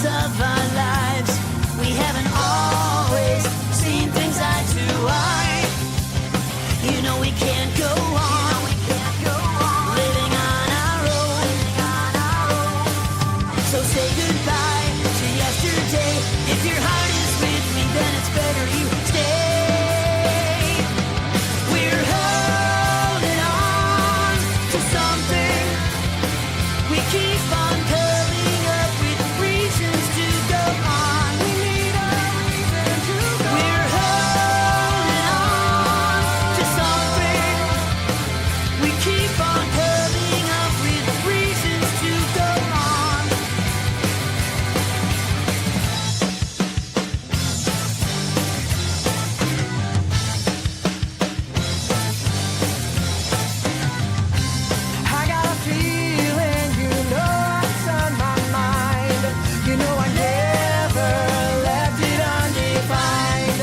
moments of our lives. We haven't always seen things eye to eye. You know we can't go on, living on our own. So say goodbye to yesterday. If your heart is with me, then it's better you stay. We're holding on to something. We keep on coming up with reasons to go on. We need a reason to go on. We're holding on to something. We keep on coming up with reasons to go on. I got a feeling, you know what's on my mind. You know I never left it undefined.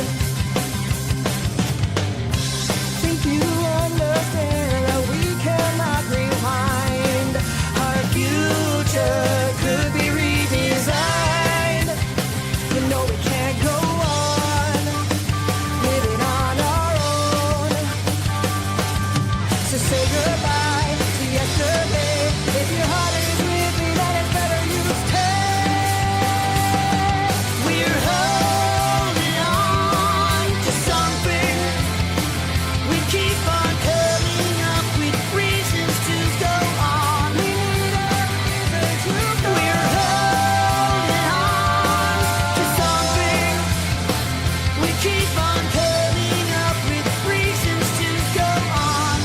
Think you understand that we cannot rewind. Our future could be redesigned. You know we can't go on living on our own. So say goodbye to yesterday. If your heart is with me, then it's better you stay. We're holding on to something. We keep on coming up with reasons to go on. We need a reason to go on. We're holding on to something. We keep on coming up with reasons to go on.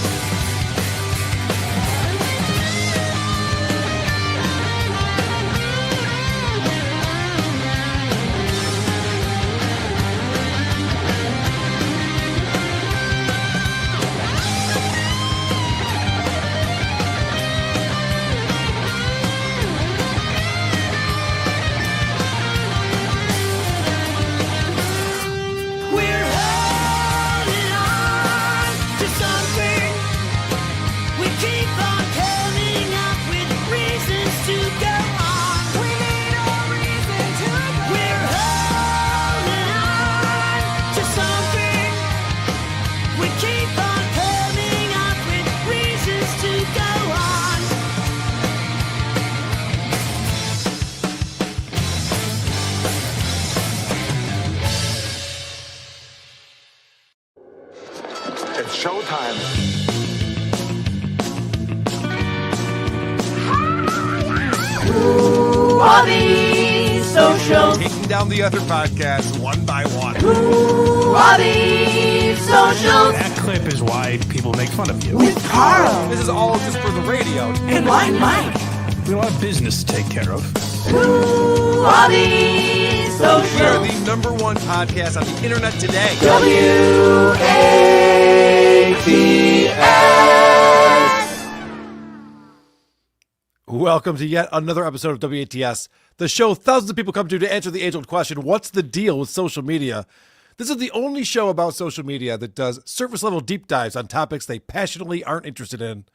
We're holding on to something. We keep on coming up with reasons to go on. We need a reason to go on. We're holding on to something. We keep on coming up with reasons to go on. It's showtime. Who are these socials? Taking down the other podcasts one by one. Who are these socials? That clip is why people make fun of you. With Carl This is all just for the radio. and Blind Mike. We don't have business to take care of. Who are these We are socials? the number one podcast on the internet today. WATS. Welcome to yet another episode of WATS, the show thousands of people come to answer the age-old question, what's the deal with social media? This is the only show about social media that does surface-level deep dives on topics they passionately aren't interested in.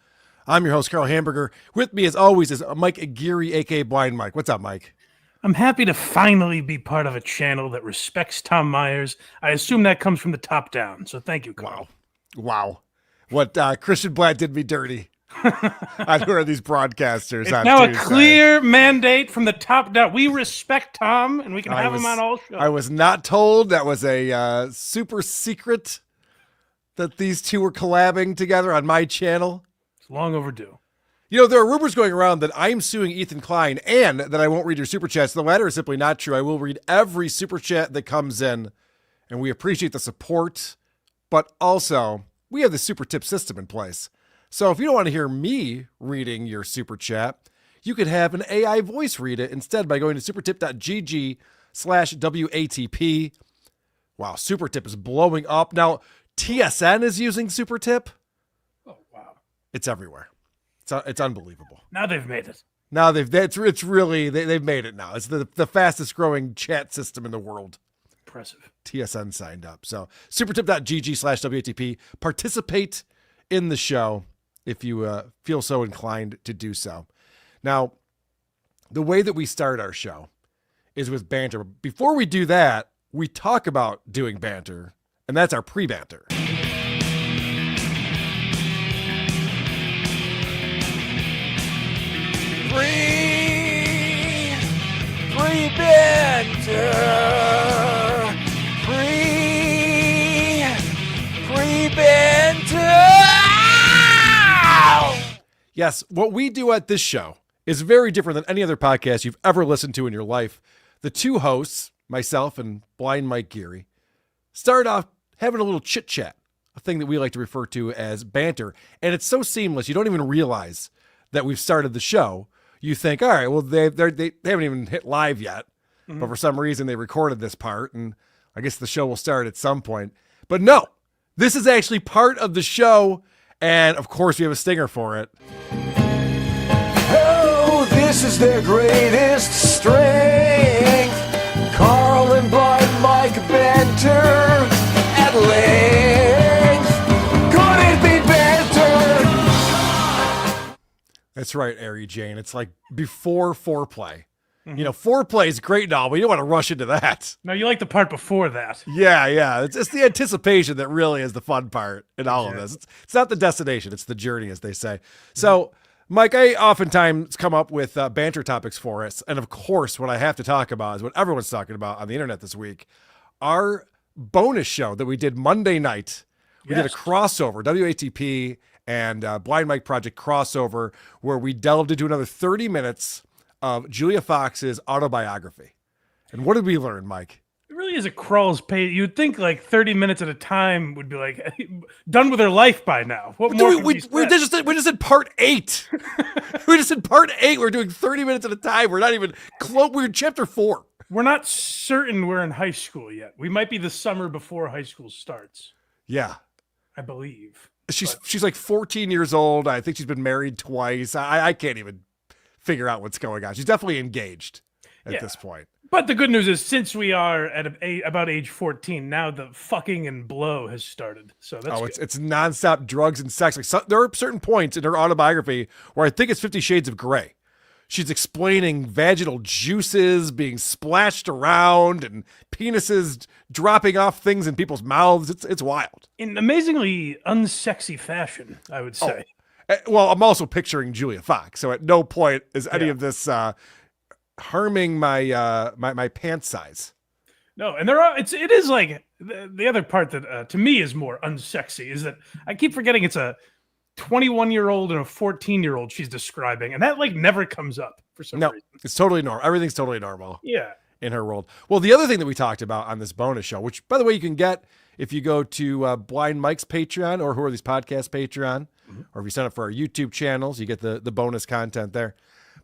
I'm your host, Carl Hamburger. With me, as always, is Mike Aguirre, a.k.a. Blind Mike. What's up, Mike? I'm happy to finally be part of a channel that respects Tom Myers. I assume that comes from the top down, so thank you, Carl. Wow. What Christian Blatt did me dirty. I heard these broadcasters It's on now Tuesday. a clear mandate from the top down. We respect Tom, and we can have him on all shows. I was not told. That was a super secret that these two were collabing together on my channel. It's long overdue. You know, there are rumors going around that I'm suing Ethan Klein and that I won't read your super chats. The latter is simply not true. I will read every super chat that comes in, and we appreciate the support. But also, we have the super tip system in place. So if you don't want to hear me reading your super chat, you could have an AI voice read it instead by going to supertip.gg/WATP. Wow, super tip is blowing up. Now, TSN is using super tip. Oh, wow. It's everywhere. It's unbelievable. Now they've made it. Now they've made it now. It's the fastest growing chat system in the world. Impressive. TSN signed up. So supertip.gg/WATP. Participate in the show if you feel so inclined to do so. Now, the way that we start our show is with banter. Before we do that, we talk about doing banter, and that's our pre-banter. Yes, what we do at this show is very different than any other podcast you've ever listened to in your life. The two hosts, myself and Blind Mike Geary, start off having a little chit-chat, a thing that we like to refer to as banter. And it's so seamless, you don't even realize that we've started the show. You think, all right, well, they haven't even hit live yet. But for some reason, they recorded this part, and I guess the show will start at some point. But no, this is actually part of the show, and of course, we have a stinger for it. Oh, this is their greatest strength. Karl and Blind Mike banter at length. Could it be banter? That's right, Ari Jane. It's like before foreplay. You know, foreplay is great and all, but you don't want to rush into that. No, you like the part before that. Yeah. It's the anticipation that really is the fun part in all of this. It's not the destination, it's the journey, as they say. So, Mike, I oftentimes come up with banter topics for us. And of course, what I have to talk about is what everyone's talking about on the internet this week. Our bonus show that we did Monday night. We did a crossover, WATP and Blind Mike Project crossover, where we delved into another 30 minutes of Julia Fox's autobiography. And what did we learn, Mike? It really is a crawl's pace. You'd think like 30 minutes at a time would be like done with her life by now. What more? We just did part 8. We just did part 8. We're doing 30 minutes at a time. We're not even close. We're in chapter 4. We're not certain we're in high school yet. We might be the summer before high school starts. Yeah. I believe. She's like 14 years old. I think she's been married twice. I can't even figure out what's going on. She's definitely engaged at this point. But the good news is, since we are at about age 14, now the fucking and blow has started. So that's good. It's nonstop drugs and sex. Like there are certain points in her autobiography where I think it's 50 Shades of Grey. She's explaining vaginal juices being splashed around and penises dropping off things in people's mouths. It's wild. In amazingly unsexy fashion, I would say. Well, I'm also picturing Julia Fox, so at no point is any of this harming my my pant size. No, and it is like the other part that to me is more unsexy is that I keep forgetting it's a 21-year-old and a 14-year-old she's describing, and that like never comes up for some reason. It's totally normal. Everything's totally normal. Yeah. In her world. Well, the other thing that we talked about on this bonus show, which by the way you can get if you go to Blind Mike's Patreon or Who Are These Podcasts Patreon, or if you sign up for our YouTube channels, you get the bonus content there.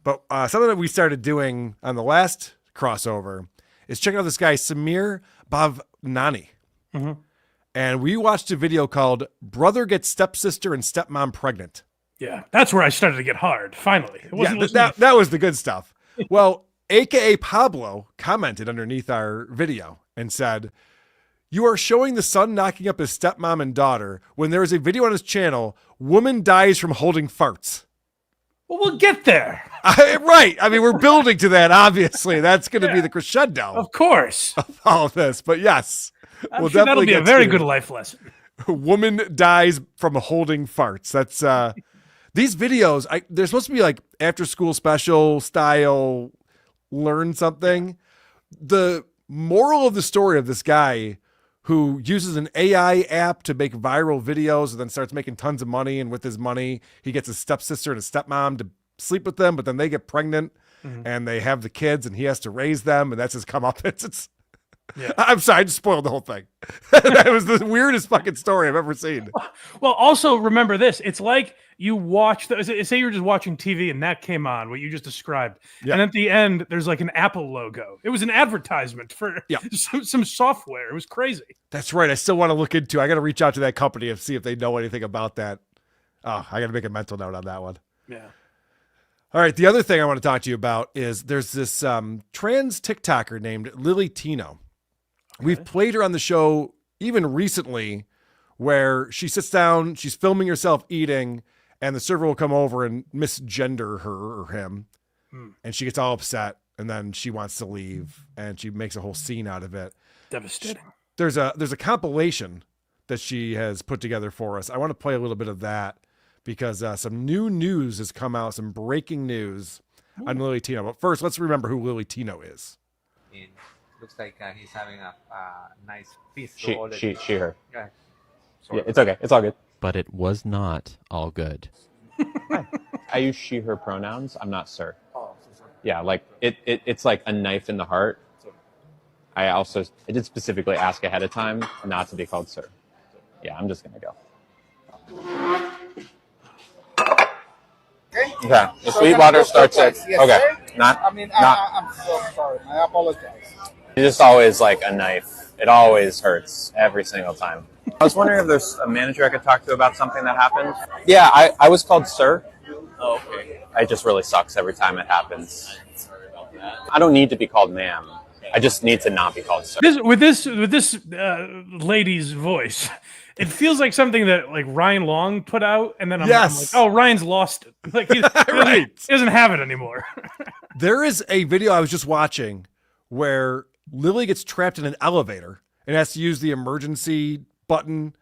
But something that we started doing on the last crossover is checking out this guy, Samir Bhavnani. And we watched a video called Brother Gets Stepsister and Stepmom Pregnant. Yeah, that's where I started to get hard, finally. It wasn't that was the good stuff. Well, AKA Pablo commented underneath our video and said, "You are showing the son knocking up his stepmom and daughter when there is a video on his channel, woman dies from holding farts." Well, we'll get there. Right. I mean, we're building to that, obviously. That's going to be the crescendo of course of all of this. But yes, I'm sure that'll be a very good life lesson. Woman dies from holding farts. That's these videos. They're supposed to be like after school special style, learn something. The moral of the story of this guy who uses an AI app to make viral videos and then starts making tons of money. And with his money, he gets his stepsister and his stepmom to sleep with them, but then they get pregnant and they have the kids and he has to raise them. And that's his comeuppance. I'm sorry, I just spoiled the whole thing. That was the weirdest fucking story I've ever seen. Well, also remember this. It's like you watch, say you were just watching TV and that came on, what you just described. And at the end, there's like an Apple logo. It was an advertisement for some software. It was crazy. That's right. I still want to look into, I got to reach out to that company and see if they know anything about that. Oh, I got to make a mental note on that one. Yeah. All right. The other thing I want to talk to you about is there's this trans TikToker named LILLY TINO. We've played her on the show even recently where she sits down, she's filming herself eating, and the server will come over and misgender her or him. And she gets all upset and then she wants to leave, and she makes a whole scene out of it. Devastating. There's a compilation that she has put together for us. I want to play a little bit of that because some new news has come out, some breaking news on Lily Tino. But first, let's remember who Lily Tino is. It looks like he's having a nice feast. She, her. Yeah. Yeah, it's okay. It's all good. But it was not all good. I use she, her pronouns. I'm not sir. Yeah, like it's like a knife in the heart. I did specifically ask ahead of time not to be called sir. Yeah, I'm just going to go. Okay. The Sweetwater starts at, okay. I'm so sorry. I apologize. It's just always like a knife. It always hurts every single time. I was wondering if there's a manager I could talk to about something that happened. Yeah, I was called sir. Oh, okay. It just really sucks every time it happens. I don't need to be called ma'am. I just need to not be called sir. With this lady's voice, it feels like something that like Ryan Long put out, and then I'm like, oh, Ryan's lost it. Like he doesn't have it anymore. There is a video I was just watching where Lily gets trapped in an elevator and has to use the emergency button,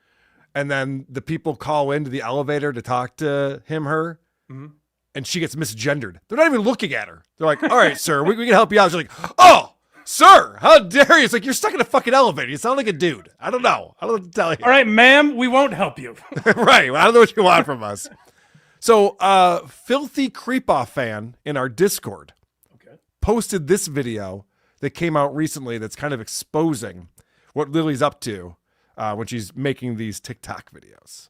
and then the people call into the elevator to talk to her. Mm-hmm. And she gets misgendered. They're not even looking at her. They're like, all right, sir, we can help you out. She's like, oh, sir, how dare you? It's like, you're stuck in a fucking elevator. You sound like a dude. I don't know. I don't know what to tell you. All right, ma'am, we won't help you. Right. Well, I don't know what you want from us. So, Filthy Creepoff fan in our Discord posted this video that came out recently that's kind of exposing what Lily's up to when she's making these TikTok videos.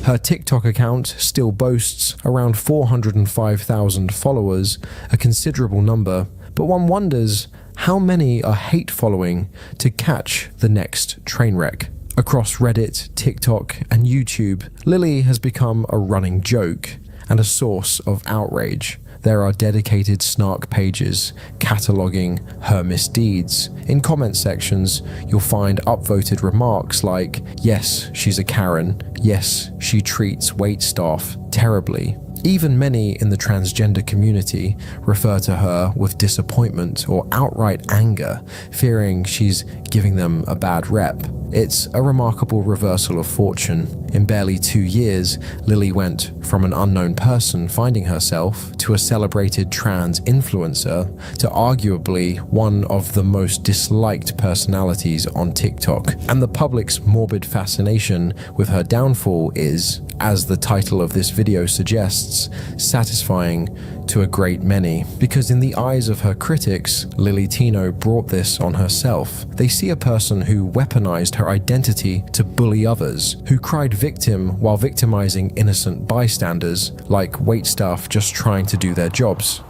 Her TikTok account still boasts around 405,000 followers, a considerable number, but one wonders how many are hate following to catch the next train wreck. Across Reddit, TikTok, and YouTube, Lily has become a running joke and a source of outrage. There are dedicated snark pages cataloging her misdeeds. In comment sections, you'll find upvoted remarks like, yes, she's a Karen, yes, she treats waitstaff terribly. Even many in the transgender community refer to her with disappointment or outright anger, fearing she's giving them a bad rep. It's a remarkable reversal of fortune. In barely 2 years, Lily went from an unknown person finding herself to a celebrated trans influencer to arguably one of the most disliked personalities on TikTok. And the public's morbid fascination with her downfall is, as the title of this video suggests, satisfying to a great many. Because in the eyes of her critics, Lily Tino brought this on herself. They see a person who weaponized her identity to bully others, who cried victim while victimizing innocent bystanders, like waitstaff just trying to do their jobs.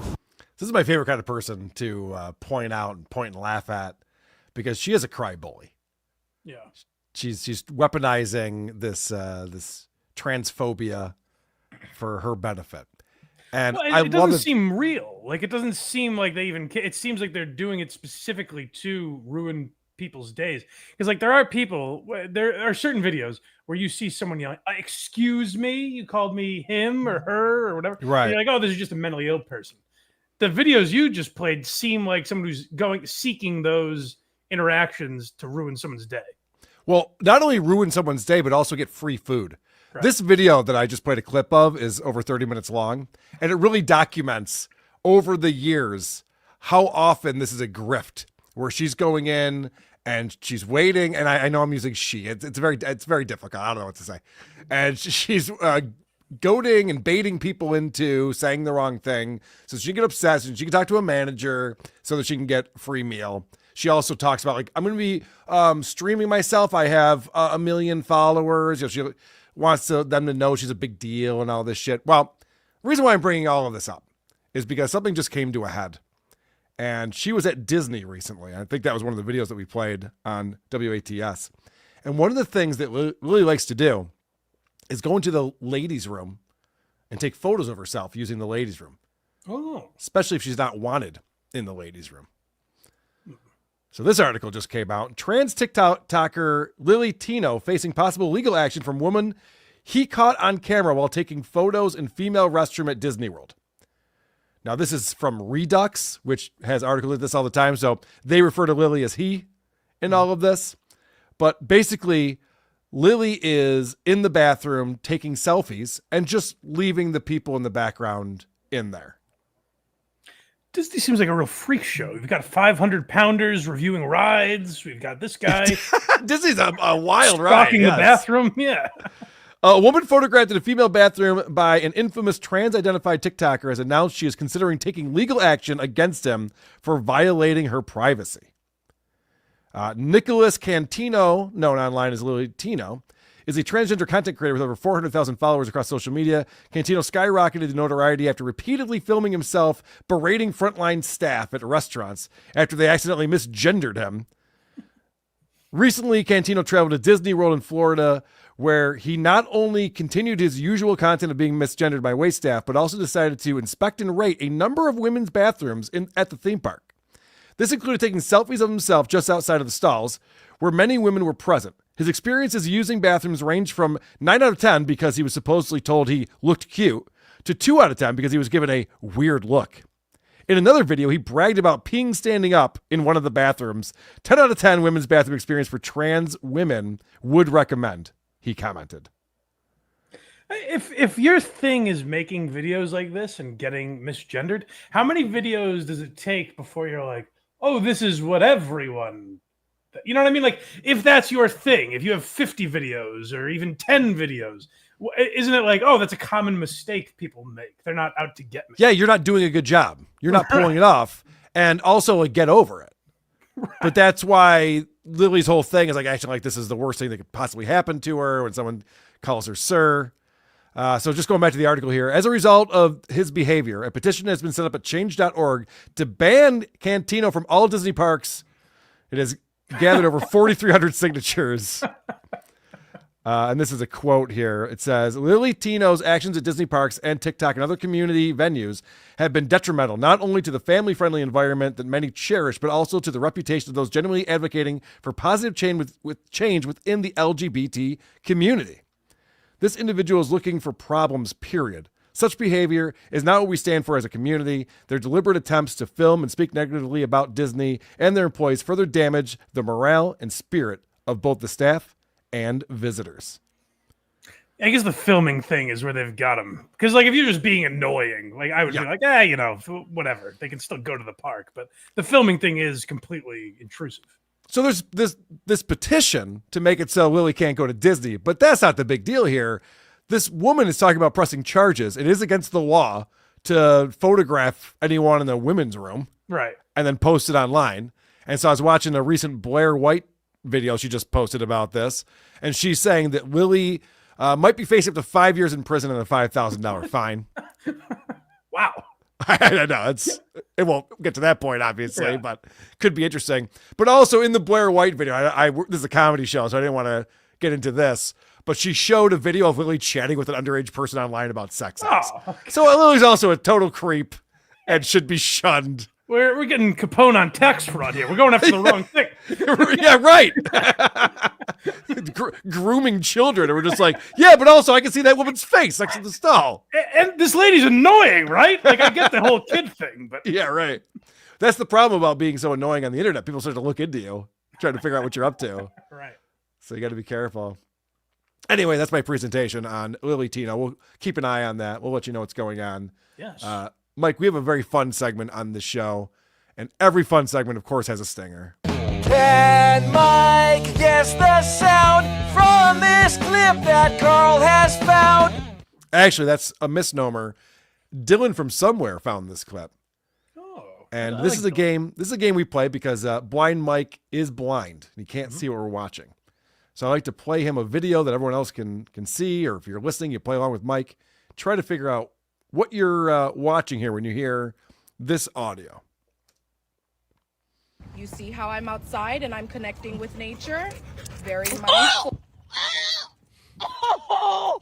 This is my favorite kind of person to point out and point and laugh at, because she is a cry bully. Yeah, she's weaponizing this transphobia for her benefit. And well, it doesn't seem real. Like, it doesn't seem like they even, it seems like they're doing it specifically to ruin people's days. Because like there are certain videos where you see someone yelling, excuse me, you called me him or her or whatever. Right. And you're like, oh, this is just a mentally ill person. The videos you just played seem like someone who's seeking those interactions to ruin someone's day. Well, not only ruin someone's day, but also get free food. Right. This video that I just played a clip of is over 30 minutes long, and it really documents over the years how often this is a grift, where she's going in and she's waiting, and I know I'm using she. It's very difficult. I don't know what to say. And she's goading and baiting people into saying the wrong thing so she can get upset and she can talk to a manager so that she can get free meal. She also talks about, like, I'm going to be streaming myself. I have 1 million followers. You know, she wants them to know she's a big deal and all this shit. Well, the reason why I'm bringing all of this up is because something just came to a head. And she was at Disney recently. I think that was one of the videos that we played on WATS. And one of the things that Lily likes to do is go into the ladies' room and take photos of herself using the ladies' room. Oh. Especially if she's not wanted in the ladies' room. So this article just came out. Trans TikToker Lily Tino facing possible legal action from woman he caught on camera while taking photos in female restroom at Disney World. Now, this is from Redux, which has articles like this all the time. So they refer to Lily as he in all of this. But basically, Lily is in the bathroom taking selfies and just leaving the people in the background in there. Disney seems like a real freak show. We've got 500-pounders reviewing rides. We've got this guy. Disney's a wild ride. Stalking the bathroom. Yeah. A woman photographed in a female bathroom by an infamous trans-identified TikToker has announced she is considering taking legal action against him for violating her privacy. Nicholas Cantino, known online as Lily TINO, is a transgender content creator with over 400,000 followers across social media. Cantino skyrocketed to notoriety after repeatedly filming himself berating frontline staff at restaurants after they accidentally misgendered him. Recently, Cantino traveled to Disney World in Florida, where he not only continued his usual content of being misgendered by waitstaff, but also decided to inspect and rate a number of women's bathrooms at the theme park. This included taking selfies of himself just outside of the stalls, where many women were present. His experiences using bathrooms ranged from 9 out of 10 because he was supposedly told he looked cute, to 2 out of 10 because he was given a weird look. In another video, he bragged about peeing standing up in one of the bathrooms. 10 out of 10 women's bathroom experience for trans women would recommend, he commented. If your thing is making videos like this and getting misgendered, how many videos does it take before you're like, oh, this is what everyone... You know what I mean? Like, if that's your thing, if you have 50 videos or even 10 videos, isn't it like, oh, that's a common mistake people make? They're not out to get me. Yeah, you're not doing a good job. You're not pulling it off. And also, like, get over it. Right. But that's why Lily's whole thing is like, actually, like, this is the worst thing that could possibly happen to her when someone calls her sir. So just going back to the article here, as a result of his behavior, a petition has been set up at change.org to ban Cantino from all Disney parks. It has gathered over 4,300 signatures. And this is a quote here. It says, Lily Tino's actions at Disney parks and TikTok and other community venues have been detrimental, not only to the family-friendly environment that many cherish, but also to the reputation of those genuinely advocating for positive change within the LGBT community. This individual is looking for problems, period. Such behavior is not what we stand for as a community. Their deliberate attempts to film and speak negatively about Disney and their employees further damage the morale and spirit of both the staff and visitors. I guess the filming thing is where they've got them. Because, like, if you're just being annoying, like, I would be like, you know, whatever. They can still go to the park. But the filming thing is completely intrusive. So there's this petition to make it so Lily can't go to Disney. But that's not the big deal here. This woman is talking about pressing charges. It is against the law to photograph anyone in the women's room. Right. And then post it online. And so I was watching a recent Blair White video she just posted about this. And she's saying that Lily might be facing up to 5 years in prison and a $5,000 fine. Wow. I don't know. It won't get to that point, obviously, but could be interesting. But also in the Blair White video, this is a comedy show, so I didn't want to get into this. But she showed a video of Lily chatting with an underage person online about sex acts. Oh, okay. So Lily's also a total creep and should be shunned. We're getting Capone on tax fraud here. We're going after the wrong thing. Yeah, right. Grooming children. And we're just like, yeah, but also I can see that woman's face next to the stall. And this lady's annoying, right? Like, I get the whole kid thing, but yeah, right. That's the problem about being so annoying on the internet. People start to look into you, trying to figure out what you're up to. Right. So you got to be careful. Anyway, that's my presentation on Lily Tino. We'll keep an eye on that. We'll let you know what's going on. Yes. Mike, we have a very fun segment on the show, and every fun segment, of course, has a stinger. Can Mike guess the sound from this clip that Karl has found? Actually, that's a misnomer. Dylan from somewhere found this clip. Oh. And this is a game. This is a game we play because Blind Mike is blind. He can't see what we're watching. So I like to play him a video that everyone else can see, or if you're listening, you play along with Mike. Try to figure out what you're watching here when you hear this audio. You see how I'm outside and I'm connecting with nature? Very mindful. Oh,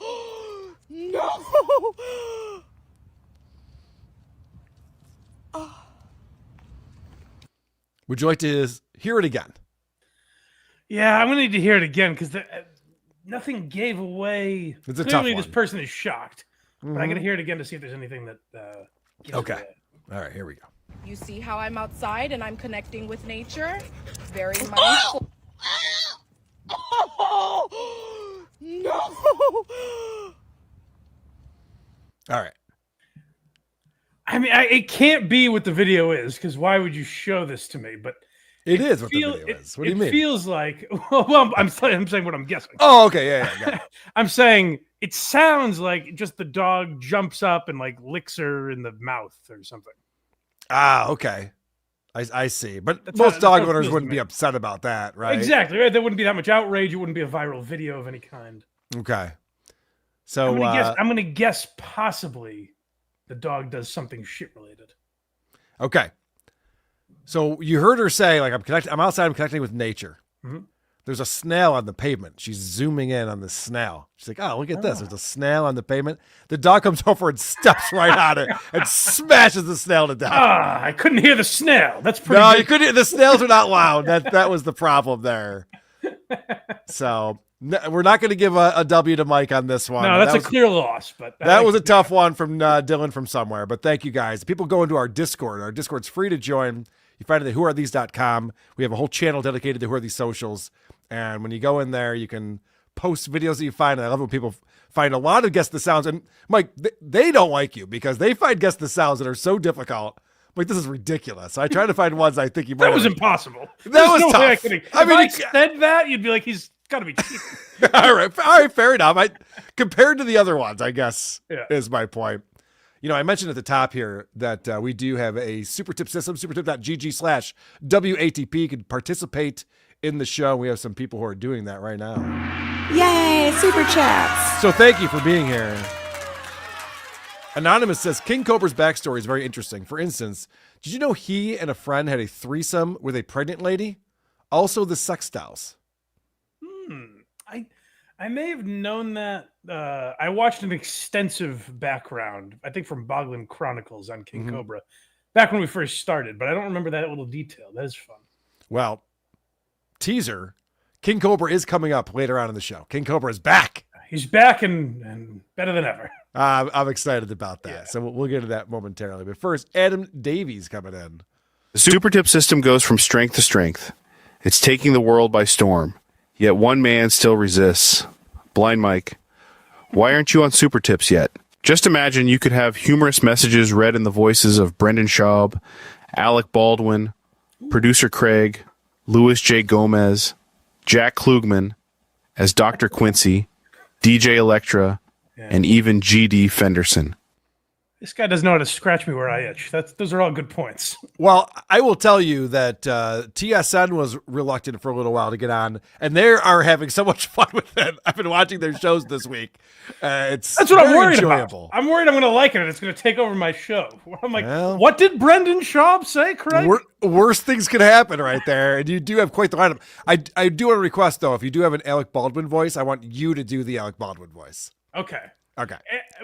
no! Oh. Would you like to hear it again? Yeah, I'm gonna need to hear it again because nothing gave away. It's a Clearly, tough this one. person is shocked. But I gotta hear it again to see if there's anything that. Okay. All right, here we go. You see how I'm outside and I'm connecting with nature? Very mindful. Oh, no. All right. I mean, it can't be what the video is, because why would you show this to me? But it is what the video is. What do you mean? It feels like, well, I'm saying what I'm guessing. Oh, okay. Yeah. I'm saying it sounds like just the dog jumps up and like licks her in the mouth or something. Ah, okay. I see. But most dog owners wouldn't be upset about that, right? Exactly. Right? There wouldn't be that much outrage. It wouldn't be a viral video of any kind. Okay. So I'm gonna guess possibly the dog does something shit related. Okay. So you heard her say, like, I'm outside, I'm connecting with nature. Mm-hmm. There's a snail on the pavement. She's zooming in on the snail. She's like, oh, look at this. There's a snail on the pavement. The dog comes over and steps right on it and smashes the snail to death. Ah, I couldn't hear the snail. That's pretty No, good. you couldn't hear. The snails are not loud. That was the problem there. So we're not going to give a W to Mike on this one. No, that's a clear loss. But that was a tough one from Dylan from somewhere. But thank you guys. People go into our Discord. Our Discord's free to join. You find it at whoarethese.com. We have a whole channel dedicated to Who Are These Socials. And when you go in there, you can post videos that you find. And I love when people find a lot of Guess the Sounds. And Mike, they don't like you because they find Guess the Sounds that are so difficult. Like, this is ridiculous. So I try to find ones I think you might. That was impossible. That was no tough. If I said that, you'd be like, he's got to be cheating. All right, fair enough. Compared to the other ones, I guess, is my point. You know, I mentioned at the top here that we do have a super tip system, supertip.gg/WATP. You can participate in the show. We have some people who are doing that right now. Yay, super chats. So thank you for being here. Anonymous says, King Cobra's backstory is very interesting. For instance, did you know he and a friend had a threesome with a pregnant lady? Also the sex dolls. I may have known that. I watched an extensive background, I think from Baldwin Chronicles on King Cobra, back when we first started, but I don't remember that little detail. That is fun. Well, teaser, King Cobra is coming up later on in the show. King Cobra is back. He's back and better than ever. I'm excited about that. Yeah. So we'll get to that momentarily. But first, Adam Davies coming in. The super tip system goes from strength to strength. It's taking the world by storm. Yet one man still resists. Blind Mike. Why aren't you on super tips yet? Just imagine you could have humorous messages read in the voices of Brendan Schaub, Alec Baldwin, producer Craig, Louis J. Gomez, Jack Klugman as Dr. Quincy, DJ Electra, and even G.D. Fenderson. This guy doesn't know how to scratch me where I itch. Those are all good points. Well, I will tell you that TSN was reluctant for a little while to get on, and they are having so much fun with it. I've been watching their shows this week. That's what I'm worried about. I'm worried I'm going to like it, and it's going to take over my show. I'm like, what did Brendan Schaub say, Craig? Worst things could happen right there, and you do have quite the lineup. I do want to request, though, if you do have an Alec Baldwin voice, I want you to do the Alec Baldwin voice. Okay. Okay.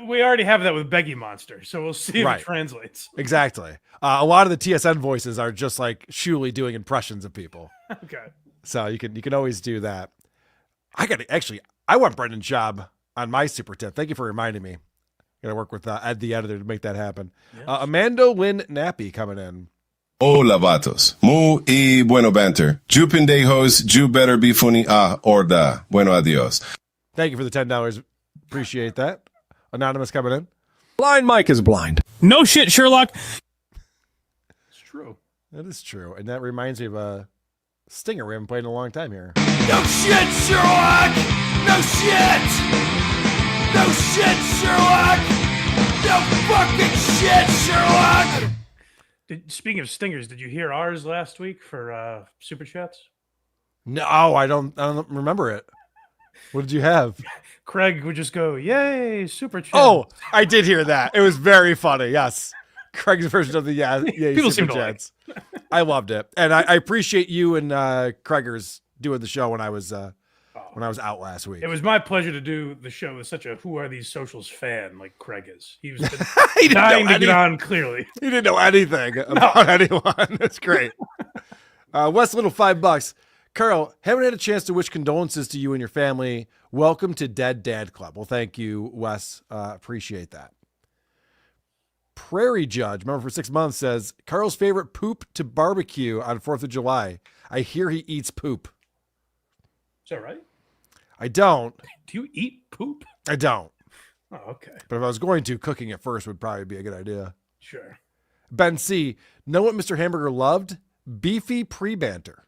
We already have that with Beggy Monster, so we'll see if it translates. Exactly. A lot of the TSN voices are just like Shuley doing impressions of people. Okay. So you can always do that. I want Brendan Schaub on my super tip. Thank you for reminding me. Got to work with Ed the editor to make that happen. Yes. Amanda Lynn Nappy coming in. Hola, vatos. Muy bueno banter. Ju pendejos, ju better be funny. Or da. Bueno, adios. Thank you for the $10. Appreciate that. Anonymous coming in. Blind Mike is blind. No shit, Sherlock. It's true. That is true. And that reminds me of a stinger we haven't played in a long time here. No shit, Sherlock! No shit! No shit, Sherlock! No fucking shit, Sherlock! Speaking of stingers, did you hear ours last week for Super Chats? No, I don't remember it. What did you have? Craig would just go, yay, Super Chat. Oh, I did hear that. It was very funny. Yes. Craig's version of the People Super Chats. I loved it. And I appreciate you and Craigers doing the show when I was out last week. It was my pleasure to do the show with such a Who Are These Socials fan like Craig is. He was dying to get on, clearly. He didn't know anything about anyone. That's great. Wes Little, $5. Karl, haven't had a chance to wish condolences to you and your family. Welcome to Dead Dad Club. Well, thank you, Wes. Appreciate that. Prairie Judge, remember for 6 months, says, Karl's favorite poop to barbecue on 4th of July. I hear he eats poop. Is that right? I don't. Do you eat poop? I don't. Oh, okay. But if I was going to, cooking it first would probably be a good idea. Sure. Ben C. Know what Mr. Hamburger loved? Beefy pre-banter.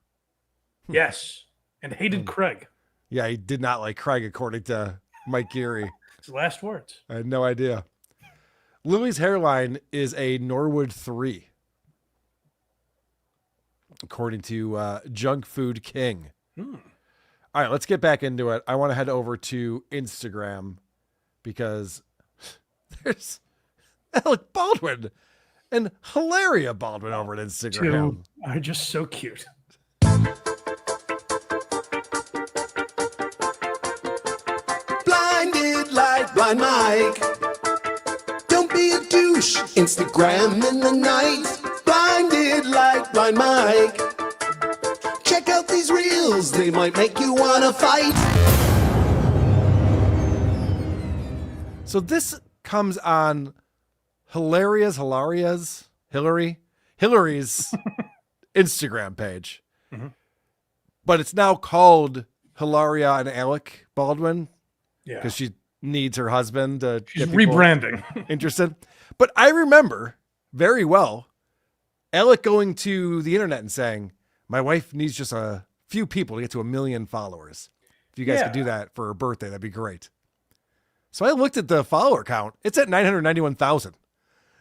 Yes. And hated Craig. Yeah, he did not like Craig, according to Mike Geary. His last words. I had no idea. Lily's hairline is a Norwood 3. According to Junk Food King. All right, let's get back into it. I want to head over to Instagram because there's Alec Baldwin and Hilaria Baldwin over at Instagram. Two are just so cute. Blinded like Blind Mike. Don't be a douche. Instagram in the night. Blinded like Blind Mike. Check out these reels. They might make you want to fight. So this comes on Hilary's Instagram page. But it's now called Hilaria and Alec Baldwin. Yeah. Because she needs her husband to She's get people rebranding. interested. But I remember very well Alec going to the internet and saying, my wife needs just a few people to get to 1 million followers. If you guys could do that for her birthday, that'd be great. So I looked at the follower count. It's at 991,000.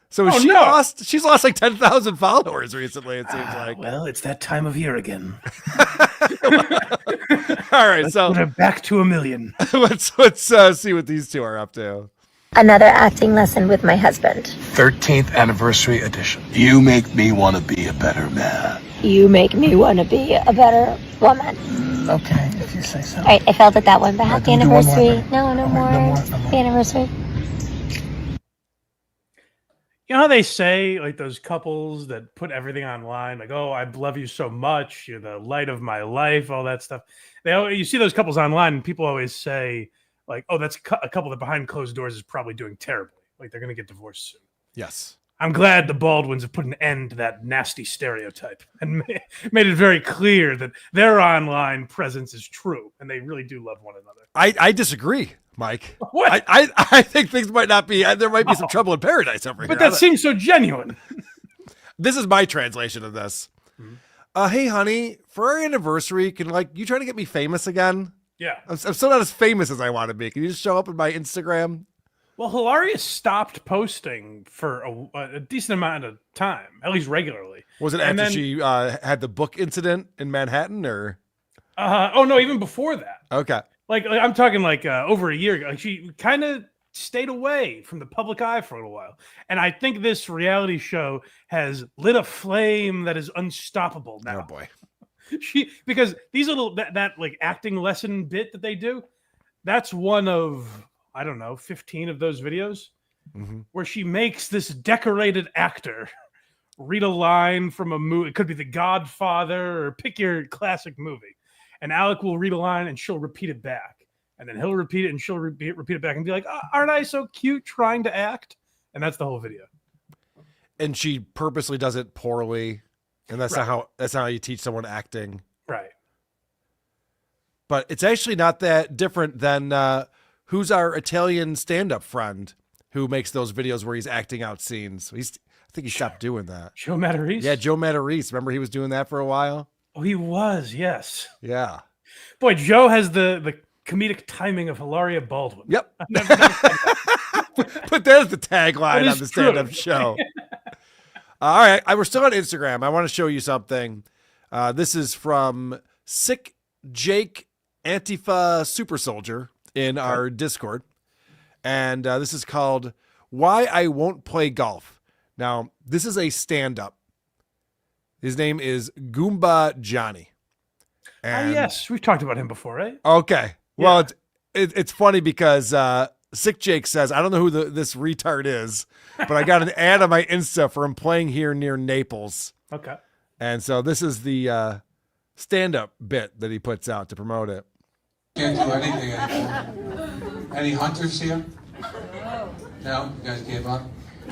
So she's lost like 10,000 followers recently, it seems like. Well, it's that time of year again. All right, Let's so put her back to 1 million. let's see what these two are up to. Another acting lesson with my husband. 13th anniversary edition. You make me want to be a better man. You make me want to be a better woman. Okay, if you say so. All right, I failed at that one, but happy do one more. anniversary. No more. Happy anniversary. You know how they say, like, those couples that put everything online, like, oh, I love you so much, you're the light of my life, all that stuff. You see those couples online, and people always say, like, oh, that's a couple that behind closed doors is probably doing terribly. Like, they're going to get divorced soon. Yes. I'm glad the Baldwins have put an end to that nasty stereotype and made it very clear that their online presence is true, and they really do love one another. I disagree, Mike. What? I think things might not be, there might be some trouble in paradise over here. But that seems so genuine. This is my translation of this. Hey, honey, for our anniversary, can you try to get me famous again? Yeah. I'm still not as famous as I want to be. Can you just show up in my Instagram? Well, Hilaria stopped posting for a decent amount of time, at least regularly. Was it after she had the book incident in Manhattan, or? Oh no, even before that. Okay. Like I'm talking over a year ago. Like she kind of stayed away from the public eye for a little while, and I think this reality show has lit a flame that is unstoppable now. Oh boy. Because these little that like acting lesson bit that they do, that's one of, I don't know, 15 of those videos where she makes this decorated actor read a line from a movie. It could be The Godfather, or pick your classic movie. And Alec will read a line and she'll repeat it back. And then he'll repeat it and she'll repeat it back and be like, aren't I so cute trying to act? And that's the whole video. And she purposely does it poorly. And that's not how you teach someone acting. Right. But it's actually not that different than who's our Italian stand-up friend who makes those videos where he's acting out scenes. I think he stopped doing that. Joe Matarese? Yeah, Joe Matarese. Remember he was doing that for a while? Oh, he was, yes. Yeah. Boy, Joe has the comedic timing of Hilaria Baldwin. Yep. Put that as the tagline on the stand-up show. All right, we're still on Instagram. I want to show you something. This is from Sick Jake Antifa Super Soldier in our Discord. And this is called Why I Won't Play Golf. Now, this is a stand-up. His name is Goomba Johnny. And yes, we've talked about him before, right? Okay. Well, it's funny because Sick Jake says, I don't know who this retard is, but I got an ad on my Insta for him playing here near Naples. Okay. And so this is the stand-up bit that he puts out to promote it. Can't do anything anymore. Any hunters here? No? You guys gave up?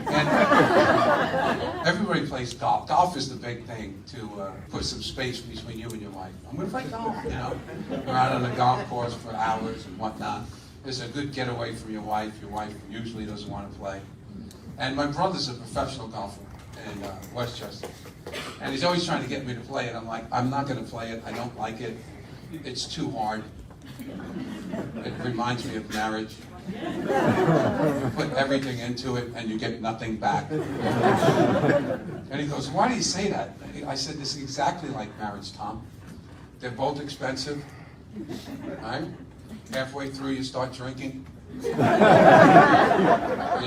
And everybody plays golf. Golf is the big thing to put some space between you and your wife. I'm going to play golf, you know. You're out on the golf course for hours and whatnot. It's a good getaway from your wife. Your wife usually doesn't want to play. And my brother's a professional golfer in Westchester. And he's always trying to get me to play it. I'm like, I'm not going to play it. I don't like it. It's too hard. It reminds me of marriage. You put everything into it and you get nothing back. And he goes, why do you say that? I said, this is exactly like marriage, Tom. They're both expensive, right? Halfway through you start drinking. You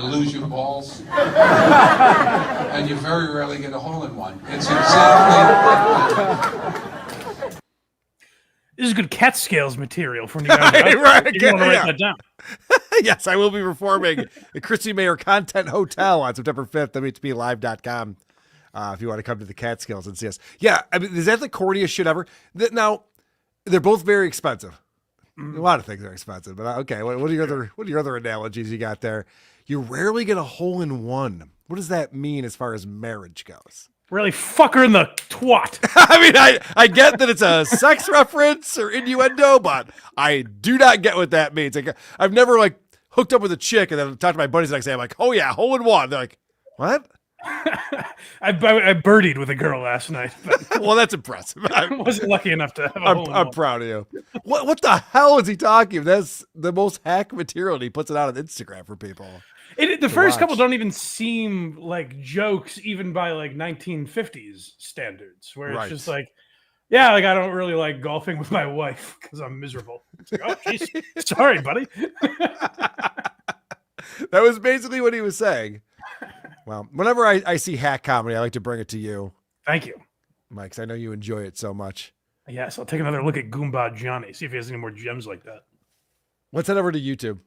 lose your balls. And you very rarely get a hole in one. It's exactly... This is good cat scales material from you guys. Right, You want to write that down. Yes, I will be performing the Christy Mayer Content Hotel on September 5th, WHPLive.com. If you want to come to the Catskills and see us. Yeah, I mean, is that the corniest shit ever? Now, they're both very expensive. A lot of things are expensive, but okay. What are your other analogies you got there? You rarely get a hole in one. What does that mean as far as marriage goes? Really fuck her in the twat. I mean, I get that it's a sex reference or innuendo, but I do not get what that means. Like, I've never like hooked up with a chick and then talked to my buddies the next day. I'm like, oh yeah, hole in one. They're like, what? I birdied with a girl last night. But well, that's impressive. I wasn't lucky enough to have a hole in I'm one. proud of you. What the hell is he talking? That's the most hack material, and he puts it out on Instagram for people. The first couple don't even seem like jokes, even by like 1950s standards, where it's just like, yeah, like I don't really like golfing with my wife because I'm miserable. It's like, oh, jeez, sorry, buddy. That was basically what he was saying. Well, whenever I see hack comedy, I like to bring it to you. Thank you, Mike, 'cause I know you enjoy it so much. Yes, I'll take another look at Goomba Johnny, see if he has any more gems like that. Let's head over to YouTube.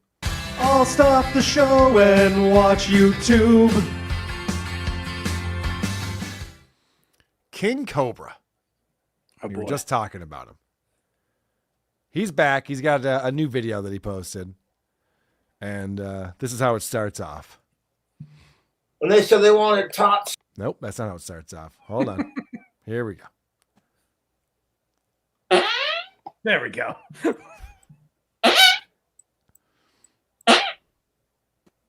I'll stop the show and watch YouTube. King Cobra. We were just talking about him. He's back. He's got a new video that he posted. And this is how it starts off. When they said they wanted tots. Nope, that's not how it starts off. Hold on. Here we go. There we go.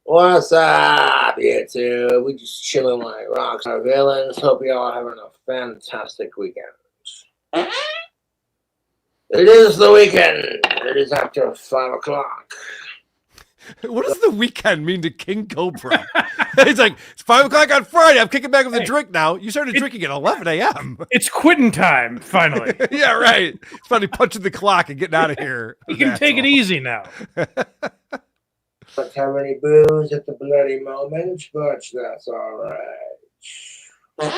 What's up, YouTube? We just chilling like rockstar villains. Hope you all having a fantastic weekend. It is the weekend. It is after 5 o'clock. What does the weekend mean to King Cobra? It's like, it's 5 o'clock on Friday. I'm kicking back with a drink now. You started drinking at 11 a.m. It's quitting time, finally. Yeah, right. It's finally punching the clock and getting out of here. You can take it easy now. Not have any booze at the bloody moment, but that's all right.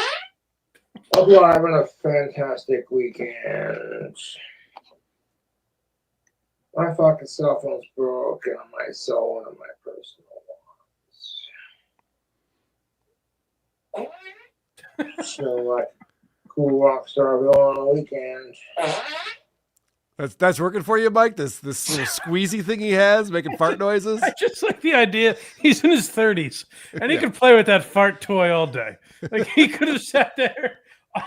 Hope you're having a fantastic weekend. My fucking cell phone's broken on my soul and on my personal ones. So like cool rock star villain on the weekend. That's working for you, Mike? This little squeezy thing he has, making fart noises? I just like the idea. He's in his 30s, and he could play with that fart toy all day. Like, he could have sat there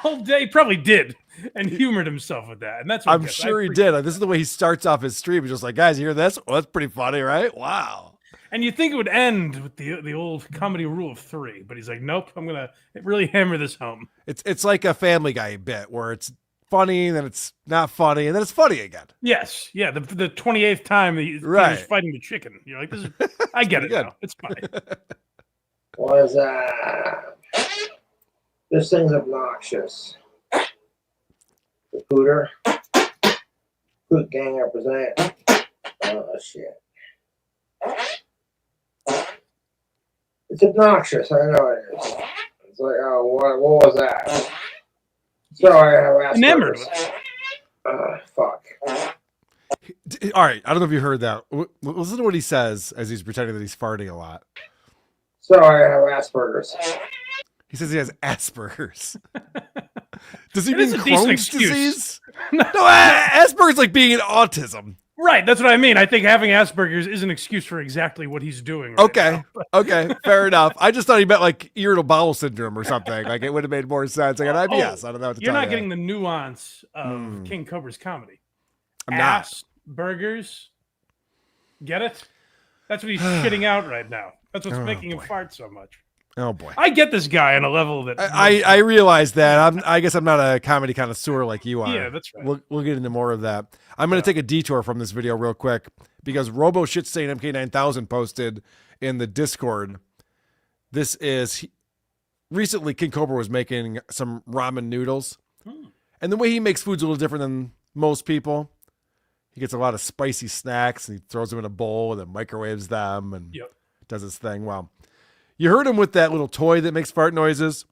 all day, probably did, and humored himself with that. And that's what I'm sure he did. This is the way he starts off his stream. He's just like, guys, you hear this? Well, that's pretty funny, right? Wow. And you think it would end with the old comedy rule of 3, but he's like, nope, I'm going to really hammer this home. It's like a Family Guy bit where it's funny, then it's not funny, and then it's funny again. Yes, yeah. The 28th time that he was fighting the chicken, you're like, this is. I get it now. It's fine. What is that? This thing's obnoxious. The Pooter. Poot gang represent. Oh shit. It's obnoxious. I know it is. It's like, oh, what was that? Sorry, I have enamored. Fuck. All right, I don't know if you heard that. Listen to what he says as he's pretending that he's farting a lot. Sorry, I have Asperger's. He says he has Asperger's. Does he mean Crohn's disease? No, Asperger's like being in autism. Right, that's what I mean. I think having Asperger's is an excuse for exactly what he's doing. Right Okay, okay, fair enough. I just thought he meant like irritable bowel syndrome or something. Like it would have made more sense. I got IBS. I don't know what to You're tell not you. getting the nuance of King Cobra's comedy. I'm not. Burgers. Get it? That's what he's shitting out right now. That's what's making him fart so much. Oh boy. I get this guy on a level that I realize that. I guess I'm not a comedy connoisseur like you are. Yeah, that's right. We'll get into more of that. I'm going to take a detour from this video real quick because Robo Shitstain MK9000 posted in the Discord. This is recently King Cobra was making some ramen noodles. And the way he makes food's a little different than most people. He gets a lot of spicy snacks and he throws them in a bowl and then microwaves them and does his thing. Well, you heard him with that little toy that makes fart noises.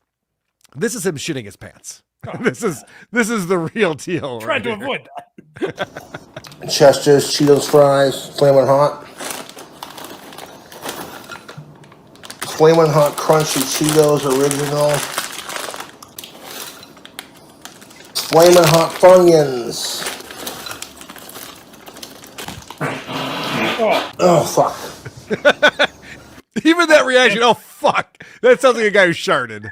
This is him shitting his pants. This is the real deal. Tried to avoid that. Chester's Cheetos fries, flaming hot. Flaming hot crunchy Cheetos original. Flaming hot Funyuns. Oh fuck. Even that reaction, oh fuck. That sounds like a guy who sharted.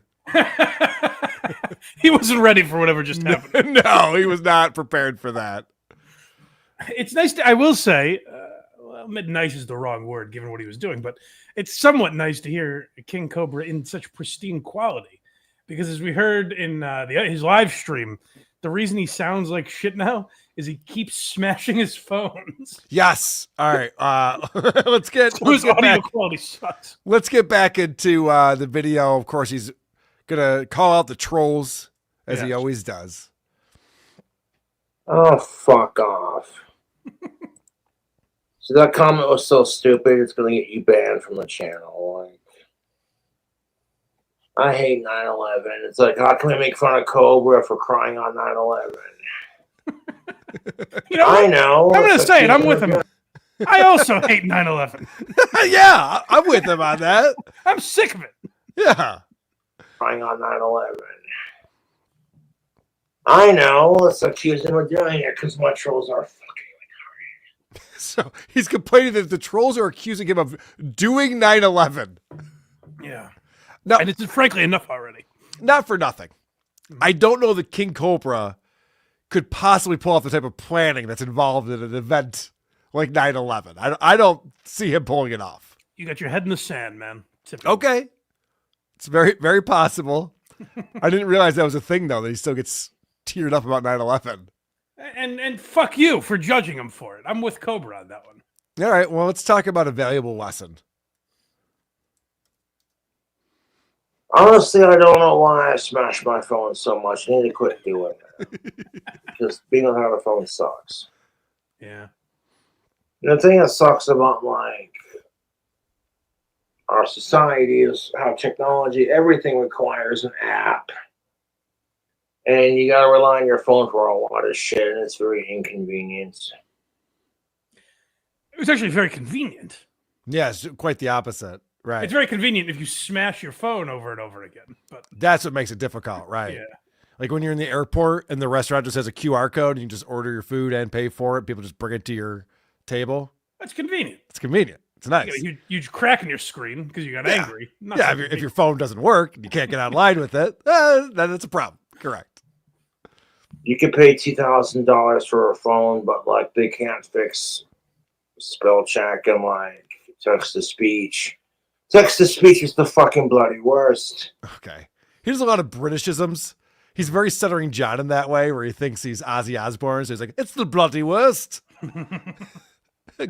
He wasn't ready for whatever just happened. No, he was not prepared for that. It's nice I will say, well, nice is the wrong word given what he was doing, but it's somewhat nice to hear King Cobra in such pristine quality. Because as we heard in his live stream, the reason he sounds like shit now is he keeps smashing his phones. Yes. All right. Let's get audio back. quality sucks. Let's get back into the video. Of course, he's gonna call out the trolls as he always does. Oh, fuck off. So that comment was so stupid, it's going to get you banned from the channel. Like, I hate 9/11. It's like, how can we make fun of Cobra for crying on 9/11? I know. I'm going to say it. I'm with him. I also hate 9/11. Yeah, I'm with him on that. I'm sick of it. Yeah. Crying on 9/11. I know. Let's accuse him of doing it because my trolls are fucking retarded. So he's complaining that the trolls are accusing him of doing 9/11. Yeah. No, and it's frankly enough already. Not for nothing. I don't know that King Cobra could possibly pull off the type of planning that's involved in an event like 9/11. I don't see him pulling it off. You got your head in the sand, man. Okay. It's very, very possible. I didn't realize that was a thing, though, that he still gets teared up about 9/11. And fuck you for judging him for it. I'm with Cobra on that one. All right, well, let's talk about a valuable lesson. Honestly, I don't know why I smash my phone so much. I need to quit doing it. Because being without a phone sucks. Yeah. And the thing that sucks about, like, our society is how technology, everything requires an app. And you got to rely on your phone for a lot of shit, and it's very inconvenient. It was actually very convenient. Yeah, it's quite the opposite. Right. It's very convenient if you smash your phone over and over again. But that's what makes it difficult, right? Yeah. Like when you're in the airport and the restaurant just has a QR code and you just order your food and pay for it. People just bring it to your table. That's convenient. It's convenient. It's nice. You got a huge crack in your screen because you got angry. Not yeah, so if your phone doesn't work and you can't get online with it, then it's a problem. Correct. You can pay $2,000 for a phone, but like they can't fix spell check and like text to speech. Text to speech is the fucking bloody worst. Okay. He does a lot of Britishisms. He's very Stuttering John in that way, where he thinks he's Ozzy Osbourne. So he's like, it's the bloody worst.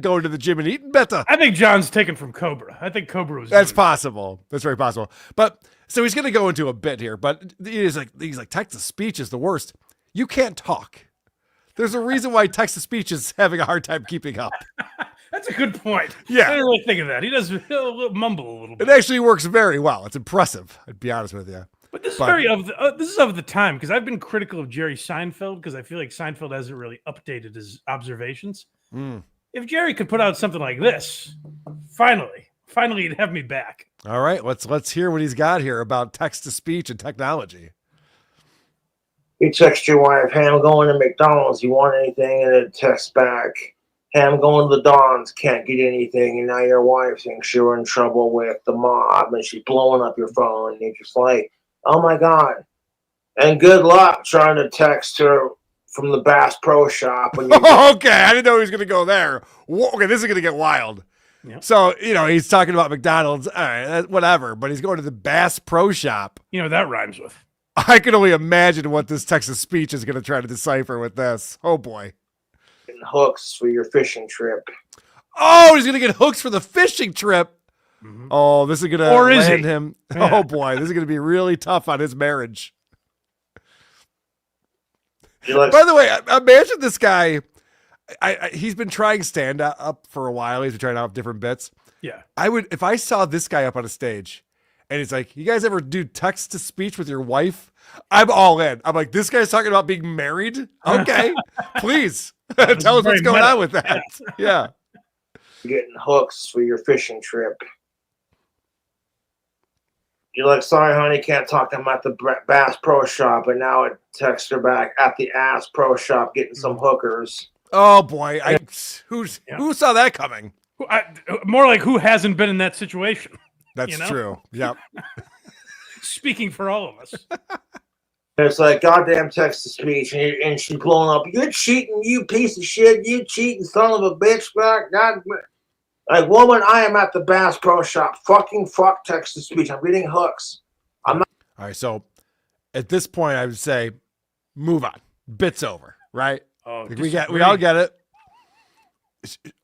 Going to the gym and eating better. I think John's taken from Cobra. I think Cobra was. That's possible. That's very possible. But so he's going to go into a bit here, but he's like text to speech is the worst. You can't talk. There's a reason why text to speech is having a hard time keeping up. That's a good point. Yeah. I didn't really think of that. He'll mumble a little bit. It actually works very well. It's impressive. I'd be honest with you. But this is of the time, because I've been critical of Jerry Seinfeld because I feel like Seinfeld hasn't really updated his observations. If Jerry could put out something like this, finally he'd have me back. All right, let's hear what he's got here about text to speech and technology. You text your wife, hey, I'm going to McDonald's. You want anything? And it texts back, hey, I'm going to the Dons, can't get anything, and now your wife thinks you're in trouble with the mob, and she's blowing up your phone, and you're just like, oh my God. And good luck trying to text her from the Bass Pro Shop. When Okay, I didn't know he was going to go there. Okay, this is going to get wild. Yep. So, he's talking about McDonald's, all right, whatever, but he's going to the Bass Pro Shop. That rhymes with. I can only imagine what this Texas speech is going to try to decipher with this. Oh, boy. getting hooks for your fishing trip. Oh, he's going to get hooks for the fishing trip. Mm-hmm. Oh, this is going to land him. Yeah. Oh, boy, this is going to be really tough on his marriage. By the way, imagine this guy. He's been trying stand up for a while. He's been trying out different bits. Yeah. If I saw this guy up on a stage and he's like, you guys ever do text to speech with your wife? I'm all in. I'm like, this guy's talking about being married? Okay, please tell us what's going on with that. Yeah. Getting hooks for your fishing trip. You're like, sorry, honey, can't talk to him at the Bass Pro Shop, and now it texts her back at the Ass Pro Shop getting some hookers. Oh boy, who saw that coming? More like who hasn't been in that situation. That's true. Yep. Speaking for all of us. It's like goddamn text to speech, and she's blowing up. You're cheating, you piece of shit. You cheating son of a bitch. God. Like, woman, I am at the Bass Pro Shop. Fucking fuck text to speech. I'm getting hooks. I'm not. All right, so at this point, I would say, move on. Bit's over, right? Oh, we all get it.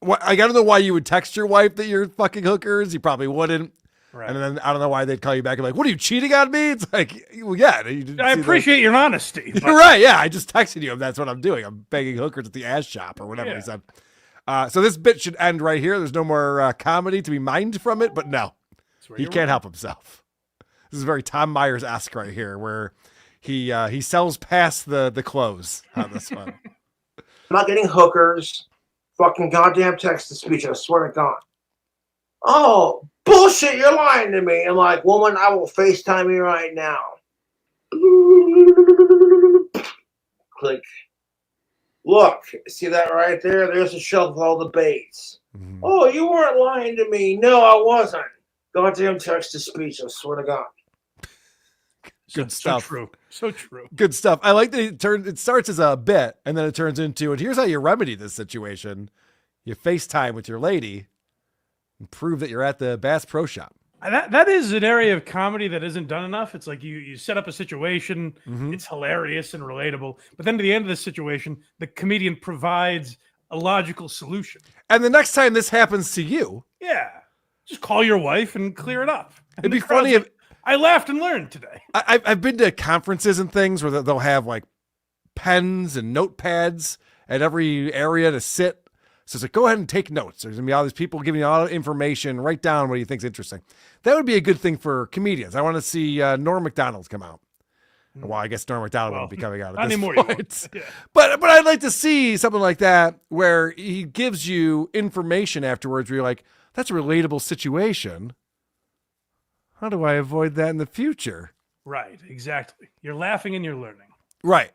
I gotta know why you would text your wife that you're fucking hookers. You probably wouldn't. Right. And then I don't know why they'd call you back and like, what are you cheating on me? It's like, well, yeah. I appreciate your honesty. You're right. Yeah, I just texted you. That's what I'm doing. I'm begging hookers at the ass shop or whatever he said. So this bit should end right here. There's no more comedy to be mined from it, but no, he can't help himself. This is very Tom Myers-esque right here, where he sells past the clothes on this one. I'm not getting hookers. Fucking goddamn text to speech. I swear to God. Oh, bullshit. You're lying to me. I'm like, woman, I will FaceTime you right now. Click. Look, see that right there? There's a shelf with all the baits. Mm-hmm. Oh, you weren't lying to me. No, I wasn't. Goddamn text to speech. I swear to God. Good stuff. So true. So true. Good stuff. I like that it starts as a bit and then it turns into, and here's how you remedy this situation. You FaceTime with your lady and prove that you're at the Bass Pro Shop. That is an area of comedy that isn't done enough. It's like you set up a situation, it's hilarious and relatable, but then to the end of the situation, the comedian provides a logical solution. And the next time this happens to you, just call your wife and clear it up. And it'd be funny if I laughed and learned today. I've been to conferences and things where they'll have like pens and notepads at every area to sit. So it's like, go ahead and take notes. There's going to be all these people giving you all the information. Write down what you think is interesting. That would be a good thing for comedians. I want to see Norm Macdonald come out. Well, I guess Norm Macdonald won't be coming out at this point. Yeah. But I'd like to see something like that where he gives you information afterwards where you're like, that's a relatable situation. How do I avoid that in the future? Right, exactly. You're laughing and you're learning. Right.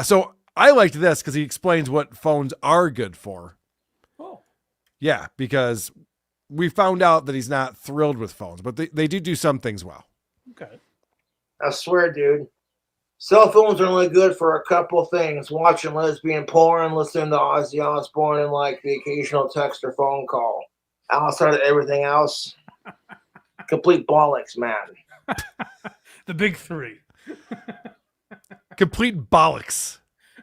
So I liked this because he explains what phones are good for. Oh. Yeah, because we found out that he's not thrilled with phones, but they do some things well. Okay. I swear, dude. Cell phones are only good for a couple things. Watching lesbian porn, listening to Ozzy Osbourne, and like the occasional text or phone call. Outside of everything else, complete bollocks, man. The big three. Complete bollocks.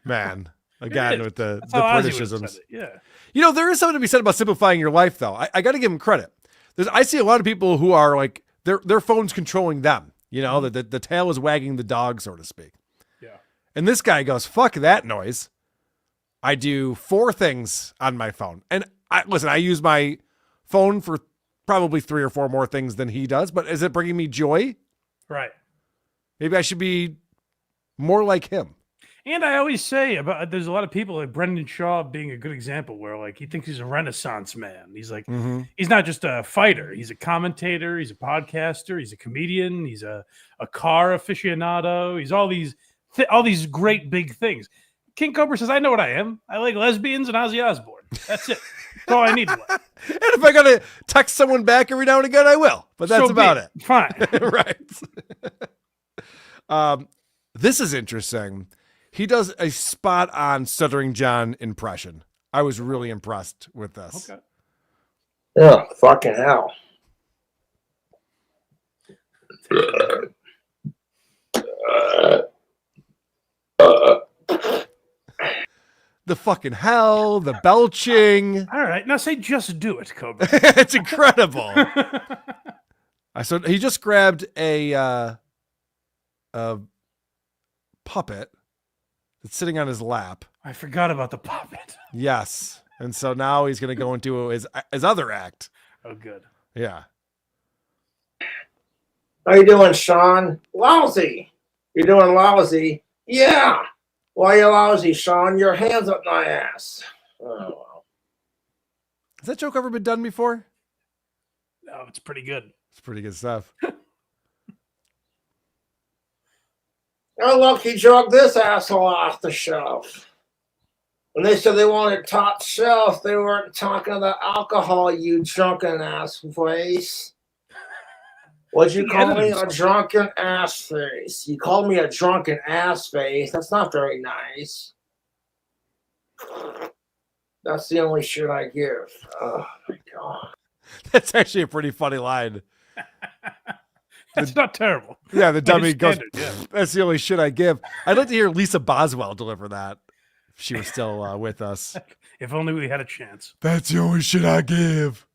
Man, again with the Britishisms. Yeah. There is something to be said about simplifying your life, though. I got to give him credit. I see a lot of people who are like their phone's controlling them. The tail is wagging the dog, so to speak. Yeah. And this guy goes, "Fuck that noise." I do 4 things on my phone, and I use my phone for probably 3 or 4 more things than he does. But is it bringing me joy? Right. Maybe I should be more like him. And I always say there's a lot of people like Brendan Shaw being a good example where like he thinks he's a Renaissance man. He's like, he's not just a fighter. He's a commentator. He's a podcaster. He's a comedian. He's a car aficionado. He's all these great big things. King Cobra says, I know what I am. I like lesbians and Ozzy Osbourne. That's it. That's all I need. And if I gotta text someone back every now and again, I will. But that's about it. Fine. Right. This is interesting. He does a spot on Stuttering John impression. I was really impressed with this. Okay. Yeah, fucking hell. The fucking hell, the belching. All right, now say just do it, Cobra. It's incredible. So he just grabbed a puppet that's sitting on his lap. I forgot about the puppet. Yes. And so now he's going to go into his other act. Oh, good. Yeah. How you doing, Sean? Lousy. You're doing lousy? Yeah. Why you lousy, Sean? Your hands up my ass. Oh, well. Has that joke ever been done before? No, it's pretty good. It's pretty good stuff. Oh, look, he drugged this asshole off the shelf. When they said they wanted top shelf, they weren't talking about alcohol, you drunken ass face. What'd you call me? A drunken ass face. You called me a drunken ass face. That's not very nice. That's the only shit I give. Oh, my God. That's actually a pretty funny line. That's not terrible. Yeah, the dummy goes, yeah. That's the only shit I give. I'd like to hear Lisa Boswell deliver that if she was still with us. If only we had a chance. That's the only shit I give.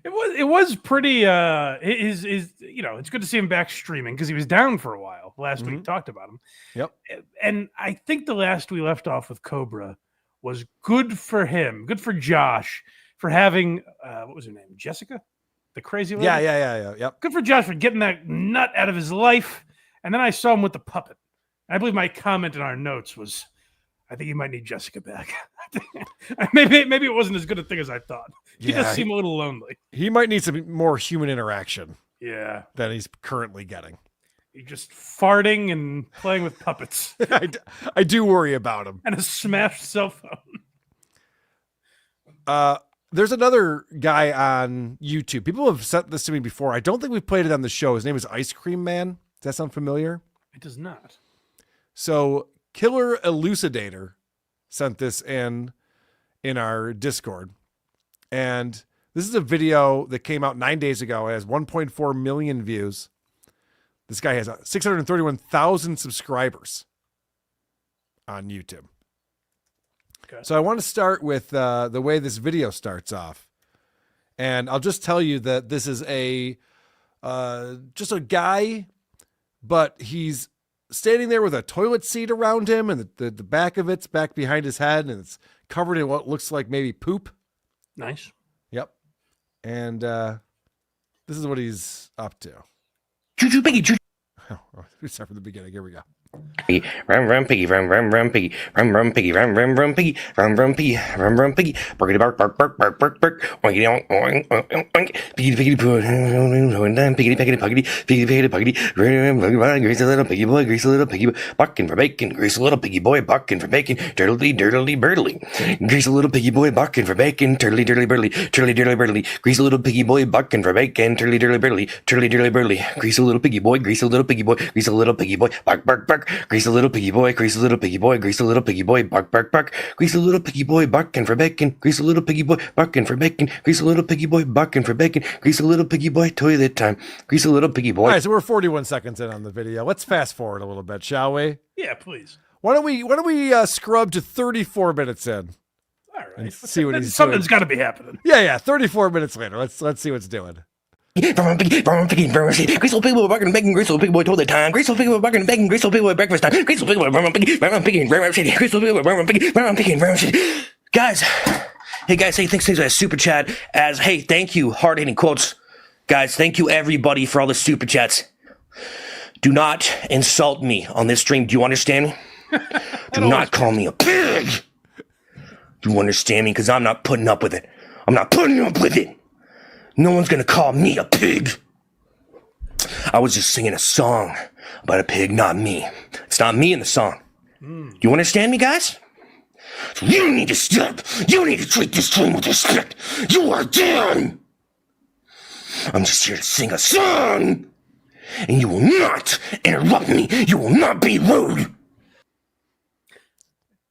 It was pretty it's good to see him back streaming because he was down for a while. Last week we talked about him. Yep. And I think the last we left off with Cobra was good for him, good for Josh for having what was her name? Jessica? The crazy lady? Yeah. Yep. Good for Josh for getting that nut out of his life. And then I saw him with the puppet. I believe my comment in our notes was, I think he might need Jessica back. maybe it wasn't as good a thing as I thought. He does seem a little lonely. He might need some more human interaction. Yeah. Than he's currently getting. He's just farting and playing with puppets. I do worry about him. And a smashed cell phone. There's another guy on YouTube. People have sent this to me before. I don't think we've played it on the show. His name is Ice Cream Man. Does that sound familiar? It does not. So Killer Elucidator sent this in our Discord. And this is a video that came out 9 days ago. It has 1.4 million views. This guy has 631,000 subscribers on YouTube. Okay. So I want to start with the way this video starts off. And I'll just tell you that this is just a guy, but he's standing there with a toilet seat around him, and the back of it's back behind his head, and it's covered in what looks like maybe poop. Nice. Yep. And this is what he's up to. Choo-choo piggy, choo. We start from the beginning. Here we go. Rum piggy, rum piggy, rum piggy, rum piggy, rum piggy, rum piggy, barkity bark bark bark bark bark bark, oinkity oink oink oink oink, piggity piggity poo, piggity piggity puggity, piggity piggity puggity, grease a little piggy boy, grease a little piggy boy, bucking for bacon, grease a little piggy boy, bucking for bacon, dirtly dirtly birdly, grease a little piggy boy, bucking for bacon, turtly dirtly birdly, turtly dirtly birdly, grease a little piggy boy, bucking for bacon, turtly dirtly birdly, turtly dirtly birdly, grease a little piggy boy, grease a little piggy boy, grease a little piggy boy, bark bark bark. Grease a little piggy boy, grease a little piggy boy, grease a little piggy boy, bark, bark, bark. Grease a little piggy boy, bucking for bacon. Grease a little piggy boy, bucking for bacon. Grease a little piggy boy, bucking for bacon. Grease a little piggy boy, toilet time. Grease a little piggy boy. All right, so we're 41 seconds in on the video. Let's fast forward a little bit, shall we? Yeah, please. Why don't we scrub to 34 minutes in? All right. And see what he's Something's got to be happening. Yeah. 34 minutes later. Let's see what's doing. Grease a little piggy boy, bucking bacon. Grease a little piggy boy, toilet time. Grease a little piggy boy, bucking bacon. Grease a little piggy boy, breakfast time. Grease a little piggy boy, piggy. Grease a little piggy boy, piggy. Guys, hey, thanks for that super chat. Hey, thank you, hard-hitting quotes. Guys, thank you, everybody, for all the super chats. Do not insult me on this stream. Do you understand me? Do not call me a pig. Do you understand me? Because I'm not putting up with it. I'm not putting up with it. No one's gonna call me a pig. I was just singing a song about a pig, not me. It's not me in the song. Do you understand me, guys? You need to stop. You need to treat this stream with respect. You are done. I'm just here to sing a song. And you will not interrupt me. You will not be rude.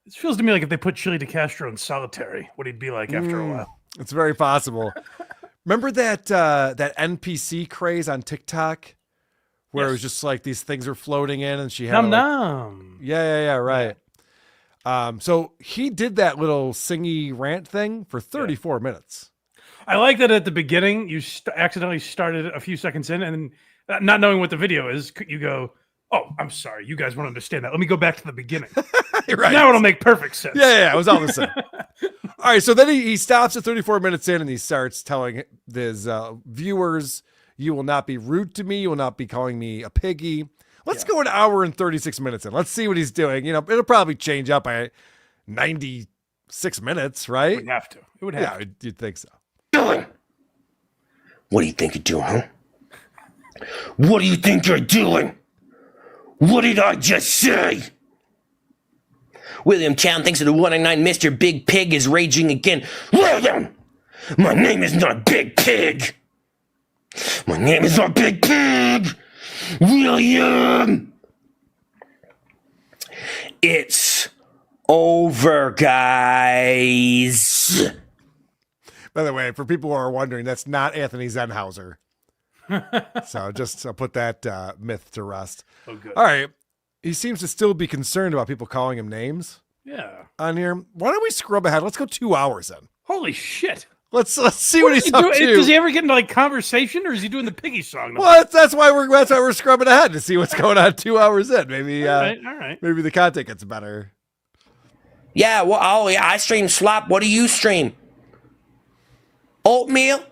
It feels to me like if they put Chili DeCastro in solitary, what he'd be like after a while. It's very possible. Remember that that NPC craze on TikTok? Where it was just like these things are floating in and she had Yeah, right. So he did that little singy rant thing for 34 minutes. I like that at the beginning, you accidentally started a few seconds in and not knowing what the video is, you go, oh, I'm sorry. You guys won't understand that. Let me go back to the beginning. Right. Now it'll make perfect sense. Yeah, it was all the same. All right, so then he stops at 34 minutes in and he starts telling his viewers, you will not be rude to me. You will not be calling me a piggy. Let's go an hour and 36 minutes in. Let's see what he's doing. You know, it'll probably change up by 96 minutes, right? It would have to. It would have to. You'd think so. Doing? What do you think you're doing, huh? What do you think you're doing? What did I just say? William Town thinks of the 199 Mr. Big Pig is raging again. William! My name is not Big Pig! My name is not Big Pig! William! It's over, guys. By the way, for people who are wondering, that's not Anthony Zenhauser. So just I'll put that myth to rest. Oh, good. All right. He seems to still be concerned about people calling him names. Yeah. On here. Why don't we scrub ahead? Let's go 2 hours in. Holy shit. Let's see what he's up to. Does he ever get into like conversation, or is he doing the piggy song? Well, that's why we're scrubbing ahead to see what's going on 2 hours in. Maybe all right. Maybe the content gets better. Yeah, well, I stream slop. What do you stream? Oatmeal?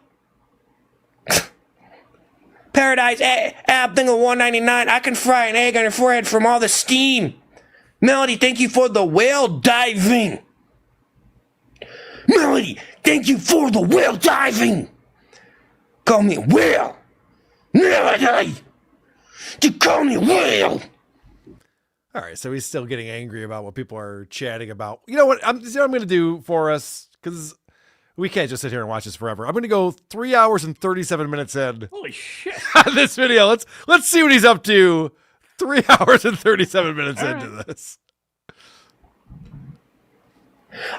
Paradise, I'm thinking $1.99. I can fry an egg on your forehead from all the steam. Melody, thank you for the whale diving. Melody, thank you for the whale diving. Call me a whale. Melody, you call me a whale. All right, so he's still getting angry about what people are chatting about. You know what I'm going to do for us? Because we can't just sit here and watch this forever. I'm going to go 3 hours and 37 minutes in. Holy shit. On this video. Let's see what he's up to 3 hours and 37 minutes into this.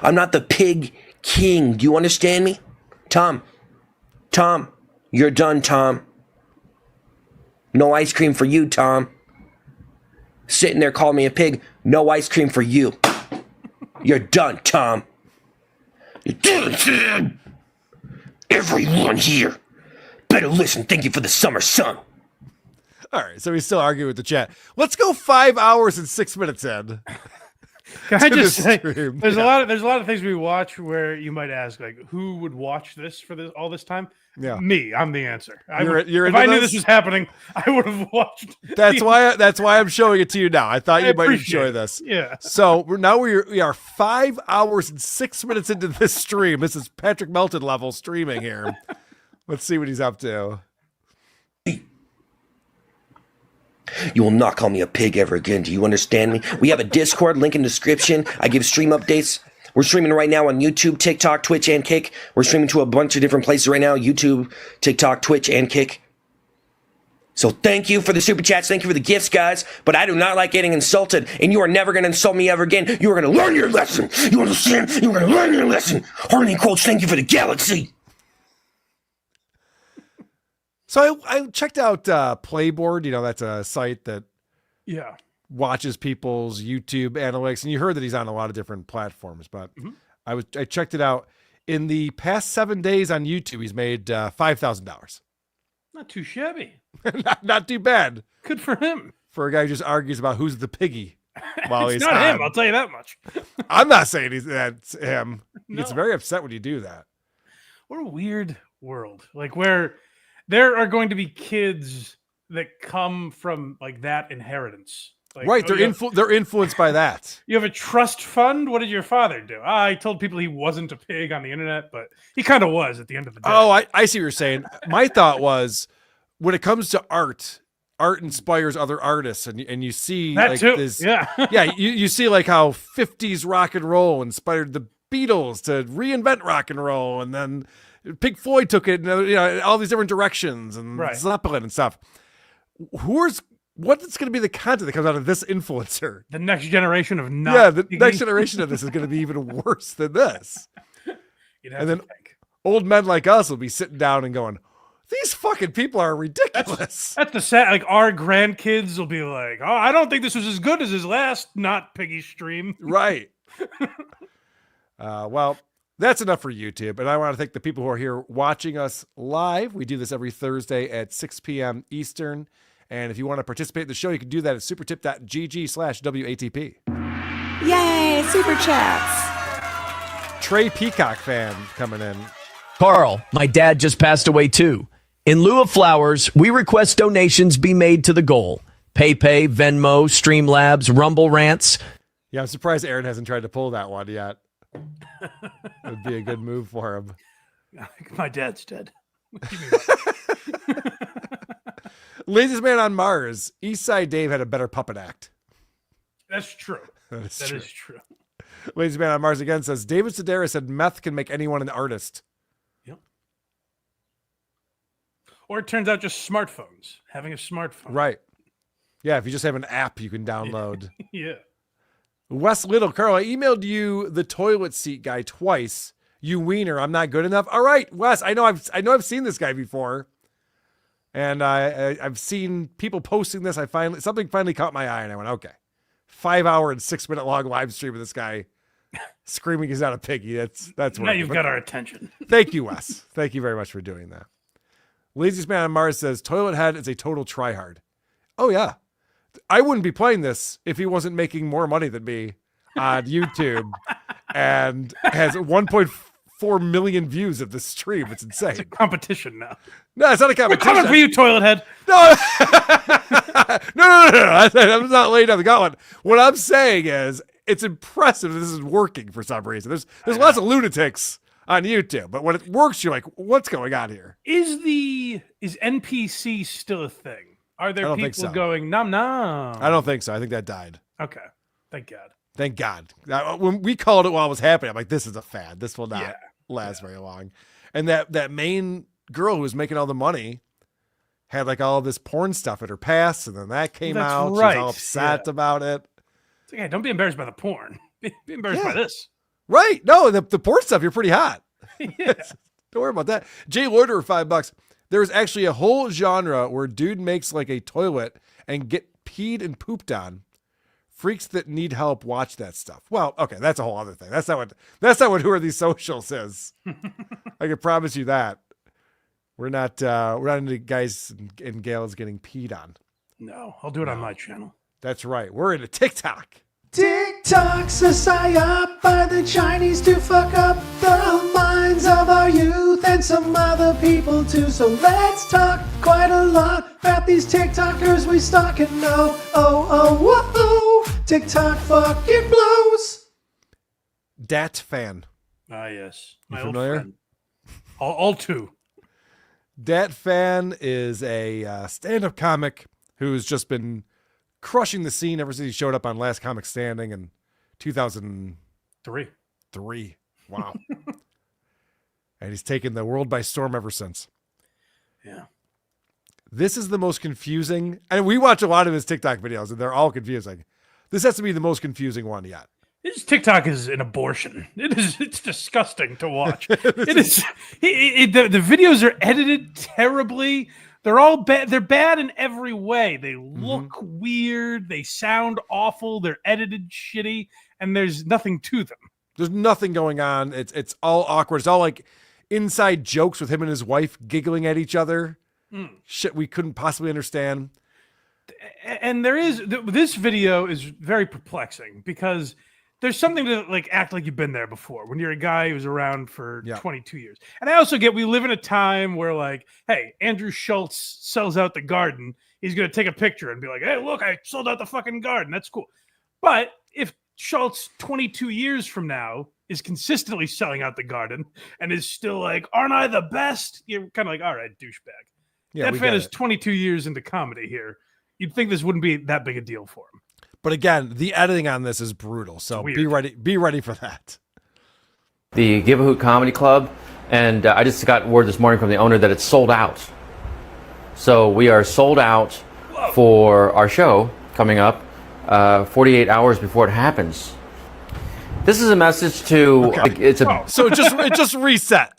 I'm not the pig king. Do you understand me? Tom, you're done, Tom. No ice cream for you, Tom. Sitting there calling me a pig. No ice cream for you. You're done, Tom. You're done, Tom. Everyone here better listen. Thank you for the summer sun. All right, so he's still arguing with the chat. Let's go 5 hours and 6 minutes in. Can I just say, there's a lot of things we watch where you might ask, like, who would watch this for all this time? Yeah, me. I'm the answer. If I knew this was happening, I would have watched. That's why I'm showing it to you now. I thought you might enjoy this. Yeah. So we are 5 hours and 6 minutes into this stream. This is Patrick Melton level streaming here. Let's see what he's up to. You will not call me a pig ever again. Do you understand me? We have a Discord, link in description. I give stream updates. We're streaming right now on YouTube, TikTok, Twitch, and Kick. We're streaming to a bunch of different places right now. YouTube, TikTok, Twitch, and Kick. So thank you for the super chats. Thank you for the gifts, guys. But I do not like getting insulted. And you are never going to insult me ever again. You are going to learn your lesson. You understand? You are going to learn your lesson. Harley Coach, thank you for the galaxy. So I checked out Playboard. You know, that's a site that watches people's YouTube analytics. And you heard that he's on a lot of different platforms. But I checked it out. In the past 7 days on YouTube, he's made $5,000. Not too shabby. not too bad. Good for him. For a guy who just argues about who's the piggy while it's he's not on. him, I'll tell you that much. I'm not saying that's him. He No. gets very upset when you do that. What a weird world. Like, where there are going to be kids that come from like that inheritance. Like, Right, they're influenced by that. You have a trust fund? What did your father do? I told people he wasn't a pig on the internet, but he kind of was at the end of the day. Oh, I see what you're saying. My thought was, when it comes to art, art inspires other artists, and you see That like too. this, Yeah. yeah, you see like how 50s rock and roll inspired the Beatles to reinvent rock and roll, and then Pink Floyd took it, all these different directions, and Right. Zeppelin and stuff. What's going to be the content that comes out of this influencer? The next generation of not. Yeah, the next generation of this is going to be even worse than this. And then old men like us will be sitting down and going, these fucking people are ridiculous. That's the sad. Like our grandkids will be like, "Oh, I don't think this was as good as his last not piggy stream." Right. Well, that's enough for YouTube. And I want to thank the people who are here watching us live. We do this every Thursday at 6 p.m. Eastern. And if you want to participate in the show, you can do that at supertip.gg/WATP. Yay, super chats. Trey Peacock fan coming in. Carl, my dad just passed away too. In lieu of flowers, we request donations be made to the goal. PayPay, Venmo, Streamlabs, Rumble Rants. Yeah, I'm surprised Aaron hasn't tried to pull that one yet. It would be a good move for him. My dad's dead. Laziest Man on Mars. Eastside Dave had a better puppet act. That's true. That is true. Laziest Man on Mars again says, David Sedaris said meth can make anyone an artist. Yep. Or it turns out just smartphones. Having a smartphone. Right. Yeah, if you just have an app you can download. Yeah. Wes Little, Carl, I emailed you the toilet seat guy twice. You wiener, I'm not good enough. All right, Wes, I know I've seen this guy before. And I've seen people posting this. Something finally caught my eye, and I went, okay. 5-hour and 6-minute long live stream of this guy screaming he's not a piggy. That's now you've got our attention. Thank you, Wes. Thank you very much for doing that. Laziest Man on Mars says Toilet Head is a total tryhard. Oh yeah, I wouldn't be playing this if he wasn't making more money than me on YouTube and has 1.4 million views of this stream. It's insane. It's a competition now. No, it's not a competition. We're coming for you, Toilet Head. No, no. I'm not laying down the gauntlet. What I'm saying is, it's impressive that this is working for some reason. There's lots of lunatics on YouTube, but when it works, you're like, what's going on here? Is NPC still a thing? Are there people going nom nom? I don't think so. I think that died. Okay, thank God. Thank God. When we called it while it was happening, I'm like, this is a fad. This will not last very long. And that main girl who was making all the money had like all this porn stuff at her past, and then that came out. Right. She's all upset about it. It's like, hey, don't be embarrassed by the porn. Be embarrassed by this. Right. No, the porn stuff, you're pretty hot. Yeah. Don't worry about that. Jay Loiter, $5. There's actually a whole genre where dude makes like a toilet and get peed and pooped on. Freaks that need help watch that stuff. Well, okay, that's a whole other thing. That's not what Who Are These Socials is. I can promise you that. We're not into guys and gals getting peed on. No, I'll do it on my channel. That's right. We're into TikTok. TikTok's a psyop by the Chinese to fuck up the minds of our youth and some other people too. So let's talk quite a lot about these TikTokers we stalk and know. Oh, TikTok fucking blows. Dat Phan. Ah, yes. You My familiar? old friend. All two. Dat Phan is a stand-up comic who's just been crushing the scene ever since he showed up on Last Comic Standing in 2003. Wow. And he's taken the world by storm ever since. Yeah. This is the most confusing, and we watch a lot of his TikTok videos, and they're all confusing. This has to be the most confusing one yet. His TikTok is an abortion. It's disgusting to watch. It is. The videos are edited terribly. They're all bad. They're bad in every way. They look weird. They sound awful. They're edited shitty, and there's nothing to them. There's nothing going on. It's all awkward. It's all like inside jokes with him and his wife giggling at each other. Shit we couldn't possibly understand. And this video is very perplexing because there's something to like act like you've been there before when you're a guy who's around for 22 years. And I also get we live in a time where like, hey, Andrew Schultz sells out the garden. He's going to take a picture and be like, hey, look, I sold out the fucking garden. That's cool. But if Schultz 22 years from now is consistently selling out the garden and is still like, aren't I the best? You're kind of like, all right, douchebag. Yeah, that fan is 22 years into comedy here. You'd think this wouldn't be that big a deal for him. But again, the editing on this is brutal. So be ready. Be ready for that. The Give a Hoot Comedy Club, and I just got word this morning from the owner that it's sold out. So we are sold out for our show coming up 48 hours before it happens. This is a message to so it just reset.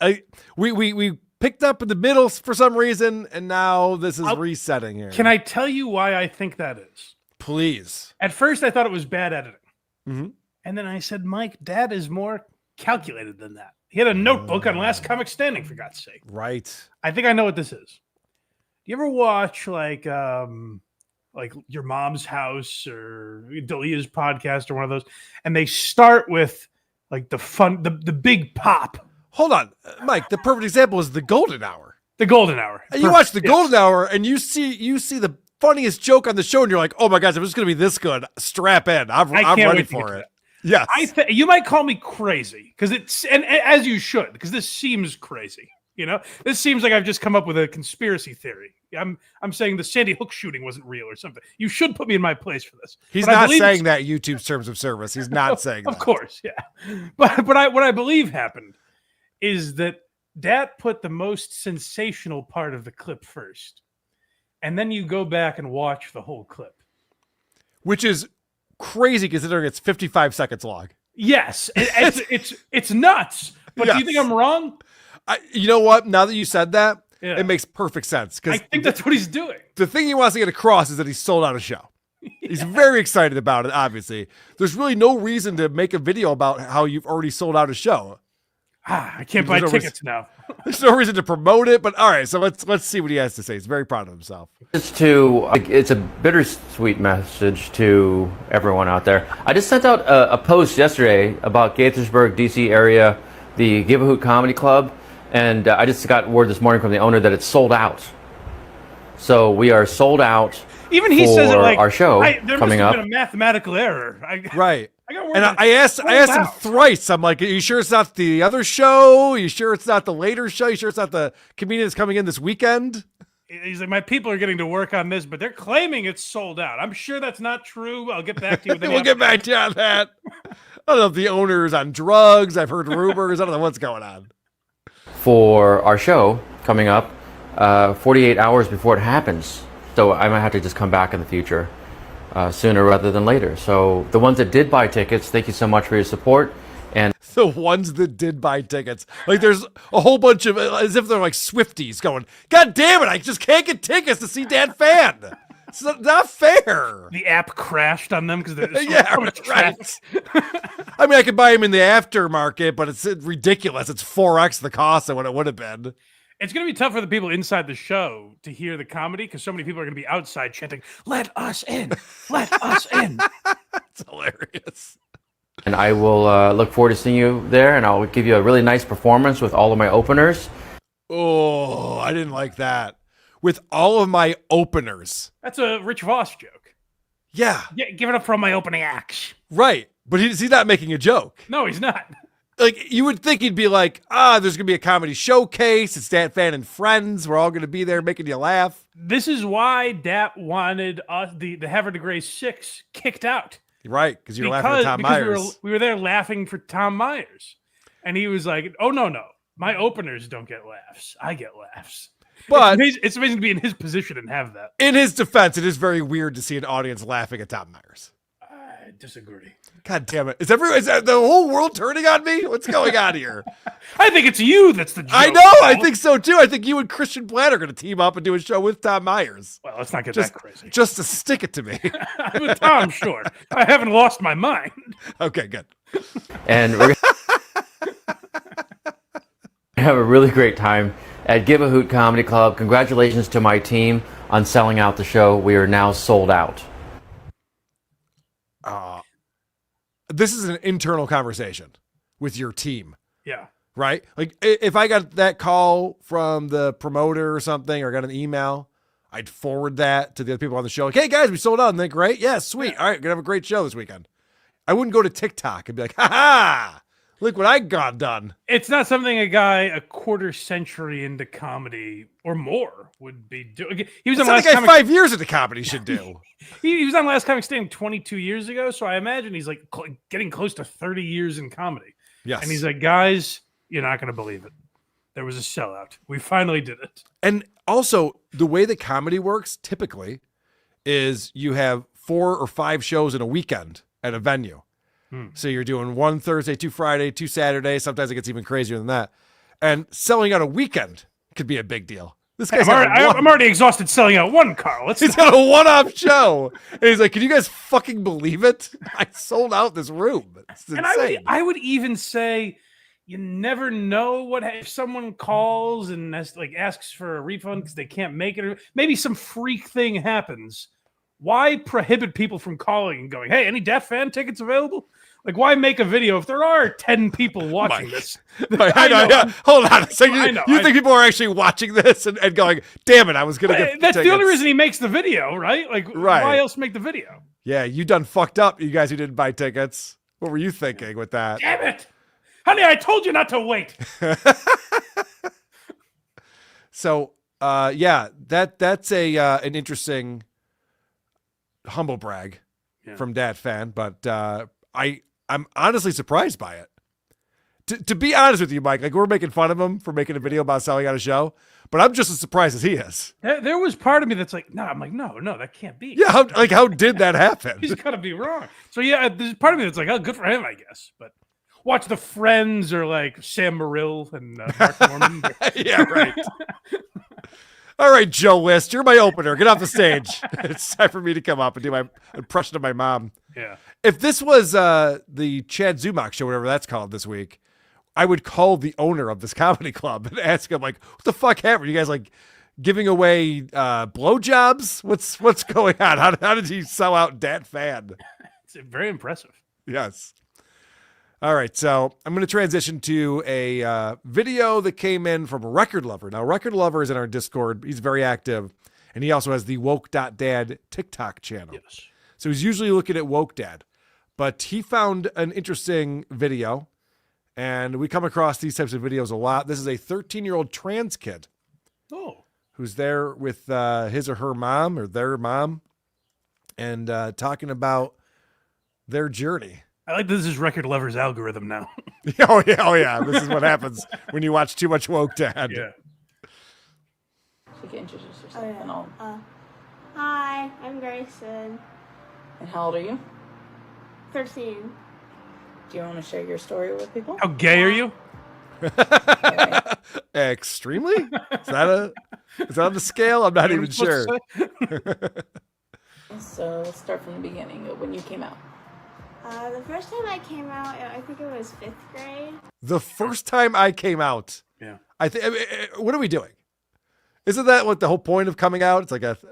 We picked up in the middle for some reason, and now this is resetting here. Can I tell you why I think that is? Please. At first, I thought it was bad editing. Mm-hmm. And then I said, Mike, Dad is more calculated than that. He had a notebook on Last Comic Standing, for God's sake. Right. I think I know what this is. Do you ever watch like Your Mom's House or Delia's podcast or one of those? And they start with like the big pop. Hold on, Mike. The perfect example is the Golden Hour. The Golden Hour. And you watch the Golden Hour, and you see the funniest joke on the show, and you're like, "Oh my gosh, if it's going to be this good, strap in. I'm ready for it." Yes. You might call me crazy because and as you should, because this seems crazy. You know, this seems like I've just come up with a conspiracy theory. I'm saying the Sandy Hook shooting wasn't real or something. You should put me in my place for this. He's not saying that YouTube's terms of service. He's not saying that. Of course, yeah. But what I believe happened is that Dat put the most sensational part of the clip first, and then you go back and watch the whole clip, which is crazy considering it's 55 seconds long. Yes, it's nuts. But do you think I'm wrong? You know what? Now that you said that, it makes perfect sense. I think that's what he's doing. The thing he wants to get across is that he's sold out a show. He's very excited about it, obviously. There's really no reason to make a video about how you've already sold out a show. I can't buy tickets now. There's no reason to promote it, but all right, so let's see what he has to say. He's very proud of himself. It's a bittersweet message to everyone out there. I just sent out a post yesterday about Gaithersburg, DC area, the Give a Hoot Comedy Club, and I just got word this morning from the owner that it's sold out. So we are sold out. Even he says it like our show there coming must have up. been a mathematical error. Right. I got and I asked him thrice. I'm like, are you sure it's not the other show? Are you sure it's not the later show? Are you sure it's not the comedian that's coming in this weekend? He's like, my people are getting to work on this, but they're claiming it's sold out. I'm sure that's not true. I'll get back to you. We'll get back to you on that. I don't know if the owner's on drugs. I've heard rumors. I don't know what's going on. For our show coming up 48 hours before it happens. So I might have to just come back in the future sooner rather than later. So the ones that did buy tickets, thank you so much for your support. And the ones that did buy tickets, like there's a whole bunch of, as if they're like Swifties going, God damn it, I just can't get tickets to see Dat Phan. It's not fair. The app crashed on them because there's so much traffic. I mean, I could buy them in the aftermarket, but it's ridiculous. It's 4x the cost of what it would have been. It's going to be tough for the people inside the show to hear the comedy because so many people are going to be outside chanting, "Let us in! Let us in!" It's hilarious. And I will look forward to seeing you there, and I'll give you a really nice performance with all of my openers. Oh, I didn't like that. With all of my openers. That's a Rich Voss joke. Yeah. Give it up for all my opening acts. Right. But he's not making a joke. No, he's not. Like, you would think he'd be like, there's going to be a comedy showcase. It's Dat Phan and friends. We're all going to be there making you laugh. This is why Dat wanted us, the Havre de Grace 6 kicked out. Right, because you're laughing at Tom Myers. We were there laughing for Tom Myers. And he was like, oh, no. My openers don't get laughs. I get laughs. But it's amazing to be in his position and have that. In his defense, it is very weird to see an audience laughing at Tom Myers. I disagree. God damn it. Is the whole world turning on me? What's going on here? I think it's you that's the joke. I know. I think so, too. I think you and Christian Platt are going to team up and do a show with Tom Myers. Well, let's not get that crazy. Just to stick it to me. With Tom, sure. I haven't lost my mind. Okay, good. And we're going to have a really great time at Give a Hoot Comedy Club. Congratulations to my team on selling out the show. We are now sold out. This is an internal conversation with your team. Yeah. Right? Like, if I got that call from the promoter or something, or got an email, I'd forward that to the other people on the show. Like, hey, guys, we sold out. And they're great. Yeah, sweet. All right, we're going to have a great show this weekend. I wouldn't go to TikTok and be like, ha-ha, Look what I got done. It's not something a guy a quarter century into comedy or more would be doing. He was on That's Last like 5 years into comedy should do. he was on Last Comic Standing 22 years ago, so I imagine he's like getting close to 30 years in comedy. Yes. And he's like, guys, you're not going to believe it. There was a sellout. We finally did it. And also, the way that comedy works typically is you have 4 or 5 shows in a weekend at a venue. So you're doing 1 Thursday, 2 Friday, 2 Saturday. Sometimes it gets even crazier than that. And selling out a weekend could be a big deal. This guy's I'm already exhausted selling out one, Carl. He's got a one-off show. And he's like, can you guys fucking believe it? I sold out this room. It's insane. And I would even say you never know what if someone calls and asks for a refund because they can't make it, or maybe some freak thing happens. Why prohibit people from calling and going, hey, any Dat Phan tickets available? Like, why make a video if there are 10 people watching this? I know, yeah. Hold on. So you think people are actually watching this and going, damn it, I was going to get That's tickets. the only reason he makes the video, right? Like, why else make the video? Yeah, you done fucked up, you guys who didn't buy tickets. What were you thinking with that? Damn it. Honey, I told you not to wait. So, yeah, that's an interesting humble brag from Dat Phan, but I'm honestly surprised by it. To be honest with you, Mike, like we're making fun of him for making a video about selling out a show, but I'm just as surprised as he is. There was part of me that's like, no, I'm like, no, that can't be. Yeah, how did that happen? He's got to be wrong. So yeah, there's part of me that's like, oh, good for him, I guess. But watch the Friends or like Sam Morrill and Mark Norman. Yeah, right. All right, Joe List, you're my opener. Get off the stage. It's time for me to come up and do my impression of my mom. Yeah. If this was the Chad Zumach show, whatever that's called this week, I would call the owner of this comedy club and ask him, like, what the fuck happened? You guys like giving away blowjobs? What's going on? How did he sell out Dat Phan? It's very impressive. Yes. All right, so I'm going to transition to a video that came in from a Record Lover. Now, Record Lover is in our Discord. He's very active, and he also has the Woke.Dad TikTok channel. Yes. So he's usually looking at Woke Dad, but he found an interesting video, and we come across these types of videos a lot. This is a 13-year-old trans kid who's there with his or her mom or their mom and talking about their journy. I like this is Record Lover's algorithm now. Oh yeah. This is what happens when you watch too much Woke Dad. Yeah. You can introduce yourself and all. Hi, I'm Grayson. And how old are you? 13. Do you want to share your story with people? How gay are you? Extremely? Is that on the scale? I'm not even sure. So let's start from the beginning of when you came out. The first time I came out, I think it was 5th grade. The first time I came out. Yeah. I think. What are we doing? Isn't that what the whole point of coming out? It's like it's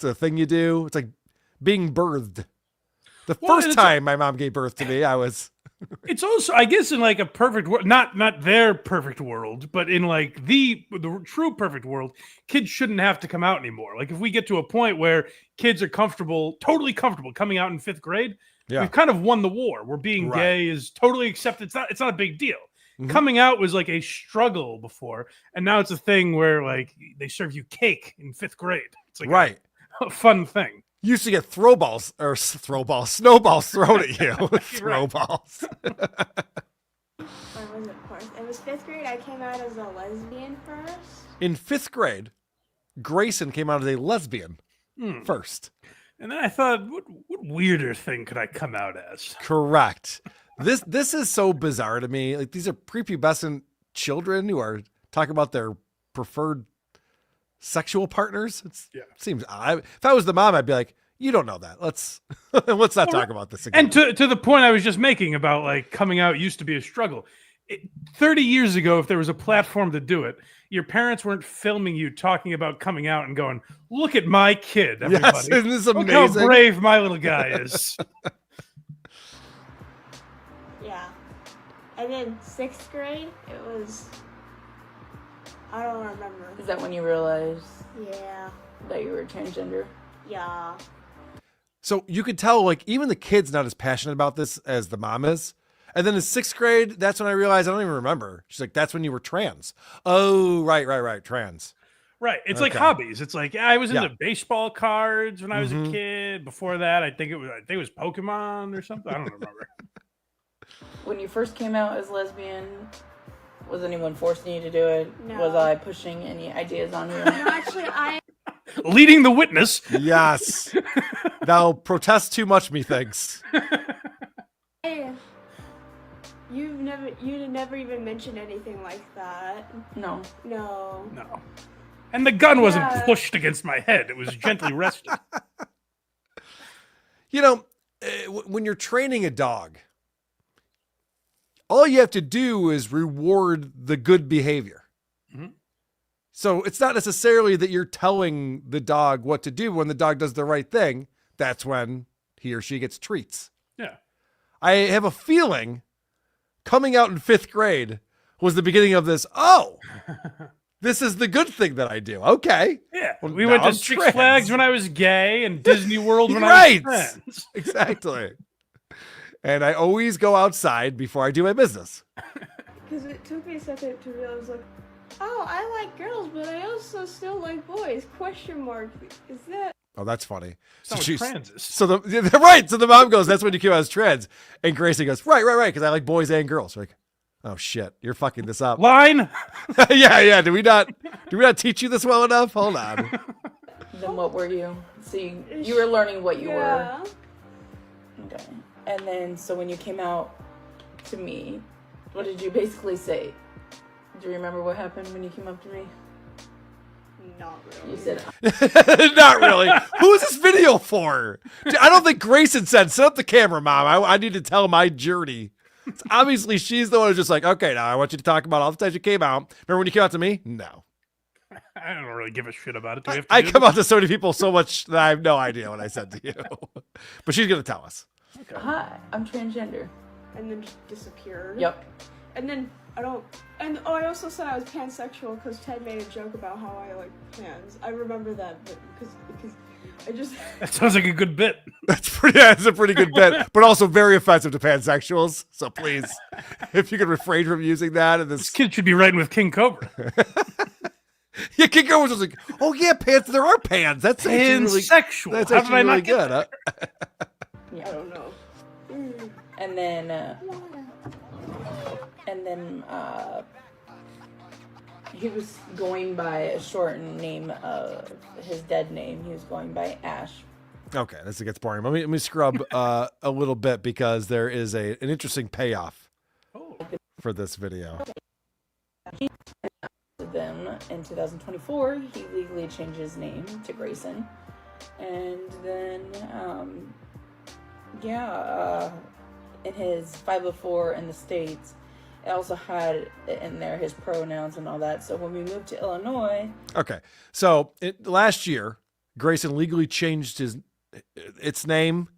a thing you do. It's like being birthed. The first time my mom gave birth to me, I was. It's also, I guess, in like a perfect world, not their perfect world, but in like the true perfect world, kids shouldn't have to come out anymore. Like if we get to a point where kids are totally comfortable coming out in 5th grade, we've kind of won the war. Where being gay is totally accepted. It's not a big deal. Mm-hmm. Coming out was like a struggle before, and now it's a thing where like they serve you cake in 5th grade. It's like a fun thing. You used to get snowballs thrown at you. Throwballs. Or was it 4th? It was 5th grade. I came out as a lesbian first. In 5th grade, Grayson came out as a lesbian first. And then I thought, what weirder thing could I come out as? Correct. This is so bizarre to me. Like these are prepubescent children who are talking about their preferred sexual partners. It seems odd. If I was the mom, I'd be like, you don't know that. Let's not talk about this again. And to the point I was just making about like coming out used to be a struggle. 30 years ago, if there was a platform to do it, your parents weren't filming you talking about coming out and going, look at my kid, everybody. Yes, isn't this amazing? Look how brave my little guy is. Yeah. And then 6th grade, it was, I don't remember. Is that when you realized that you were transgender? Yeah. So you could tell, like, even the kid's not as passionate about this as the mom is. And then in 6th grade, that's when I realized, I don't even remember. She's like, that's when you were trans. Oh, right. Trans. Right. It's like Okay. hobbies. It's like I was into Yeah. baseball cards when I was a Mhm. kid. Before that, I think it was Pokemon or something. I don't remember. When you first came out as lesbian, was anyone forcing you to do it? No. Was I pushing any ideas on you? No, actually, I Leading the witness. Yes. Thou protest too much, methinks. you never even mentioned anything like that. No. No. No. And the gun wasn't Yeah. pushed against my head. It was gently rested. You know, when you're training a dog, all you have to do is reward the good behavior. Mhm. So it's not necessarily that you're telling the dog what to do. When the dog does the right thing, that's when he or she gets treats. Yeah. I have a feeling coming out in 5th grade was the beginning of this. Oh, this is the good thing that I do. Okay. Yeah. Well, We now went to I'm Six trans. Flags when I was gay and Disney World when I Right. was trans. Exactly. And I always go outside before I do my business. Because it took me a second to realize, like, oh, I like girls, but I also still like boys. Question mark. Is that? Oh, that's funny. So she's trans is. So the right. So the mom goes, "That's when you came out as trans," and Gracie goes, "Right, because I like boys and girls." We're like, oh shit, you're fucking this up. Line. yeah. Do we not teach you this well enough? Hold on. Then what were you? So you were learning what you Yeah. were. Okay. And then, so when you came out to me, what did you basically say? Do you remember what happened when you came up to me? Not really. You said, Not really. Who is this video for? I don't think Grayson said, "Set up the camera, Mom. I need to tell my journey." It's obviously, she's the one who's just like, "Okay, now I want you to talk about all the times you came out. Remember when you came out to me?" No. I don't really give a shit about it. Do we have to I do come this? out to so many people so much that I have no idea what I said to you. But she's going to tell us. Okay. hi, I'm transgender. And then just disappeared. Yep. And then I don't. And I also said I was pansexual because Ted made a joke about how I like pans. I remember that, but because I just. That sounds like a good bit. That's a pretty good bit, but also very offensive to pansexuals. So please, if you could refrain from using that. And This kid should be writing with King Cobra. Yeah, King Cobra was just like, "Oh yeah, pans. There are pans. That's actually really, Pansexual. that's How did actually I really not get good." Huh? I don't know. And then he was going by a shortened name of his dead name. He was going by Ash. Okay, this gets boring. Let me scrub a little bit because there is an interesting payoff for this video. Then in 2024, he legally changed his name to Grayson. And then, in his 504 in the States, it also had in there his pronouns and all that. So when we moved to Illinois. Okay, so last year, Grayson legally changed its name.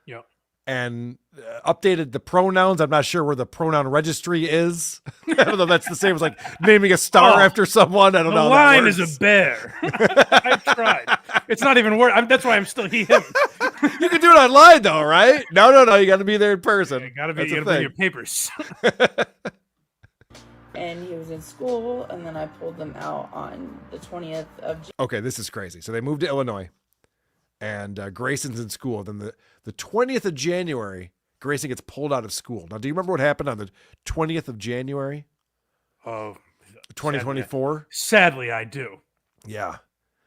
Yep. And updated the pronouns. I'm not sure where the pronoun registry is. I don't know if that's the same as like naming a star after someone. I don't know. The line is a bear. I tried. It's not even worth. That's why I'm still him. You can do it online though, right? No. You got to be there in person. You gotta That's bring your papers. And he was in school, and then I pulled them out on the 20th of January. Okay, this is crazy. So they moved to Illinois, and Grayson's in school. Then the 20th of January, Grayson gets pulled out of school. Now, do you remember what happened on the 20th of January? Oh, 2024. Sadly, I do. Yeah.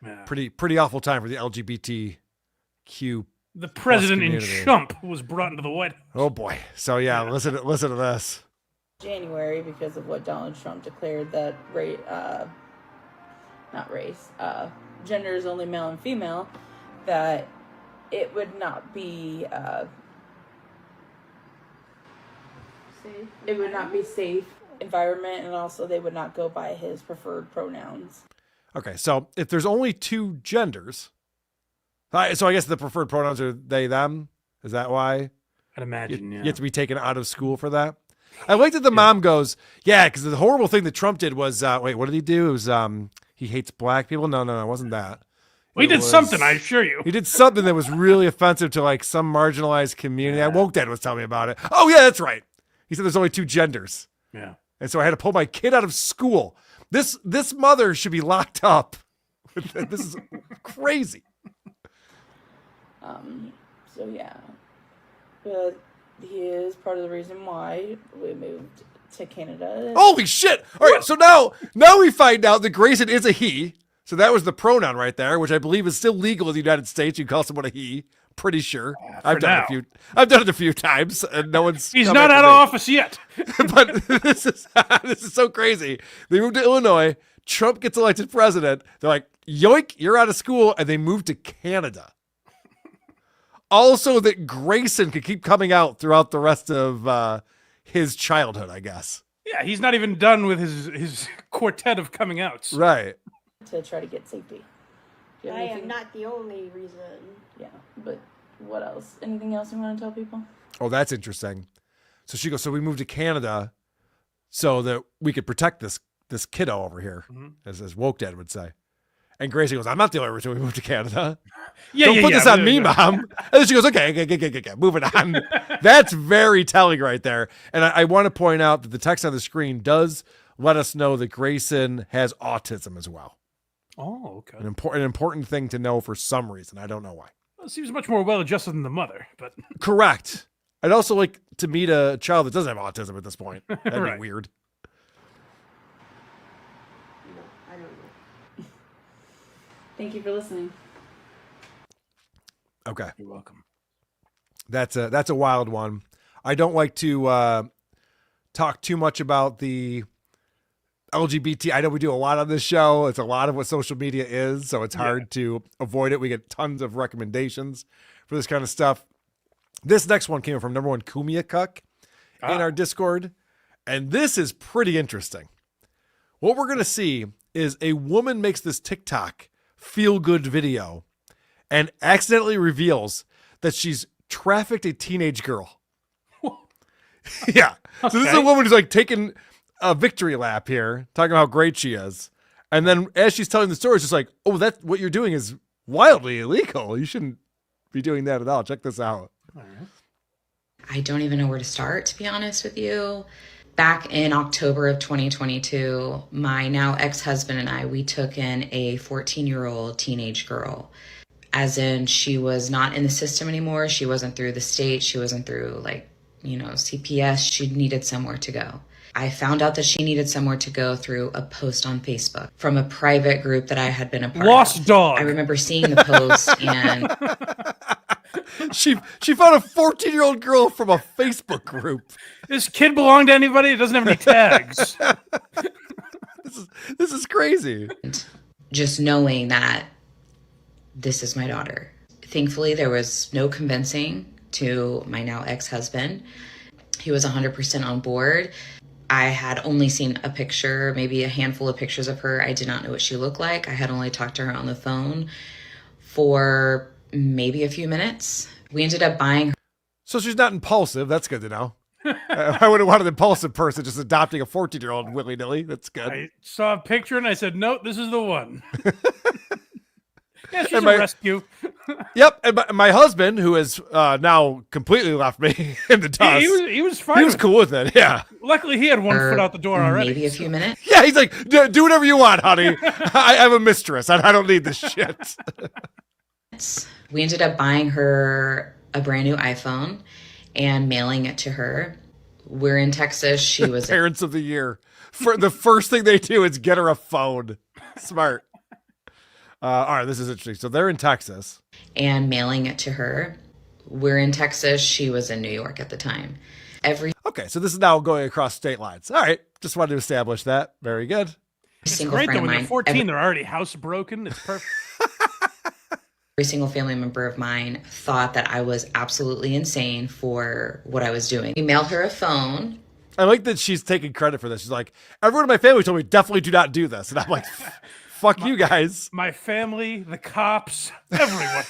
Yeah. Pretty awful time for the LGBTQ. The president in community. chump was brought into the White House. Oh boy. So yeah, listen to this. January, because of what Donald Trump declared that gender is only male and female, that it would not be safe environment, and also they would not go by his preferred pronouns. Okay, so if there's only two genders, so I guess the preferred pronouns are they, them. Is that why? I'd imagine, you have to be taken out of school for that. I like that the mom goes, yeah, because the horrible thing that Trump did was, wait, what did he do? It was he hates black people. No, it wasn't that. He did something, I assure you. He did something that was really offensive to like some marginalized community. Woke Dad was telling me about it. Oh yeah, that's right. He said there's only 2 genders. Yeah. And so I had to pull my kid out of school. This mother should be locked up. This is crazy. So yeah, but he is part of the reason why we moved to Canada. Holy shit! All right, so now we find out that Grayson is a he. So that was the pronoun right there, which I believe is still legal in the United States. You can call someone a he. Pretty sure. I've done it a few times, and no one's. He's not out of office yet. But this is so crazy. They moved to Illinois. Trump gets elected president. They're like, yoink, you're out of school, and they moved to Canada. Also, that Grayson could keep coming out throughout the rest of his childhood, I guess. Yeah, he's not even done with his quartet of coming outs. Right. To try to get safety. I am not the only reason. Yeah, but what else? Anything else you want to tell people? Oh, that's interesting. So she goes, so we moved to Canada so that we could protect this kiddo over here, as Woke Dad would say. And Gracie goes, I'm not the only reason we moved to Canada. Don't put this on me, Mom. And then she goes, okay, moving on. That's very telling right there. And I want to point out that the text on the screen does let us know that Grayson has autism as well. Oh, okay. An important thing to know for some reason. I don't know why. Well, it seems much more well-adjusted than the mother, but... Correct. I'd also like to meet a child that doesn't have autism at this point. That'd Right. be weird. I don't know. Thank you for listening. Okay. You're welcome. That's a wild one. I don't like to talk too much about the LGBT. I know we do a lot on this show. It's a lot of what social media is, so it's hard to avoid it. We get tons of recommendations for this kind of stuff. This next one came from number one Kumia Cuck in our Discord, and this is pretty interesting. What we're going to see is a woman makes this TikTok feel-good video and accidentally reveals that she's trafficked a teenage girl. Yeah. So this is a woman who's like taking a victory lap here, talking about how great she is. And then as she's telling the story, it's just like, oh, that what you're doing is wildly illegal. You shouldn't be doing that at all. Check this out. I don't even know where to start, to be honest with you. Back in October of 2022, my now ex-husband and I, we took in a 14-year-old teenage girl. As in, she was not in the system anymore. She wasn't through the state. She wasn't through, CPS. She needed somewhere to go. I found out that she needed somewhere to go through a post on Facebook from a private group that I had been a part of. Lost dog. I remember seeing the post and... She found a 14-year-old girl from a Facebook group. This kid belong to anybody? It doesn't have any tags. This is crazy. Just knowing that this is my daughter. Thankfully, there was no convincing to my now ex-husband. He was 100% on board. I had only seen a picture, maybe a handful of pictures of her. I did not know what she looked like. I had only talked to her on the phone for maybe a few minutes. We ended up buying her. So she's not impulsive. That's good to know. I would have wanted an impulsive person just adopting a 14-year-old willy-nilly. That's good. I saw a picture and I said, nope, this is the one. Yeah, she's And a rescue. Yep. And my husband, who has now completely left me in the dust. He was fine. He was cool with it. Yeah. Luckily, he had one foot out the door already. Maybe a few minutes. Yeah, he's like, do whatever you want, honey. I have a mistress. I don't need this shit. We ended up buying her a brand new iPhone and mailing it to her. We're in Texas. She was Parents of the Year. For the first thing they do is get her a phone. Smart. All right, this is interesting. So they're in Texas. And mailing it to her. We're in Texas. She was in New York at the time. Okay, so this is now going across state lines. All right, just wanted to establish that. Very good. It's great though. When they're 14, they're already housebroken. It's perfect. Every single family member of mine thought that I was absolutely insane for what I was doing. We mailed her a phone. I like that she's taking credit for this. She's like, everyone in my family told me definitely do not do this. And I'm like, fuck you guys. My family, the cops, everyone.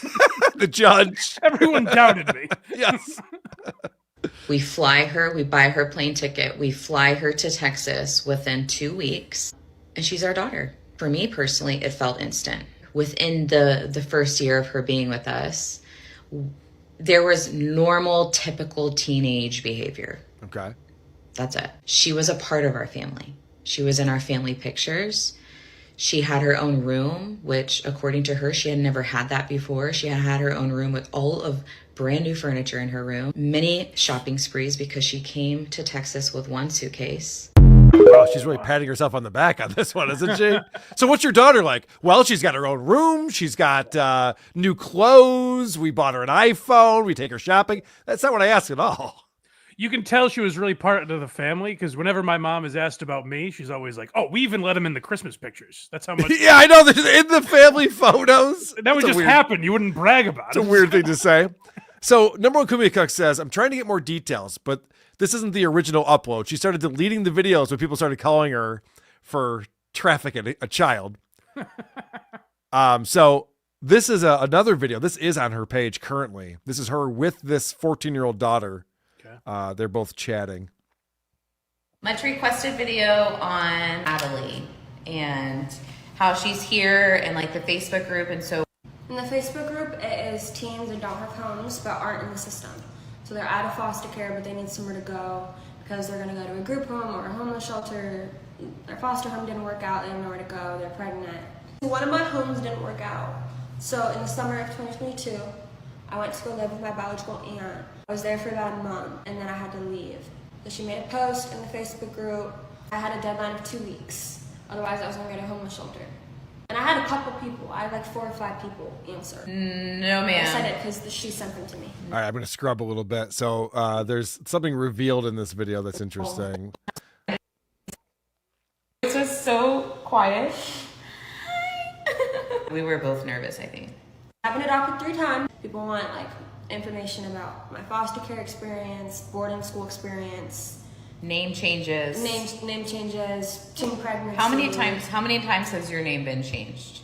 The judge. Everyone doubted me. Yes. We fly her, we buy her plane ticket, we fly her to Texas within 2 weeks, and she's our daughter. For me personally, it felt instant. Within the first year of her being with us, there was normal, typical teenage behavior. Okay. That's it. She was a part of our family. She was in our family pictures. She had her own room, which according to her, she had never had that before. She had her own room with all of brand new furniture in her room. Many shopping sprees because she came to Texas with one suitcase. Oh, she's really patting herself on the back on this one, isn't she? So what's your daughter like? Well, she's got her own room. She's got new clothes. We bought her an iPhone. We take her shopping. That's not what I asked at all. You can tell she was really part of the family because whenever my mom is asked about me, she's always like, "Oh, we even let him in the Christmas pictures." That's how much. Yeah, I know. In the family photos. That would just happen. You wouldn't brag about it. It's a weird thing to say. So, number one Kumiya Cook says, "I'm trying to get more details, but this isn't the original upload. She started deleting the videos when people started calling her for trafficking a child." So this is another video. This is on her page currently. This is her with this 14-year-old daughter. They're both chatting. Much requested video on Natalie and how she's here and like the Facebook group. And so in the Facebook group, it is teens that don't have homes but aren't in the system. So they're out of foster care, but they need somewhere to go because they're going to go to a group home or a homeless shelter. Their foster home didn't work out. They have nowhere to go. They're pregnant. One of my homes didn't work out. So in the summer of 2022, I went to go live with my biological aunt. I was there for about a month, and then I had to leave. So she made a post in the Facebook group. I had a deadline of 2 weeks. Otherwise, I was going to go to a homeless shelter. And I had a couple people. I had like 4 or 5 people answer. No, ma'am. I said it because she sent them to me. All right, I'm going to scrub a little bit. So there's something revealed in this video that's interesting. It was so quiet. We were both nervous, I think. I've been adopted 3 times. People want like information about my foster care experience, boarding school experience, name changes, name changes, teen pregnancy. How many times has your name been changed?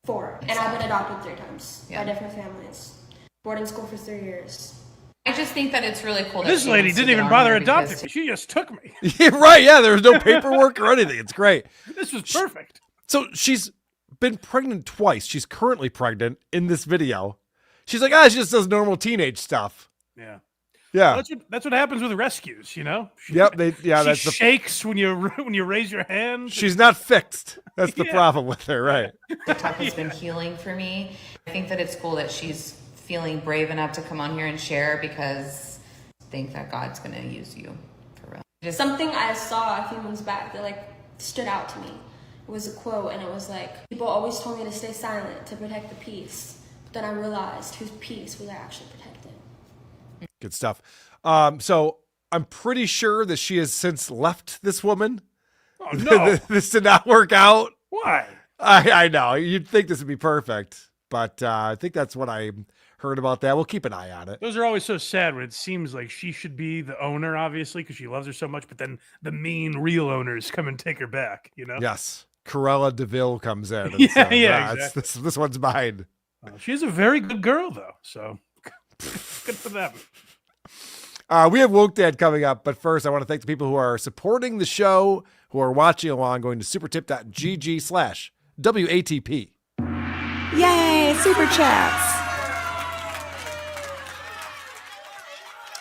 4. And I've been adopted 3 times by different families. Boarding school for 3 years. I just think that it's really cool. This lady didn't even bother adopting me. She just took me. Yeah, right, yeah, there was no paperwork or anything. It's great. This was perfect. So she's been pregnant twice. She's currently pregnant in this video. She's like, she just does normal teenage stuff. Yeah. Yeah. Well, that's what happens with rescues, you know? Yep. She That's the shakes when you raise your hand. She's not fixed. That's the problem with her, right? TikTok has been healing for me. I think that it's cool that she's feeling brave enough to come on here and share because I think that God's going to use you for real. Something I saw a few months back that like stood out to me. It was a quote, and it was like, people always told me to stay silent to protect the peace. But then I realized whose peace was I actually protecting. Good stuff. So I'm pretty sure that she has since left this woman. Oh, no. This did not work out. Why? I know. You'd think this would be perfect, but I think that's what I heard about that. We'll keep an eye on it. Those are always so sad when it seems like she should be the owner, obviously, because she loves her so much, but then the mean real owners come and take her back, you know? Yes. Corella DeVille comes in. And Yeah, says, exactly. This one's mine. She's a very good girl, though, so good for them. We have Woke Dad coming up, but first I want to thank the people who are supporting the show, who are watching along, going to supertip.gg/WATP. Yay, super chats.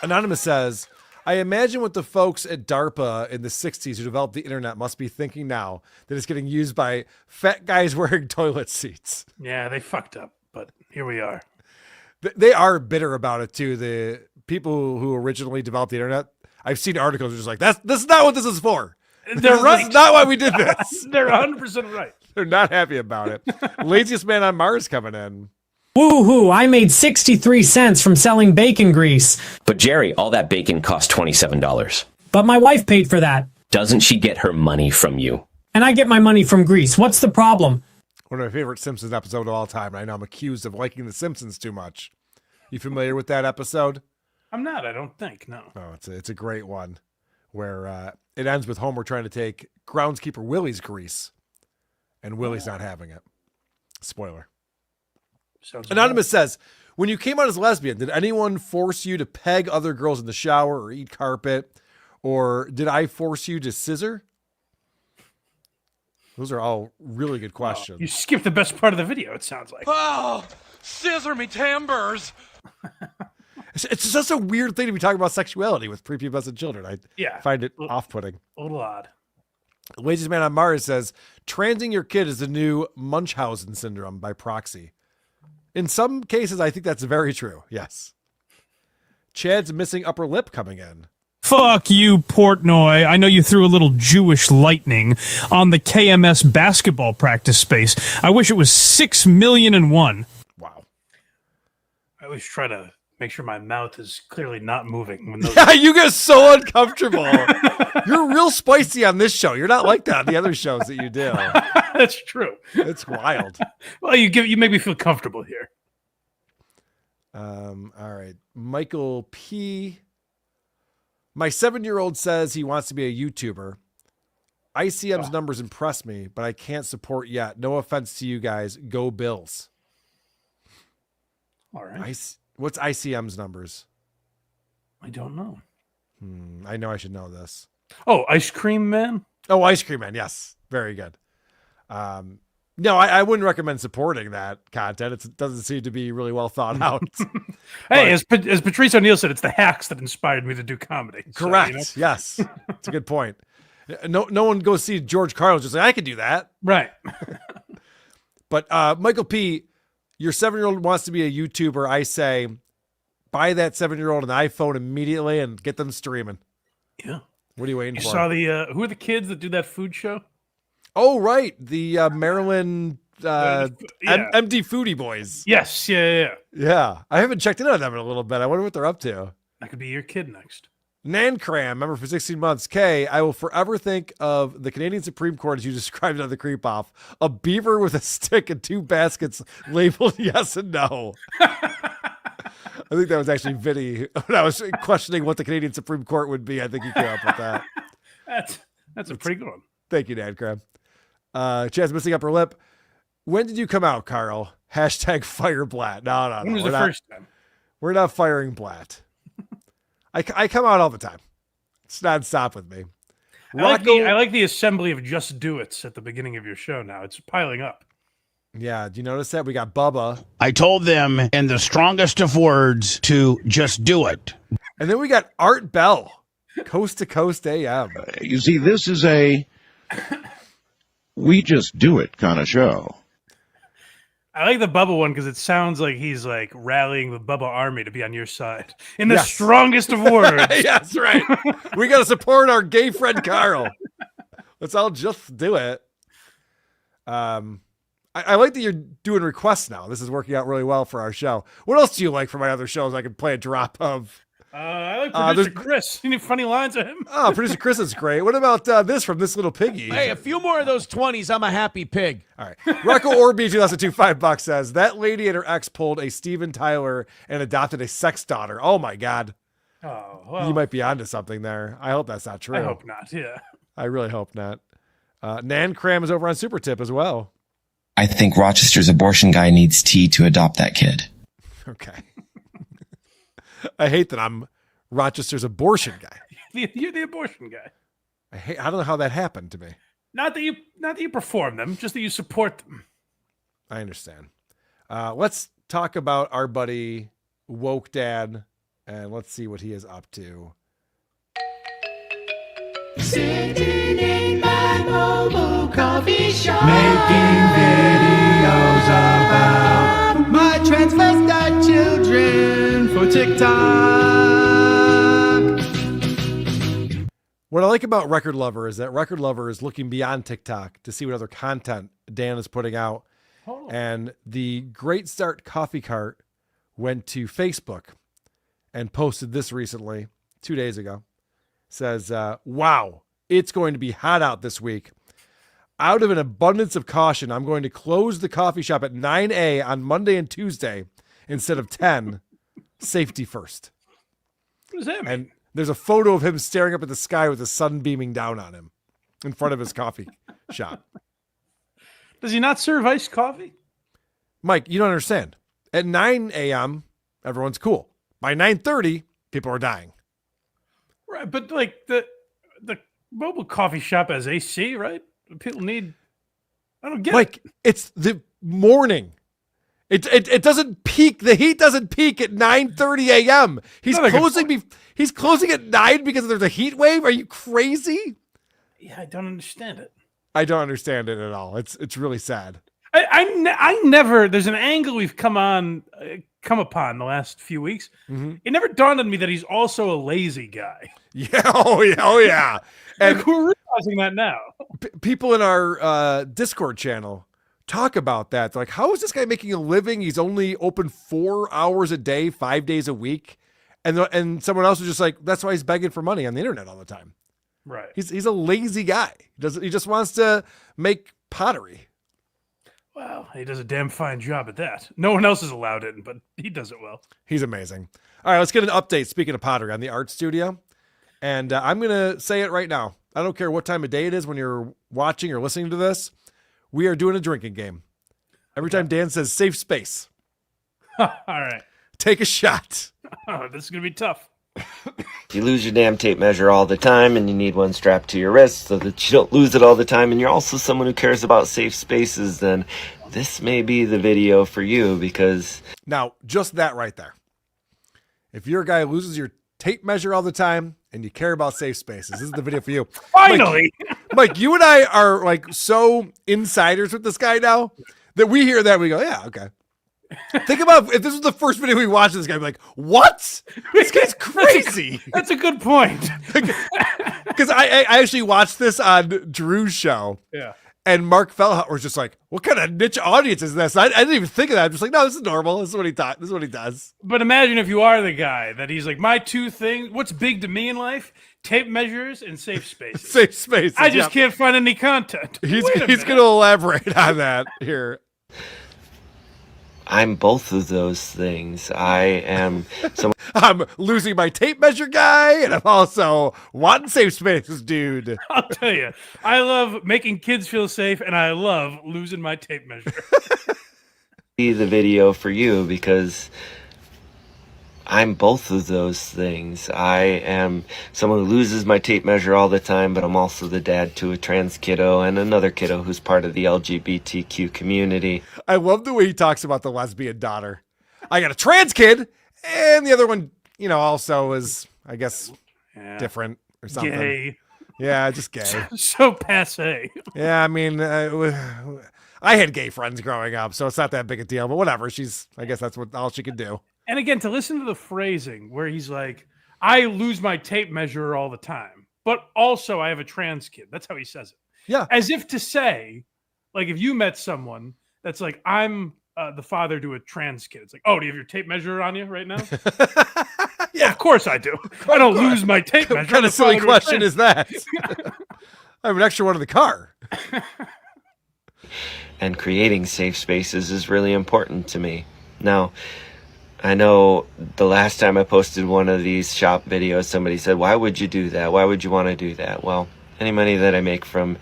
Anonymous says, I imagine what the folks at DARPA in the 60s who developed the internet must be thinking now that it's getting used by fat guys wearing toilet seats. Yeah, they fucked up, but here we are. They are bitter about it too. The people who originally developed the internet, I've seen articles just like, this is not what this is for. They're right. This is not why we did this. They're 100% right. They're not happy about it. Laziest man on Mars coming in. Woohoo, I made 63 cents from selling bacon grease. But Jerry, all that bacon cost $27. But my wife paid for that. Doesn't she get her money from you? And I get my money from grease. What's the problem? One of my favorite Simpsons episodes of all time. I know I'm accused of liking The Simpsons too much. You familiar with that episode? I'm not, I don't think, no. Oh, it's a great one where it ends with Homer trying to take groundskeeper Willie's grease, and Willie's not having it. Spoiler. Anonymous says, when you came out as lesbian, did anyone force you to peg other girls in the shower or eat carpet? Or did I force you to scissor? Those are all really good questions. You skipped the best part of the video, it sounds like. Oh, scissor me timbers. It's just a weird thing to be talking about sexuality with prepubescent children. I find it off-putting. A little odd. Wages Man on Mars says, transing your kid is the new Munchausen syndrome by proxy. In some cases, I think that's very true. Yes. Chad's missing upper lip coming in. Fuck you, Portnoy. I know you threw a little Jewish lightning on the KMS basketball practice space. I wish it was 6,000,001. Wow. I always try to make sure my mouth is clearly not moving. When those Yeah, you get so uncomfortable. You're real spicy on this show. You're not like that on the other shows that you do. That's true. It's wild. Well, you make me feel comfortable here. All right. Michael P. My 7-year-old says he wants to be a YouTuber. ICM's numbers impress me, but I can't support yet. No offense to you guys. Go Bills. All right. What's ICM's numbers? I don't know. I know I should know this. Oh, Ice Cream Man? Oh, Ice Cream Man. Yes. Very good. No, I wouldn't recommend supporting that content. It doesn't seem to be really well thought out. Hey, as Patrice O'Neill said, it's the hacks that inspired me to do comedy. Correct. So, you know? Yes. It's a good point. No one goes see George Carlin just like, I could do that. Right. But Michael P., your 7-year-old wants to be a YouTuber. I say, buy that 7-year-old an iPhone immediately and get them streaming. Yeah. What are you waiting You for? saw who are the kids that do that food show? Oh, right. The Maryland MD Foodie Boys. Yes. Yeah. I haven't checked in on them in a little bit. I wonder what they're up to. That could be your kid next. Nan Cram, member for 16 months. K, I will forever think of the Canadian Supreme Court as you described it on the Creep Off. A beaver with a stick and 2 baskets labeled yes and no. I think that was actually Vinny. When I was questioning what the Canadian Supreme Court would be, I think he came up with that. That's a pretty good one. Thank you, Nan Cram. Chad's missing upper lip. When did you come out, Carl? Hashtag fire Blatt. No. When was the first time? We're not firing Blatt. I come out all the time. It's nonstop with me. I like the assembly of just do it's at the beginning of your show now. It's piling up. Yeah, do you notice that? We got Bubba. I told them in the strongest of words to just do it. And then we got Art Bell, Coast to Coast AM. You see, this is a we just do it kind of show. I like the Bubba one because it sounds like he's like rallying the Bubba army to be on your side in the strongest of words. Yes, right. We got to support our gay friend Carl. Let's all just do it. I like that you're doing requests now. This is working out really well for our show. What else do you like from my other shows I can play a drop of? I like Producer Chris. Any funny lines of him? Oh, Producer Chris is great. What about this from This Little Piggy? Hey, a few more of those 20s. I'm a happy pig. All right. Rocco Orby 2002 $5 says that lady and her ex pulled a Steven Tyler and adopted a sex daughter. Oh my God. Oh, well. You might be onto something there. I hope that's not true. I hope not. Yeah. I really hope not. Nan Cram is over on Super Tip as well. I think Rochester's abortion guy needs T to adopt that kid. Okay. I hate that I'm Rochester's abortion guy. You're the abortion guy. I don't know how that happened to me. Not that you perform them, just that you support them. I understand. Let's talk about our buddy Woke Dad, and let's see what he is up to. Sitting in my mobile coffee shop, making videos about my transvestite children for TikTok. What I like about Record Lover is that Record Lover is looking beyond TikTok to see what other content Dan is putting out. Oh. And the Great Start Coffee Cart went to Facebook and posted this recently, 2 days ago. Says, wow, it's going to be hot out this week. Out of an abundance of caution, I'm going to close the coffee shop at 9 a.m. on Monday and Tuesday instead of 10. Safety first. What does that mean? And there's a photo of him staring up at the sky with the sun beaming down on him in front of his coffee shop. Does he not serve iced coffee? Mike, you don't understand. At 9 a.m., everyone's cool. By 9:30, people are dying. Right, but like the mobile coffee shop has AC, right? People need. I don't get Mike, it. It's the morning. It doesn't peak. The heat doesn't peak at 9:30 a.m. He's closing at 9 because there's a heat wave. Are you crazy? Yeah, I don't understand it. I don't understand it at all. It's really sad. I never. There's an angle we've come upon the last few weeks. Mm-hmm. It never dawned on me that he's also a lazy guy. Yeah, oh yeah. And we're realizing that now. People in our Discord channel talk about that. They're like, how is this guy making a living? He's only open 4 hours a day, 5 days a week, and someone else was just like, that's why he's begging for money on the internet all the time. Right. He's a lazy guy. He just wants to make pottery. Well, he does a damn fine job at that. No one else is allowed it, but he does it well. He's amazing. All right, let's get an update. Speaking of pottery, on the art studio, and I'm gonna say it right now. I don't care what time of day it is when you're watching or listening to this. We are doing a drinking game. Every time Dan says safe space, all right, take a shot. Oh, this is gonna be tough. If you lose your damn tape measure all the time and you need one strapped to your wrist so that you don't lose it all the time, and you're also someone who cares about safe spaces, then this may be the video for you, because... Now, just that right there. If you're a guy who loses your tape measure all the time and you care about safe spaces, this is the video for you. Finally! Mike, you and I are like so insiders with this guy now that we hear that, we go, yeah, okay. Think about if this was the first video we watched this guy, be like, what? This guy's crazy. That's a good point. Because I actually watched this on Drew's show. Yeah. And Mark Fellhauer was just like, what kind of niche audience is this? I didn't even think of that. I'm just like, no, this is normal. This is what he thought. This is what he does. But imagine if you are the guy that he's like, my two things, what's big to me in life? Tape measures and safe spaces. Safe spaces. I just can't find any content. He's going to elaborate on that here. I'm both of those things. I am someone... I'm losing my tape measure guy, and I'm also wanting safe spaces, dude. I'll tell you, I love making kids feel safe, and I love losing my tape measure. Be the video for you, because I'm both of those things. I am someone who loses my tape measure all the time, but I'm also the dad to a trans kiddo and another kiddo who's part of the LGBTQ community. I love the way he talks about the lesbian daughter. I got a trans kid, and the other one, also is, I guess, different or something. Gay. Yeah, just gay. So passe. Yeah, I mean, I had gay friends growing up, so it's not that big a deal, but whatever. I guess that's all she could do. And again, to listen to the phrasing where he's like, I lose my tape measure all the time, but also I have a trans kid. That's how he says it. Yeah. As if to say, like, if you met someone that's like, I'm the father to a trans kid. It's like, oh, do you have your tape measure on you right now? Yeah, of course I do. I don't lose my tape measure. What kind of silly question is that? I have an extra one in the car. And creating safe spaces is really important to me. Now, I know the last time I posted one of these shop videos, somebody said, why would you do that? Why would you want to do that? Well, any money that I make from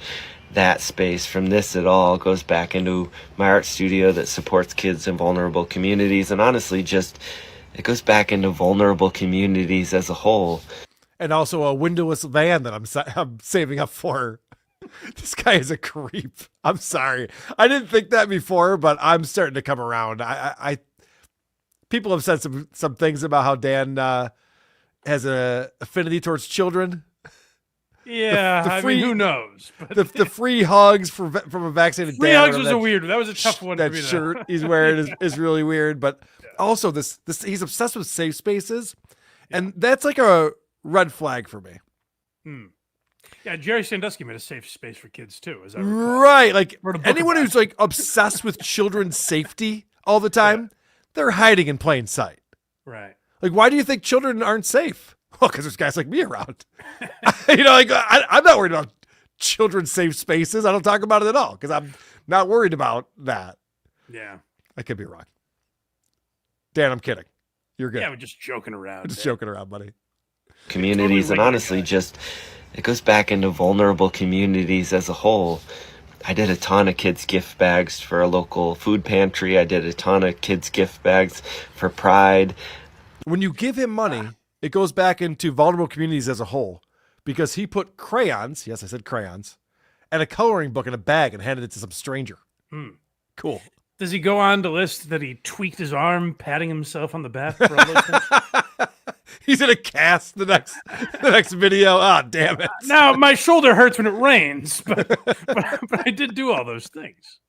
that space, from this at all, goes back into my art studio that supports kids in vulnerable communities. And honestly, it goes back into vulnerable communities as a whole. And also a windowless van that I'm saving up for. This guy is a creep. I'm sorry. I didn't think that before, but I'm starting to come around. People have said some things about how Dan has an affinity towards children. Yeah, I mean, who knows? But the free hugs from a vaccinated free dad. Hugs was that was a tough one. That for me shirt he's wearing is really weird. But also this he's obsessed with safe spaces, and that's like a red flag for me. Yeah, Jerry Sandusky made a safe space for kids too. As I recall. Right, like anyone who's like obsessed with children's safety all the time. They're hiding in plain sight. Right. Like, why do you think children aren't safe? Well, because there's guys like me around. I'm not worried about children's safe spaces. I don't talk about it at all because I'm not worried about that. Yeah. I could be wrong. Dan, I'm kidding. You're good. Yeah, we're just joking around. We're just joking around, buddy. Communities, and honestly, it goes back into vulnerable communities as a whole. I did a ton of kids' gift bags for a local food pantry. I did a ton of kids' gift bags for Pride. When you give him money, it goes back into vulnerable communities as a whole because he put crayons, yes, I said crayons, and a coloring book in a bag and handed it to some stranger. Cool. Does he go on to list that he tweaked his arm, patting himself on the back for all those things? He's in a cast the next video. Ah, oh, damn it. Now, my shoulder hurts when it rains, but I did do all those things.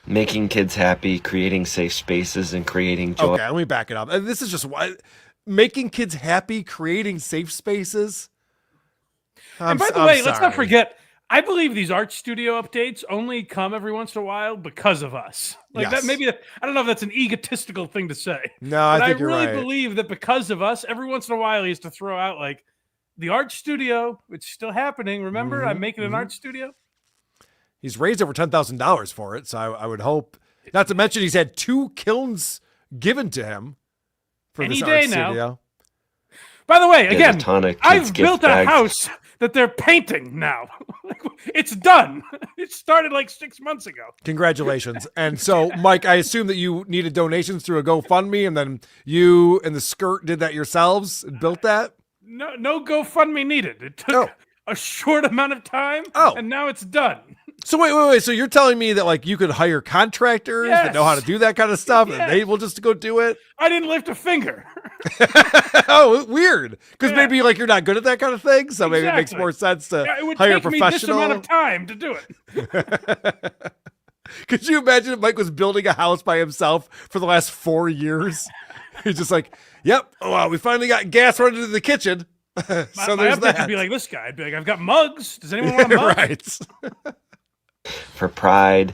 Making kids happy, creating safe spaces, and creating joy. Okay, let me back it up. This is just what making kids happy, creating safe spaces. And by the way, let's not forget, I believe these art studio updates only come every once in a while because of us. Like Yes. that, maybe I don't know if that's an egotistical thing to say. No, I think you're really right. believe that because of us, every once in a while he has to throw out like the art studio, which is still happening. Remember, I'm making an art studio. He's raised over $10,000 for it, so I would hope. Not to mention, he's had 2 kilns given to him for Any this day art now. studio. By the way, There's again, a ton of kids' I've gift built a bags. house that they're painting now. It's done. It started like 6 months ago. Congratulations. And so, Mike, I assume that you needed donations through a GoFundMe, and then you and the skirt did that yourselves and built that? No GoFundMe needed. It took a short amount of time, and now it's done. So wait. So you're telling me that like you could hire contractors that know how to do that kind of stuff, and they will just go do it? I didn't lift a finger. Oh, weird. Because maybe like you're not good at that kind of thing, so maybe it makes more sense to It would hire a take me professional. this amount of time to do it. Could you imagine if Mike was building a house by himself for the last 4 years? He's just like, "Yep, we finally got gas running into the kitchen." So my there's update that. would be like this guy. I'd be like, I've got mugs. Does anyone want a mug? Right. For pride,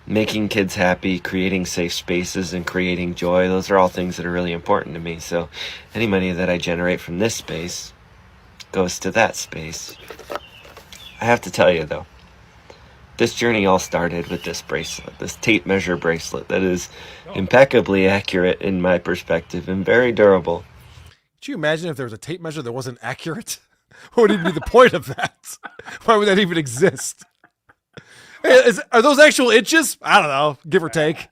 making kids happy, creating safe spaces, and creating joy. Those are all things that are really important to me. So any money that I generate from this space goes to that space. I have to tell you, though, this journey all started with this bracelet, this tape measure bracelet that is impeccably accurate in my perspective and very durable. Could you imagine if there was a tape measure that wasn't accurate? What would even be the point of that? Why would that even exist? Hey, are those actual inches? I don't know, give or take.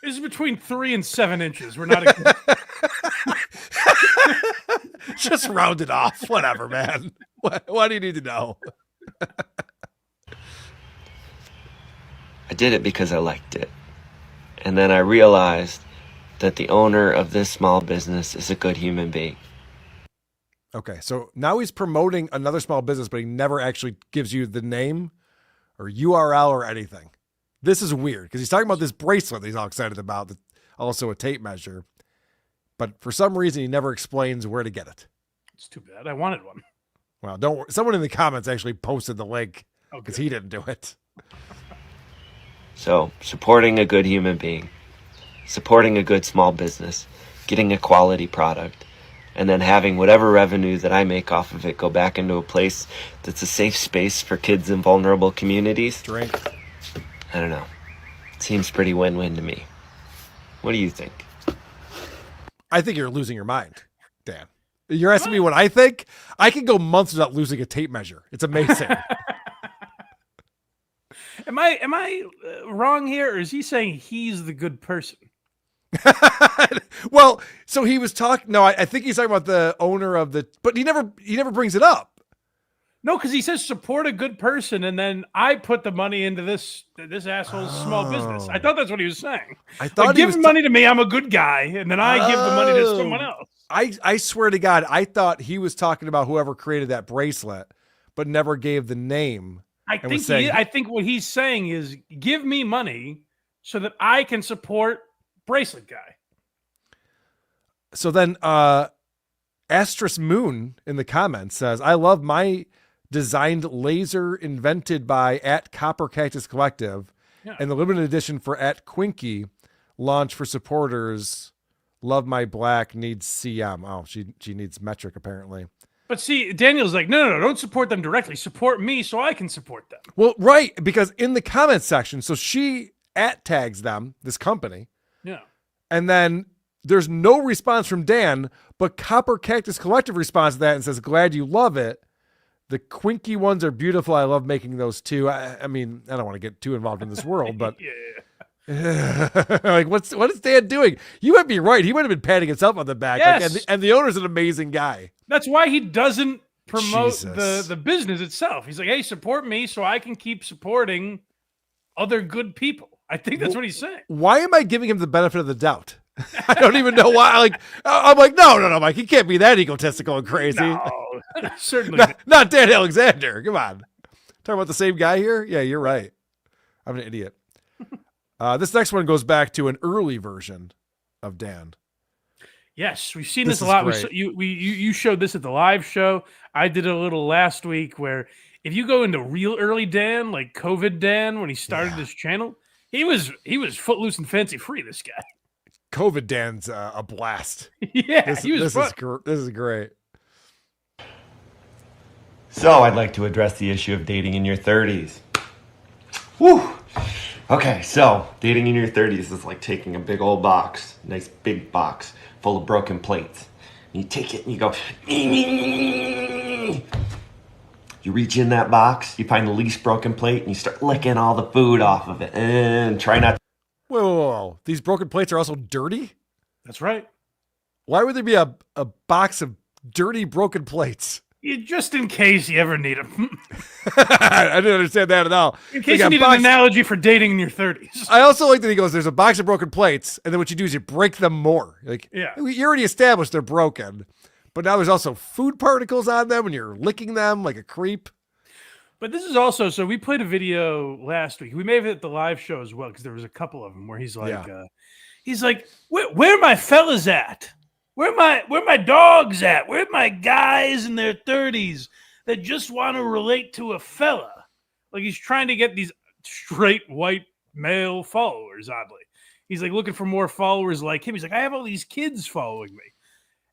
This is between 3 and 7 inches. We're not. Just round it off. Whatever, man. What do you need to know? I did it because I liked it. And then I realized that the owner of this small business is a good human being. Okay, so now he's promoting another small business, but he never actually gives you the name or URL or anything. This is weird because he's talking about this bracelet that he's all excited about, that's also a tape measure. But for some reason, he never explains where to get it. It's too bad. I wanted one. Well, don't worry. Someone in the comments actually posted the link because he didn't do it. So, supporting a good human being, supporting a good small business, getting a quality product, and then having whatever revenue that I make off of it go back into a place that's a safe space for kids in vulnerable communities. Drink. I don't know. Seems pretty win-win to me. What do you think? I think you're losing your mind, Dan. You're asking me what I think? I can go months without losing a tape measure. It's amazing. Am I wrong here, or is he saying he's the good person? Well, so he was talking. No, I think he's talking about the owner of the. But he never brings it up. No, because he says support a good person, and then I put the money into this asshole's small business. I thought that's what he was saying. I thought like, he give money to me, I'm a good guy, and then I give the money to someone else. I swear to God, I thought he was talking about whoever created that bracelet, but never gave the name. I think what he's saying is give me money so that I can support Bracelet Guy. So then Astrus Moon in the comments says, I love my designed laser invented by at Copper Cactus Collective and the limited edition for at Quinky launch for supporters. Love my black needs CM. Oh, she needs metric apparently. But see, Daniel's like, no, don't support them directly. Support me so I can support them. Well, right, because in the comments section, so she tags them, this company. Yeah. And then there's no response from Dan, but Copper Cactus Collective responds to that and says, glad you love it. The Quinky ones are beautiful. I love making those too. I mean, I don't want to get too involved in this world, but like, what is Dan doing? You might be right. He might have been patting himself on the back. Yes. Like, and the owner's an amazing guy. That's why he doesn't promote Jesus. the business itself. He's like, hey, support me so I can keep supporting other good people. I think that's what he's saying. Why am I giving him the benefit of the doubt? I don't even know why. I'm like, no, Mike. He can't be that egotistical and crazy. No, certainly not Dan Alexander. Come on. Talking about the same guy here? Yeah, you're right. I'm an idiot. This next one goes back to an early version of Dan. Yes, we've seen this a lot. You showed this at the live show. I did a little last week where if you go into real early Dan, like COVID Dan, when he started his channel, he was footloose and fancy free. This guy, COVID Dan's a blast. Yeah, this is great. So I'd like to address the issue of dating in your 30s. Woo! Okay, so dating in your 30s is like taking a big old box, nice big box full of broken plates. And you take it and you go, you reach in that box, you find the least broken plate, and you start licking all the food off of it. And try not to... Whoa. These broken plates are also dirty? That's right. Why would there be a box of dirty broken plates? Just in case you ever need them. I didn't understand that at all. In case you need an analogy for dating in your 30s. I also like that he goes, there's a box of broken plates, and then what you do is you break them more. You already established they're broken, but now there's also food particles on them, and you're licking them like a creep. But this is also, so we played a video last week. We may have hit the live show as well, because there was a couple of them where he's like, where are my fellas at? Where my dogs at? Where are my guys in their 30s that just want to relate to a fella? Like he's trying to get these straight white male followers, oddly. He's like looking for more followers like him. He's like, I have all these kids following me.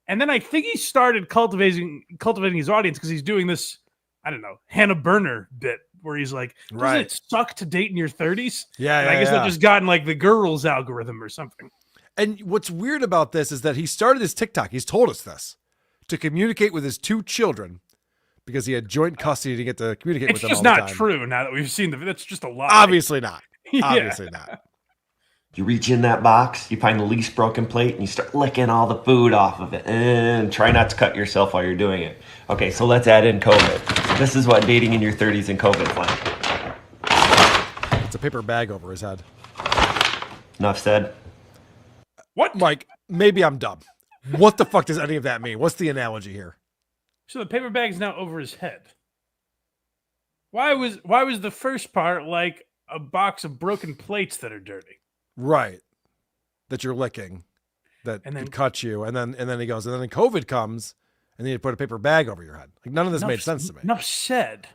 And then I think he started cultivating his audience because he's doing this, I don't know, Hannah Burner bit where he's like, doesn't it suck to date in your 30s? Yeah, I guess that just got in like the girls algorithm or something. And what's weird about this is that he started his TikTok. He's told us this to communicate with his 2 children because he had joint custody to get to communicate with them all the time. It's just not true now that we've seen that's just a lie. Obviously not. Obviously not. You reach in that box, you find the least broken plate, and you start licking all the food off of it. And try not to cut yourself while you're doing it. Okay, so let's add in COVID. This is what dating in your 30s and COVID is like. It's a paper bag over his head. Enough said. What? Mike, maybe I'm dumb. What the fuck does any of that mean? What's the analogy here? So the paper bag's now over his head. Why was the first part like a box of broken plates that are dirty? Right. That you're licking. That could cut you. And then he goes, and then COVID comes, and then you put a paper bag over your head. Like none of this made sense to me. Enough said.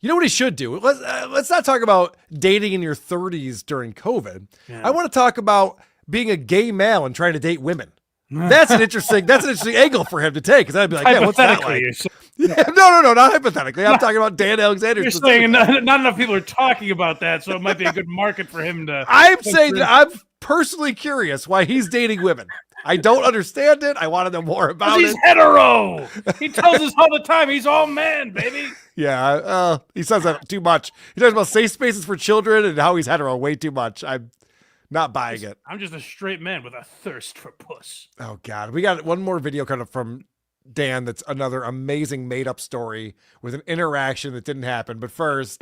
You know what he should do? Let's not talk about dating in your 30s during COVID. Yeah. I want to talk about being a gay male and trying to date women. That's an interesting angle for him to take. Because I'd be like, yeah, what's that like? No, not hypothetically. I'm talking about Dan Alexander. You're saying not enough people are talking about that, so it might be a good market for him to. I'm saying that I'm personally curious why he's dating women. I don't understand it. I want to know more about it. He's hetero. He tells us all the time he's all man, baby. Yeah, he says that too much. He talks about safe spaces for children and how he's hetero way too much. I'm not buying it. I'm just a straight man with a thirst for puss. Oh, God. We got one more video kind of from Dan that's another amazing made-up story with an interaction that didn't happen. But first...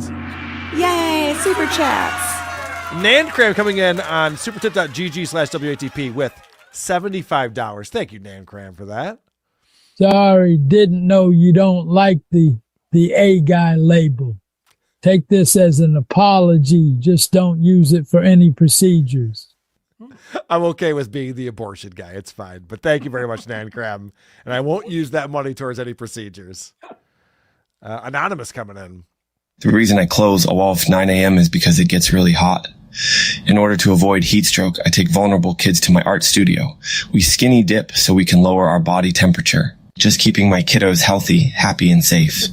Yay, Super Chats! Nancram coming in on supertip.gg/WATP with $75. Thank you, Nancram, for that. Sorry, didn't know you don't like the A guy label. Take this as an apology. Just don't use it for any procedures. I'm okay with being the abortion guy. It's fine. But thank you very much, Nancram. And I won't use that money towards any procedures. Anonymous coming in. The reason I close a wall of 9 a.m. is because it gets really hot. In order to avoid heat stroke, I take vulnerable kids to my art studio. We skinny dip so we can lower our body temperature. Just keeping my kiddos healthy, happy, and safe.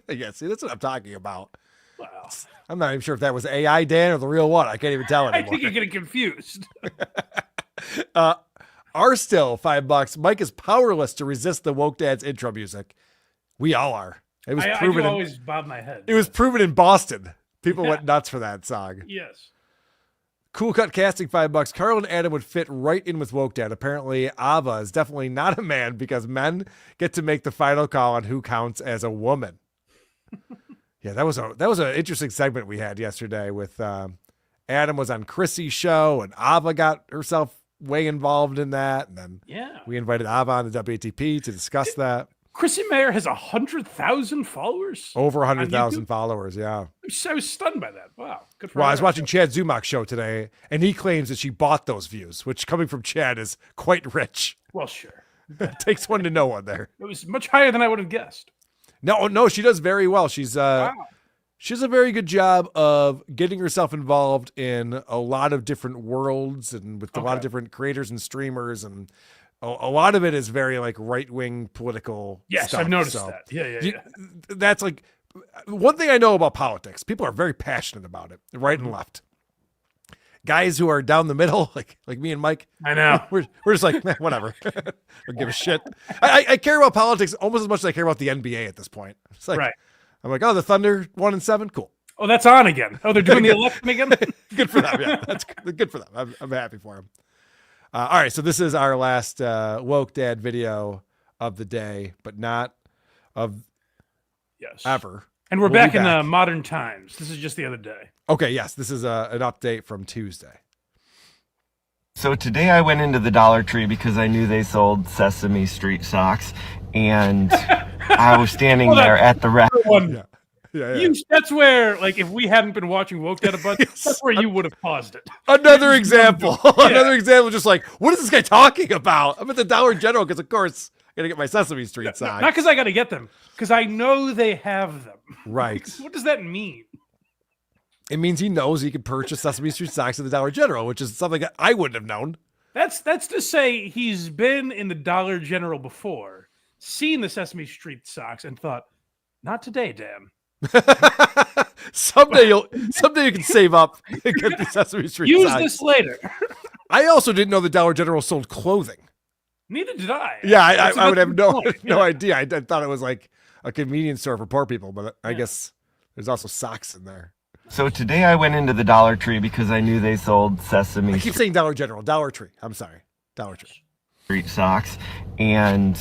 Yeah, see, that's what I'm talking about. Wow. I'm not even sure if that was AI Dan or the real one. I can't even tell anymore. I think you're getting confused. Are still $5. Mike is powerless to resist the Woke Dad's intro music. We all are. It was proven. I always bob my head. It was proven in Boston. People went nuts for that song. Yes. Cool Cut Casting $5. KARL and Adam would fit right in with Woke Dad. Apparently, Ava is definitely not a man because men get to make the final call on who counts as a woman. Yeah, that was an interesting segment we had yesterday with Adam was on Chrissy's show, and Ava got herself way involved in that. And then we invited Ava on the WATP to discuss that. Chrissy Mayer has 100,000 followers. Over 100,000 followers, yeah. I was stunned by that. Wow, good for Well, her. I was watching Chad Zumach's show today, and he claims that she bought those views, which coming from Chad is quite rich. Well, sure. It takes one to know one there. It was much higher than I would have guessed. No, she does very well. She does a very good job of getting herself involved in a lot of different worlds and with a lot of different creators and streamers, and a lot of it is very like right-wing political Yes, stuff. I've noticed So that. Yeah. that's like one thing I know about politics. People are very passionate about it, right and left. Guys who are down the middle, like me and Mike, I know. We're just like, whatever. Don't give a shit. I care about politics almost as much as I care about the NBA at this point. It's like, I'm like, oh, the Thunder 1-7, cool. Oh, that's on again. Oh, they're doing the election again? Good for them. Yeah, that's good for them. I'm happy for them. All right, so this is our last woke dad video of the day, but not of ever. And we're We'll back be in modern times. This is just the other day. Okay, yes, this is an update from Tuesday. So today I went into the Dollar Tree because I knew they sold Sesame Street socks, and I was standing there at the rack. That's where, like, if we hadn't been watching Woke Dad a bunch, that's where you would have paused it. Another example. Another example, just like, what is this guy talking about? I'm at the Dollar General because, of course, I got to get my Sesame Street socks. Not because I got to get them, because I know they have them. Right. What does that mean? It means he knows he can purchase Sesame Street socks at the Dollar General, which is something that I wouldn't have known. That's to say he's been in the Dollar General before, seen the Sesame Street socks, and thought, not today, Dan. Someday you can save up and get the Sesame Street Use socks. this later. I also didn't know the Dollar General sold clothing. Neither did I. Yeah, I would have no Yeah. idea. I thought it was like a convenience store for poor people, but I guess there's also socks in there. So today I went into the Dollar Tree because I knew they sold Sesame I keep saying Dollar General, Dollar Tree. I'm sorry, Dollar Tree. Street socks, and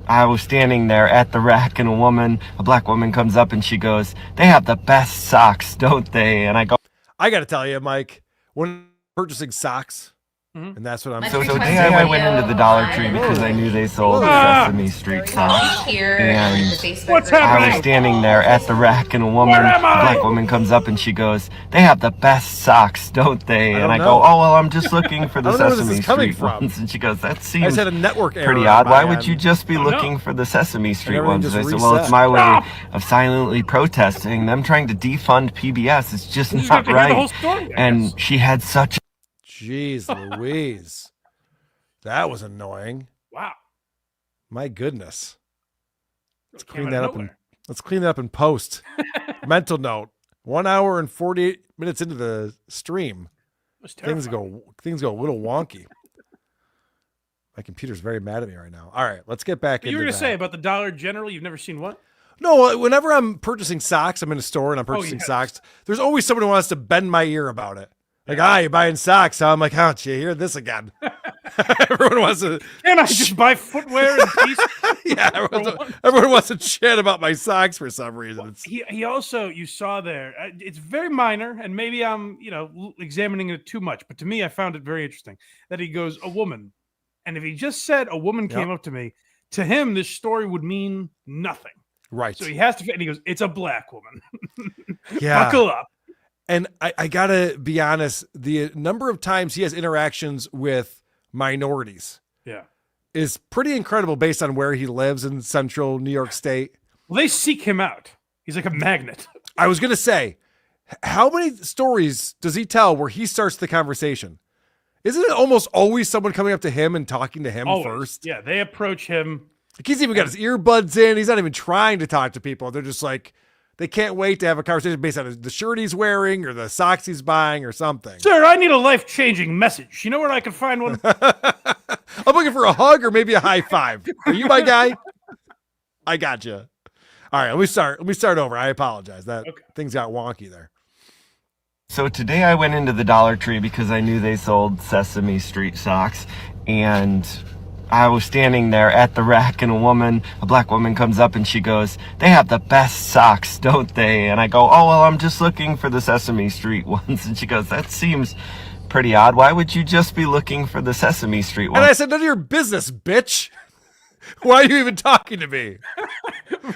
I was standing there at the rack, and a black woman comes up and she goes, "They have the best socks, don't they?" And I go, I got to tell you, Mike, when purchasing socks, and that's what I'm So today I went into the Dollar Tree because I knew they sold Sesame Street socks, and I was standing there at the rack, and a black woman comes up and she goes, "They have the best socks, don't they?" And I go, "Oh well, I'm just looking for the Sesame Street ones." And she goes, "That seems I just had a network error pretty on odd. my Why would end. you just be looking for the Sesame Street everything ones?" And I just said, "Well, it's my way Stop! of silently protesting them trying to defund PBS. It's just You just not have to hear the whole right." story, I And guess. she had such Jeez Louise. That was annoying. Wow. My goodness. Let's Came clean out that of up. nowhere. Let's clean that up in post. Mental note: 1 hour and 48 minutes into the stream, was things go a little wonky. My computer's very mad at me right now. All right, let's get back into You were going that. to say about the Dollar General, you've never seen what? No, whenever I'm purchasing socks, I'm in a store and I'm Oh, purchasing yes. socks. There's always someone who wants to bend my ear about it. Like, you're buying socks. So I'm like, oh, you hear this again? Everyone wants to. Can I just buy footwear and peace? Yeah, everyone wants to chat about my socks for some reason. It's, He also, you saw there, it's very minor, and maybe I'm, examining it too much, but to me, I found it very interesting that he goes, a woman. And if he just said a woman came up to me, to him, this story would mean nothing. Right. So he has to, and he goes, it's a black woman. Yeah. Buckle up. And I gotta be honest, the number of times he has interactions with minorities Yeah. is pretty incredible based on where he lives in central New York State. Well, they seek him out. He's like a magnet. I was gonna say, how many stories does he tell where he starts the conversation? Isn't it almost always someone coming up to him and talking to him Always. first? Yeah, they approach him. Like he's even got his earbuds in. He's not even trying to talk to people. They're just like, they can't wait to have a conversation based on the shirt he's wearing or the socks he's buying or something. Sir, I need a life-changing message. You know where I can find one? I'm looking for a hug or maybe a high five. Are you my guy? I got you. All right, let me start over. I apologize. Things got wonky there. So today I went into the Dollar Tree because I knew they sold Sesame Street socks, and I was standing there at the rack and a black woman comes up and she goes, "They have the best socks, don't they?" And I go, "Oh, well, I'm just looking for the Sesame Street ones." And she goes, "That seems pretty odd. Why would you just be looking for the Sesame Street ones?" And I said, "None of your business, bitch. Why are you even talking to me?"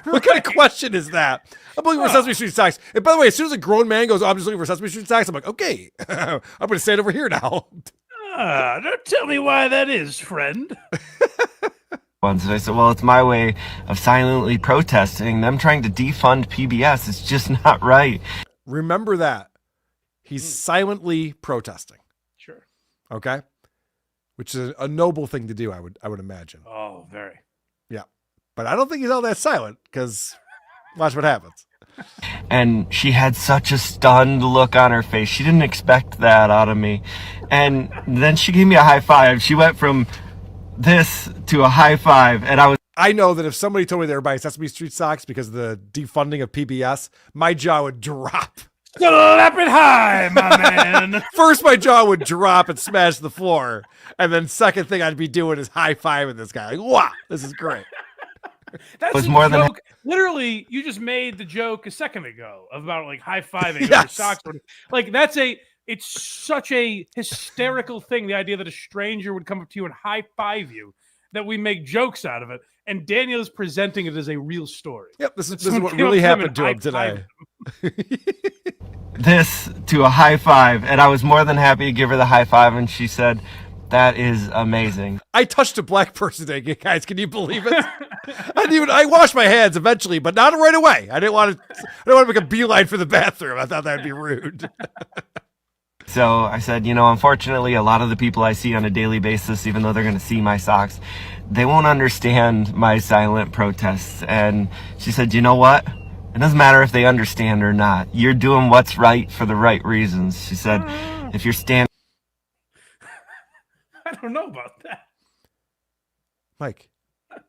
What kind of question is that? I'm looking for Sesame Street socks. And by the way, as soon as a grown man goes, "Oh, I'm just looking for Sesame Street socks," I'm like, okay, I'm going to stand over here now. Don't tell me why that is, friend. And I said, "Well, it's my way of silently protesting them trying to defund PBS. It's just not right." Remember that. He's silently protesting. Sure. Okay? Which is a noble thing to do, I would imagine. Oh, very. Yeah. But I don't think he's all that silent, because watch what happens. And she had such a stunned look on her face. She didn't expect that out of me. And then she gave me a high five. She went from this to a high five. And I know that if somebody told me they were buying Sesame Street socks because of the defunding of PBS, my jaw would drop. Slap it high, my man. First, my jaw would drop and smash the floor. And then second thing I'd be doing is high-fiving this guy. Like, wow, this is great. That's was a more than joke. Literally, you just made the joke a second ago about like high-fiving Yes. over socks. Like it's such a hysterical thing, the idea that a stranger would come up to you and high-five you, that we make jokes out of it. And Daniel is presenting it as a real story. Yep, this is what really happened to him today. this to a high five. And I was more than happy to give her the high five. And she said, "That is amazing." I touched a black person today, guys. Can you believe it? I washed my hands eventually, but not right away. I didn't want to make a beeline for the bathroom. I thought that'd be rude. So I said, unfortunately, a lot of the people I see on a daily basis, even though they're going to see my socks, they won't understand my silent protests. And she said, "You know what? It doesn't matter if they understand or not. You're doing what's right for the right reasons." She said, "If you're standing..." I don't know about that. Mike,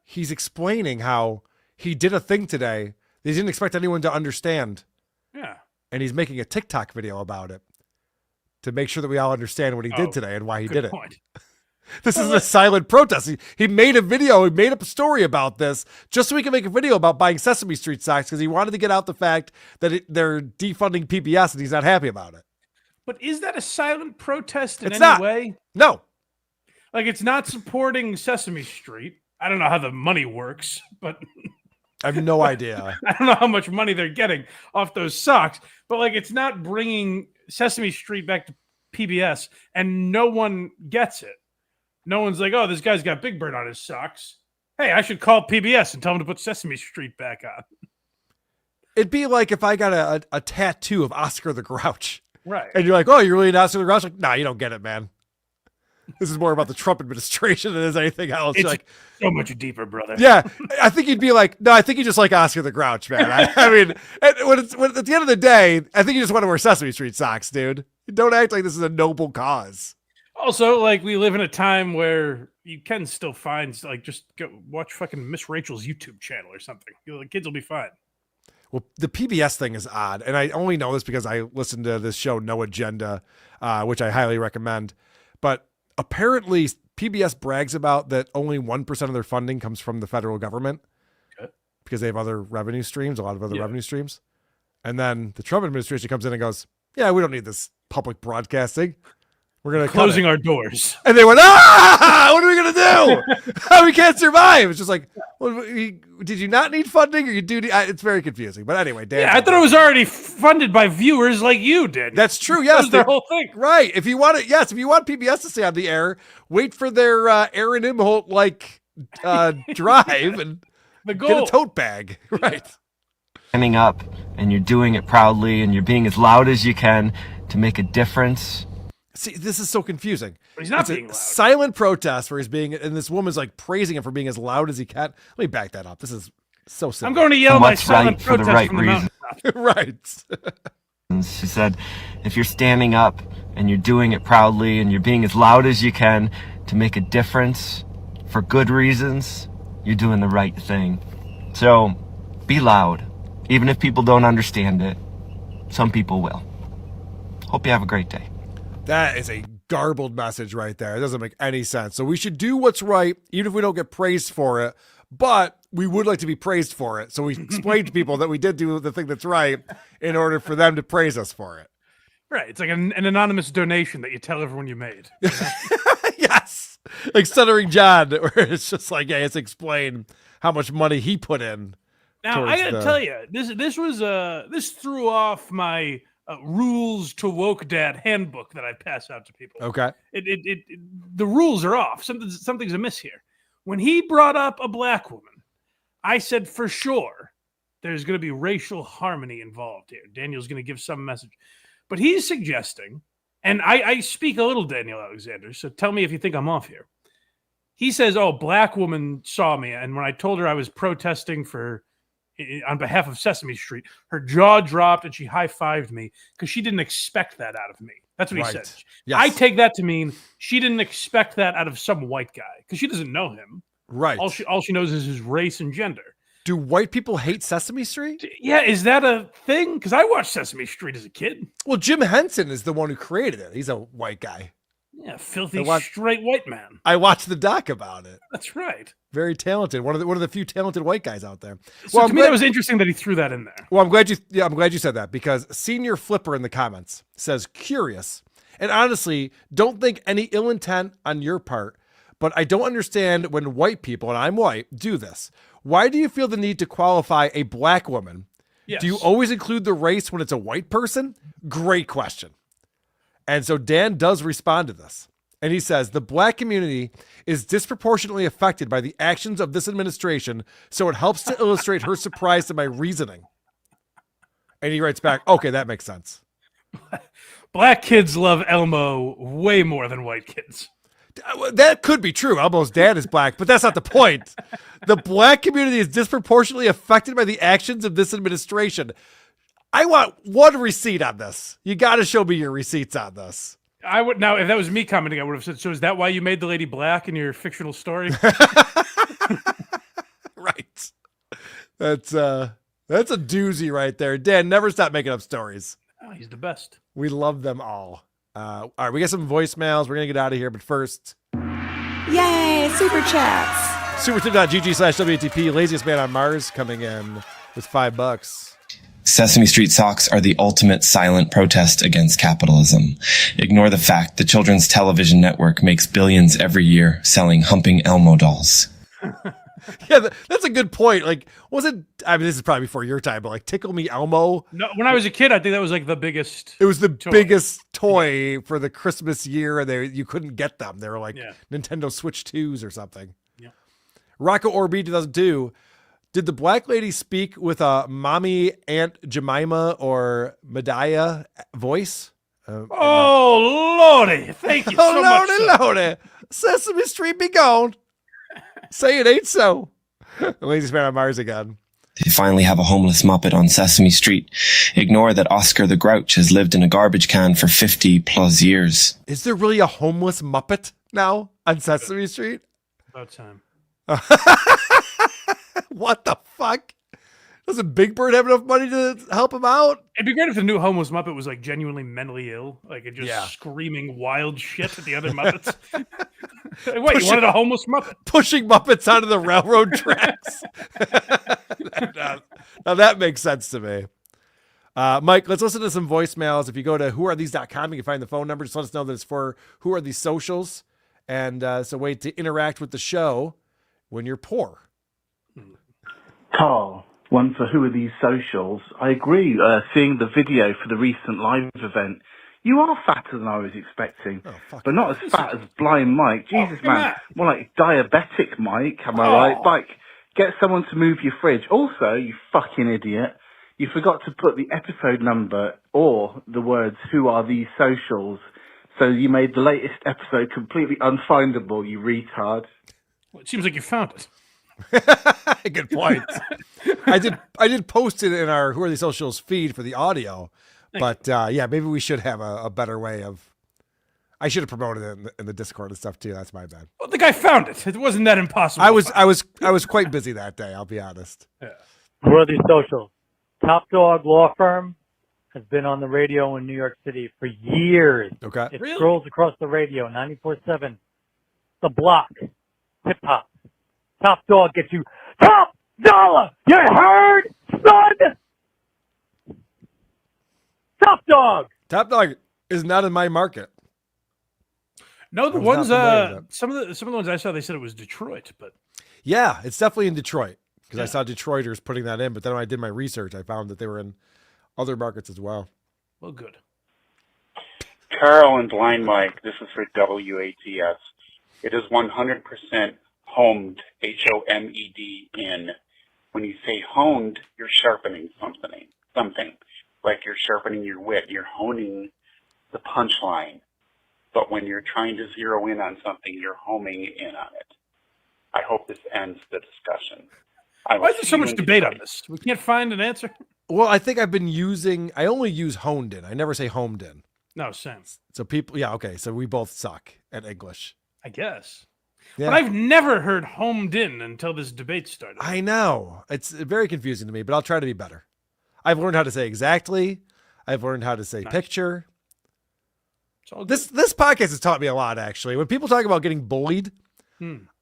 he's explaining how he did a thing today that he didn't expect anyone to understand. Yeah. And he's making a TikTok video about it to make sure that we all understand what he did today and why he did it. Point. This is a silent protest. He made a video. He made up a story about this just so he can make a video about buying Sesame Street socks because he wanted to get out the fact that they're defunding PBS and he's not happy about it. But is that a silent protest in It's any not. way? No. Like, it's not supporting Sesame Street. I don't know how the money works, but I have no idea. I don't know how much money they're getting off those socks, but like, it's not bringing Sesame Street back to PBS, and no one gets it. No one's like, "Oh, this guy's got Big Bird on his socks. Hey, I should call PBS and tell them to put Sesame Street back on." It'd be like if I got a tattoo of Oscar the Grouch. Right. And you're like, "Oh, you're really an Oscar the Grouch?" Like, nah, you don't get it, man. This is more about the Trump administration than it is anything else. It's like, so much deeper, brother. yeah, I think you'd be like, "No, I think you just like Oscar the Grouch, man." I mean, at the end of the day, I think you just want to wear Sesame Street socks, dude. Don't act like this is a noble cause. Also, like, we live in a time where you can still find, like, just go watch fucking Miss Rachel's YouTube channel or something. The kids will be fine. Well, the PBS thing is odd, and I only know this because I listened to this show, No Agenda, which I highly recommend. But apparently, PBS brags about that only 1% of their funding comes from the federal government because they have other revenue streams, a lot of other revenue streams. And then the Trump administration comes in and goes, "Yeah, we don't need this public broadcasting. We're going to closing our doors." And they went, "Ah, what are we going to do? We can't survive." It's just like, well, did you not need funding or you do? It's very confusing. But anyway, Dan. Yeah, I thought it was already funded by viewers like you did. That's true. Yes. That's the whole thing. Right. If you want it, yes. If you want PBS to stay on the air, wait for their Aaron Imholt drive and the goal. Get a tote bag. Right. Standing up and you're doing it proudly and you're being as loud as you can to make a difference. See, this is so confusing. But he's not it's being a loud. Silent protest where he's being, and this woman's like praising him for being as loud as he can. Let me back that up. This is so simple. I'm going to yell my silent for the protest right from the reason. mountaintop. Right. She said, "If you're standing up and you're doing it proudly and you're being as loud as you can to make a difference for good reasons, you're doing the right thing. So be loud. Even if people don't understand it, some people will." Hope you have a great day. That is a garbled message right there. It doesn't make any sense. So we should do what's right, even if we don't get praised for it, but we would like to be praised for it. So we explained to people that we did do the thing that's right in order for them to praise us for it. Right. It's like an anonymous donation that you tell everyone you made. You know? Yes. Like Stuttering John, where it's just like, yeah, let's explain how much money he put in. Now, I got to tell you, this threw off my rules to woke dad handbook that I pass out to people. Okay. The rules are off. Something's amiss here. When he brought up a black woman, I said for sure there's going to be racial harmony involved here. Daniel's going to give some message. But he's suggesting, and I speak a little Daniel Alexander, so tell me if you think I'm off here. He says, oh, black woman saw me, and when I told her I was protesting on behalf of Sesame Street, her jaw dropped and she high-fived me because she didn't expect that out of me. That's what he said. Yes. I take that to mean she didn't expect that out of some white guy because she doesn't know him. Right. All she knows is his race and gender. Do white people hate Sesame Street? Yeah, is that a thing? Because I watched Sesame Street as a kid. Well, Jim Henson is the one who created it. He's a white guy. Yeah, filthy straight white man. I watched the doc about it. That's right. Very talented. One of the few talented white guys out there. So to me, that was interesting that he threw that in there. Well, I'm glad you said that because Senior Flipper in the comments says curious. And honestly, don't think any ill intent on your part, but I don't understand when white people, and I'm white, do this. Why do you feel the need to qualify a black woman? Yes. Do you always include the race when it's a white person? Great question. And so Dan does respond to this. And he says, the black community is disproportionately affected by the actions of this administration, so it helps to illustrate her surprise to my reasoning. And he writes back, okay, that makes sense. Black kids love Elmo way more than white kids. That could be true. Elmo's dad is black, but that's not the point. The black community is disproportionately affected by the actions of this administration. I want one receipt on this. You got to show me your receipts on this. I would now, if that was me commenting, I would have said, so is that why you made the lady black in your fictional story? Right. That's a doozy right there. Dan, never stop making up stories. Oh, he's the best. We love them all. All right, we got some voicemails. We're going to get out of here, but first. Yay, super chats. Supertip.gg/WATP, laziest man on Mars, coming in with $5. Sesame Street socks are the ultimate silent protest against capitalism. Ignore the fact the Children's Television Network makes billions every year selling humping Elmo dolls. Yeah, that's a good point. Like, this is probably before your time, but like Tickle Me Elmo. No, when I was a kid, I think that was like the biggest. It was the biggest toy for the Christmas year, and you couldn't get them. They were like Nintendo Switch 2s or something. Yeah. Rocco Orb 2002. Did the black lady speak with a mommy Aunt Jemima or Medea voice? Oh, Lordy. Thank you so much. Oh, Lordy. Sesame Street be gone. Say it ain't so. The laziest man on Mars again. They finally have a homeless Muppet on Sesame Street. Ignore that Oscar the Grouch has lived in a garbage can for 50 plus years. Is there really a homeless Muppet now on Sesame Street? About time. What the fuck? Doesn't Big Bird have enough money to help him out? It'd be great if the new homeless Muppet was like genuinely mentally ill, like it just screaming wild shit at the other Muppets. Wait, you wanted a homeless Muppet? Pushing Muppets onto the railroad tracks. Now that makes sense to me. Mike, let's listen to some voicemails. If you go to whoarethese.com, you can find the phone number. Just let us know that it's for Who Are These Socials. And it's a way to interact with the show when you're poor. Carl, one for Who Are These Socials. I agree, seeing the video for the recent live event, you are fatter than I was expecting, but not as fat as Blind Mike. Jesus, man, more like diabetic Mike, am I right? Like, get someone to move your fridge. Also, you fucking idiot, you forgot to put the episode number or the words, Who Are These Socials? So you made the latest episode completely unfindable, you retard. Well, it seems like you found it. Good point. I did post it in our Who Are These Socials feed for the audio, but maybe we should have a better way of. I should have promoted it in the Discord and stuff too. That's my bad. Well, the guy found it. It wasn't that impossible. I was quite busy that day. I'll be honest. Yeah. Who Are These Socials? Top Dog Law Firm has been on the radio in New York City for years. Okay. It scrolls across the radio 94.7. The Block, hip hop. Top Dog gets you top dollar. You heard, son? Top Dog. Top Dog is not in my market. No, the ones some of the ones I saw, they said it was Detroit, but yeah, it's definitely in Detroit because I saw Detroiters putting that in. But then when I did my research, I found that they were in other markets as well. Well, good. KARL and Blind Mike, this is for WATS. It is 100% homed, H-O-M-E-D, in. When you say honed, you're sharpening something. Like you're sharpening your wit. You're honing the punchline. But when you're trying to zero in on something, you're homing in on it. I hope this ends the discussion. Why is there so much debate on this? We can't find an answer? Well, I think I only use honed in. I never say homed in. No, sense. So people, yeah, okay. So we both suck at English. I guess. Yeah. But I've never heard homed in until this debate started. I know. It's very confusing to me, but I'll try to be better. I've learned how to say exactly. I've learned how to say picture. This podcast has taught me a lot, actually. When people talk about getting bullied,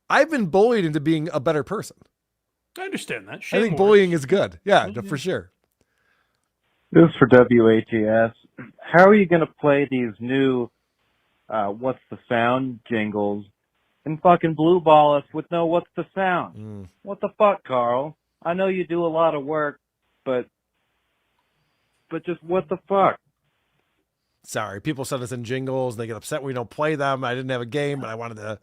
I've been bullied into being a better person. I understand that. I think bullying is good. Yeah, for sure. This is for WATS. How are you going to play these new What's the Sound jingles and fucking blue ball us with no What's the Sound? What the fuck, Karl? I know you do a lot of work, but just what the fuck? Sorry, people send us in jingles. They get upset when we don't play them. I didn't have a game, but I wanted to.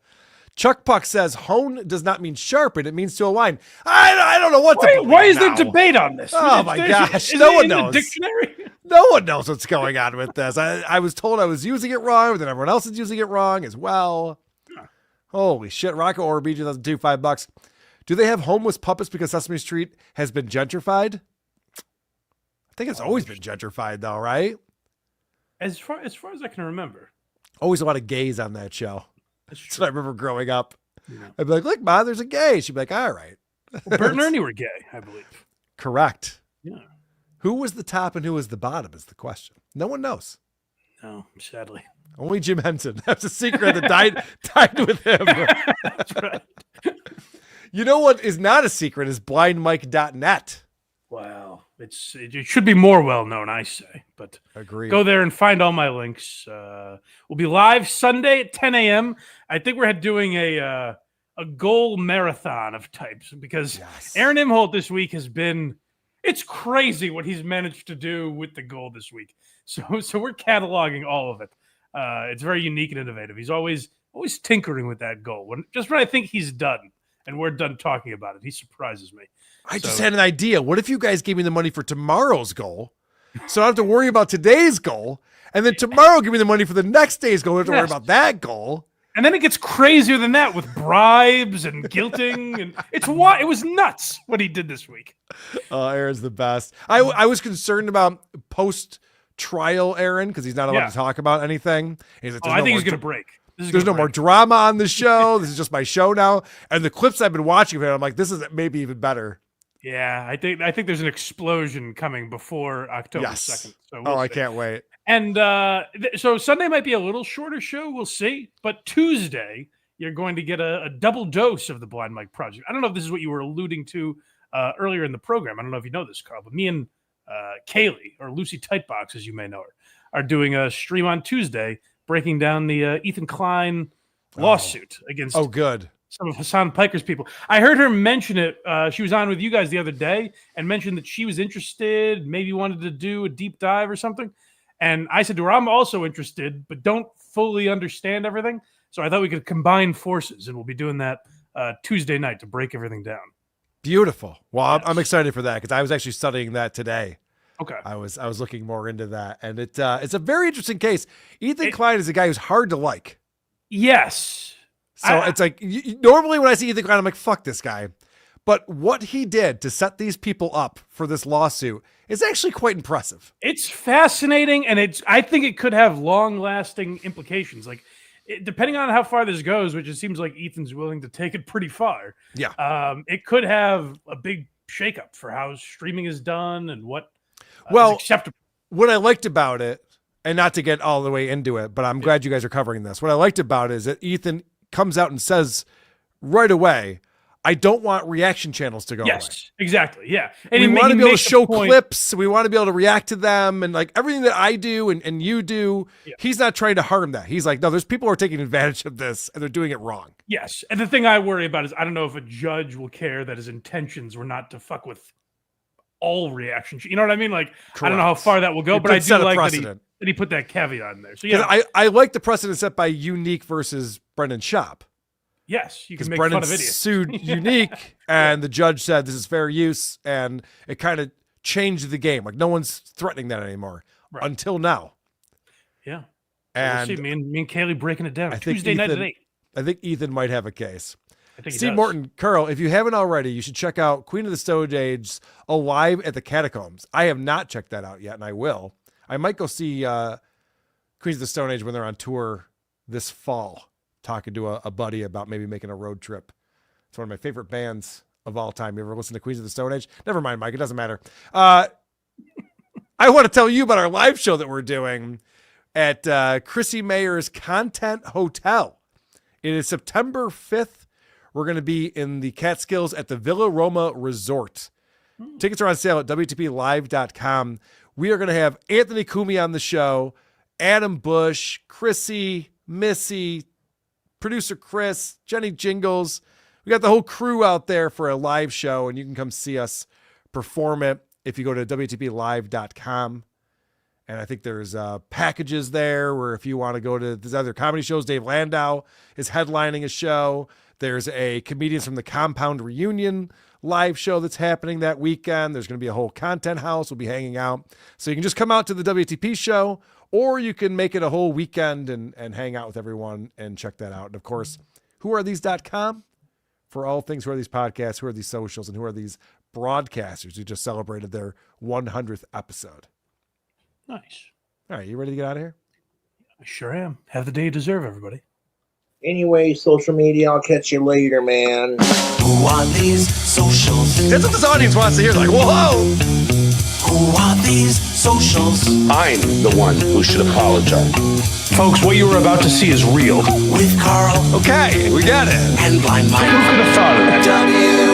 Chuck Puck says hone does not mean sharpen. It means to align. I don't know what to believe. Why is there debate on this? Oh my gosh. No one knows. No one knows what's going on with this. I was told I was using it wrong, but then everyone else is using it wrong as well. Holy shit. Rocket Orb 2002, $5. Do they have homeless puppets because Sesame Street has been gentrified? I think it's always been gentrified though, right? As far as I can remember. Always a lot of gays on that show. That's what I remember growing up. Yeah. I'd be like, look, Ma, there's a gay. She'd be like, all right. Well, Bert and Ernie were gay, I believe. Correct. Yeah. Who was the top and who was the bottom is the question. No one knows. No, sadly. Only Jim Henson. That's a secret that died with him. That's right. You know what is not a secret is blindmike.net. Wow. It should be more well known, I say. But agreed. Go there and find all my links. We'll be live Sunday at 10 a.m. I think we're doing a goal marathon of types because Aaron Imholt this week has been. It's crazy what he's managed to do with the goal this week. So we're cataloging all of it. It's very unique and innovative. He's always tinkering with that goal. When I think he's done and we're done talking about it, he surprises me. I just had an idea. What if you guys gave me the money for tomorrow's goal, so I don't have to worry about today's goal, and then tomorrow give me the money for the next day's goal. I don't have to worry about that goal. And then it gets crazier than that with bribes and guilting, and it was nuts what he did this week. Aaron's the best. I was concerned about post-trial Aaron because he's not allowed to talk about anything. He's like, I think he's going to break. There's no more drama on the show. This is just my show now. And the clips I've been watching of him, I'm like, this is maybe even better. Yeah, I think there's an explosion coming before October 2nd. So I can't wait. And so Sunday might be a little shorter show. We'll see. But Tuesday, you're going to get a double dose of the Blind Mike Project. I don't know if this is what you were alluding to earlier in the program. I don't know if you know this, Karl, but me and Kaylee, or Lucy Tightbox, as you may know her, are doing a stream on Tuesday breaking down the Ethan Klein lawsuit against some of Hassan Piker's people. I heard her mention it. She was on with you guys the other day and mentioned that she was interested, maybe wanted to do a deep dive or something. And I said to her, I'm also interested, but don't fully understand everything. So I thought we could combine forces, and we'll be doing that Tuesday night to break everything down. Beautiful. Well, I'm excited for that because I was actually studying that today. Okay. I was looking more into that, and it's a very interesting case. Ethan Klein is a guy who's hard to like. Yes. So it's like normally when I see Ethan Klein, I'm like, fuck this guy. But what he did to set these people up for this lawsuit is actually quite impressive. It's fascinating, and I think it could have long-lasting implications. Like, depending on how far this goes, which it seems like Ethan's willing to take it pretty far. Yeah. It could have a big shakeup for how streaming is done and what. Well, acceptable. what I liked about it, and not to get all the way into it, but I'm glad you guys are covering this. What I liked about it is that Ethan comes out and says right away, I don't want reaction channels to go away. Yes, exactly. Yeah. And we want to be able to show clips. We want to be able to react to them. And like everything that I do and you do, he's not trying to harm that. He's like, no, there's people who are taking advantage of this and they're doing it wrong. Yes. And the thing I worry about is I don't know if a judge will care that his intentions were not to fuck with all reactions. You know what I mean? Like, Correct. I don't know how far that will go, but I do like that he put that caveat in there. So yeah. I like the precedent set by Unique versus Brendan Schaub. Yes, you can make Brendan fun of idiots. sued Unique, and the judge said this is fair use, and it kind of changed the game. Like no one's threatening that anymore until now. Yeah, and we'll see. Me and Kaylee breaking it down. I think Tuesday night at 8. I think Ethan might have a case. I think Steve Morton, Carl, if you haven't already, you should check out Queen of the Stone Age Alive at the Catacombs. I have not checked that out yet, and I will. I might go see Queens of the Stone Age when they're on tour this fall. Talking to a buddy about maybe making a road trip. It's one of my favorite bands of all time. You ever listen to Queens of the Stone Age? Never mind, Mike. It doesn't matter. I want to tell you about our live show that we're doing at Chrissy Mayer's Content Hotel. It is September 5th. We're going to be in the Catskills at the Villa Roma Resort. Tickets are on sale at WTPLive.com. We are going to have Anthony Kumi on the show, Adam Bush, Chrissy, Missy, producer Chris, Jenny Jingles. We got the whole crew out there for a live show, and you can come see us perform it if you go to WTPLive.com. And I think there's packages there where if you want to go to these other comedy shows, Dave Landau is headlining a show. There's a Comedians from the Compound reunion live show that's happening that weekend. There's going to be a whole content house. We'll be hanging out. So you can just come out to the WTP show, or you can make it a whole weekend and hang out with everyone and check that out. And of course, whoarethese.com for all things Who Are These podcasts, Who Are These socials, and Who Are These broadcasters who just celebrated their 100th episode. Nice. All right, you ready to get out of here? I sure am. Have the day you deserve, everybody. Anyway, social media, I'll catch you later, man. Who are these socials? That's what this audience wants to hear. Like, whoa! Who are these socials? I'm the one who should apologize. Folks, what you were about to see is real. With Carl. Okay, we got it. And Blind Mike. Who could have thought of that?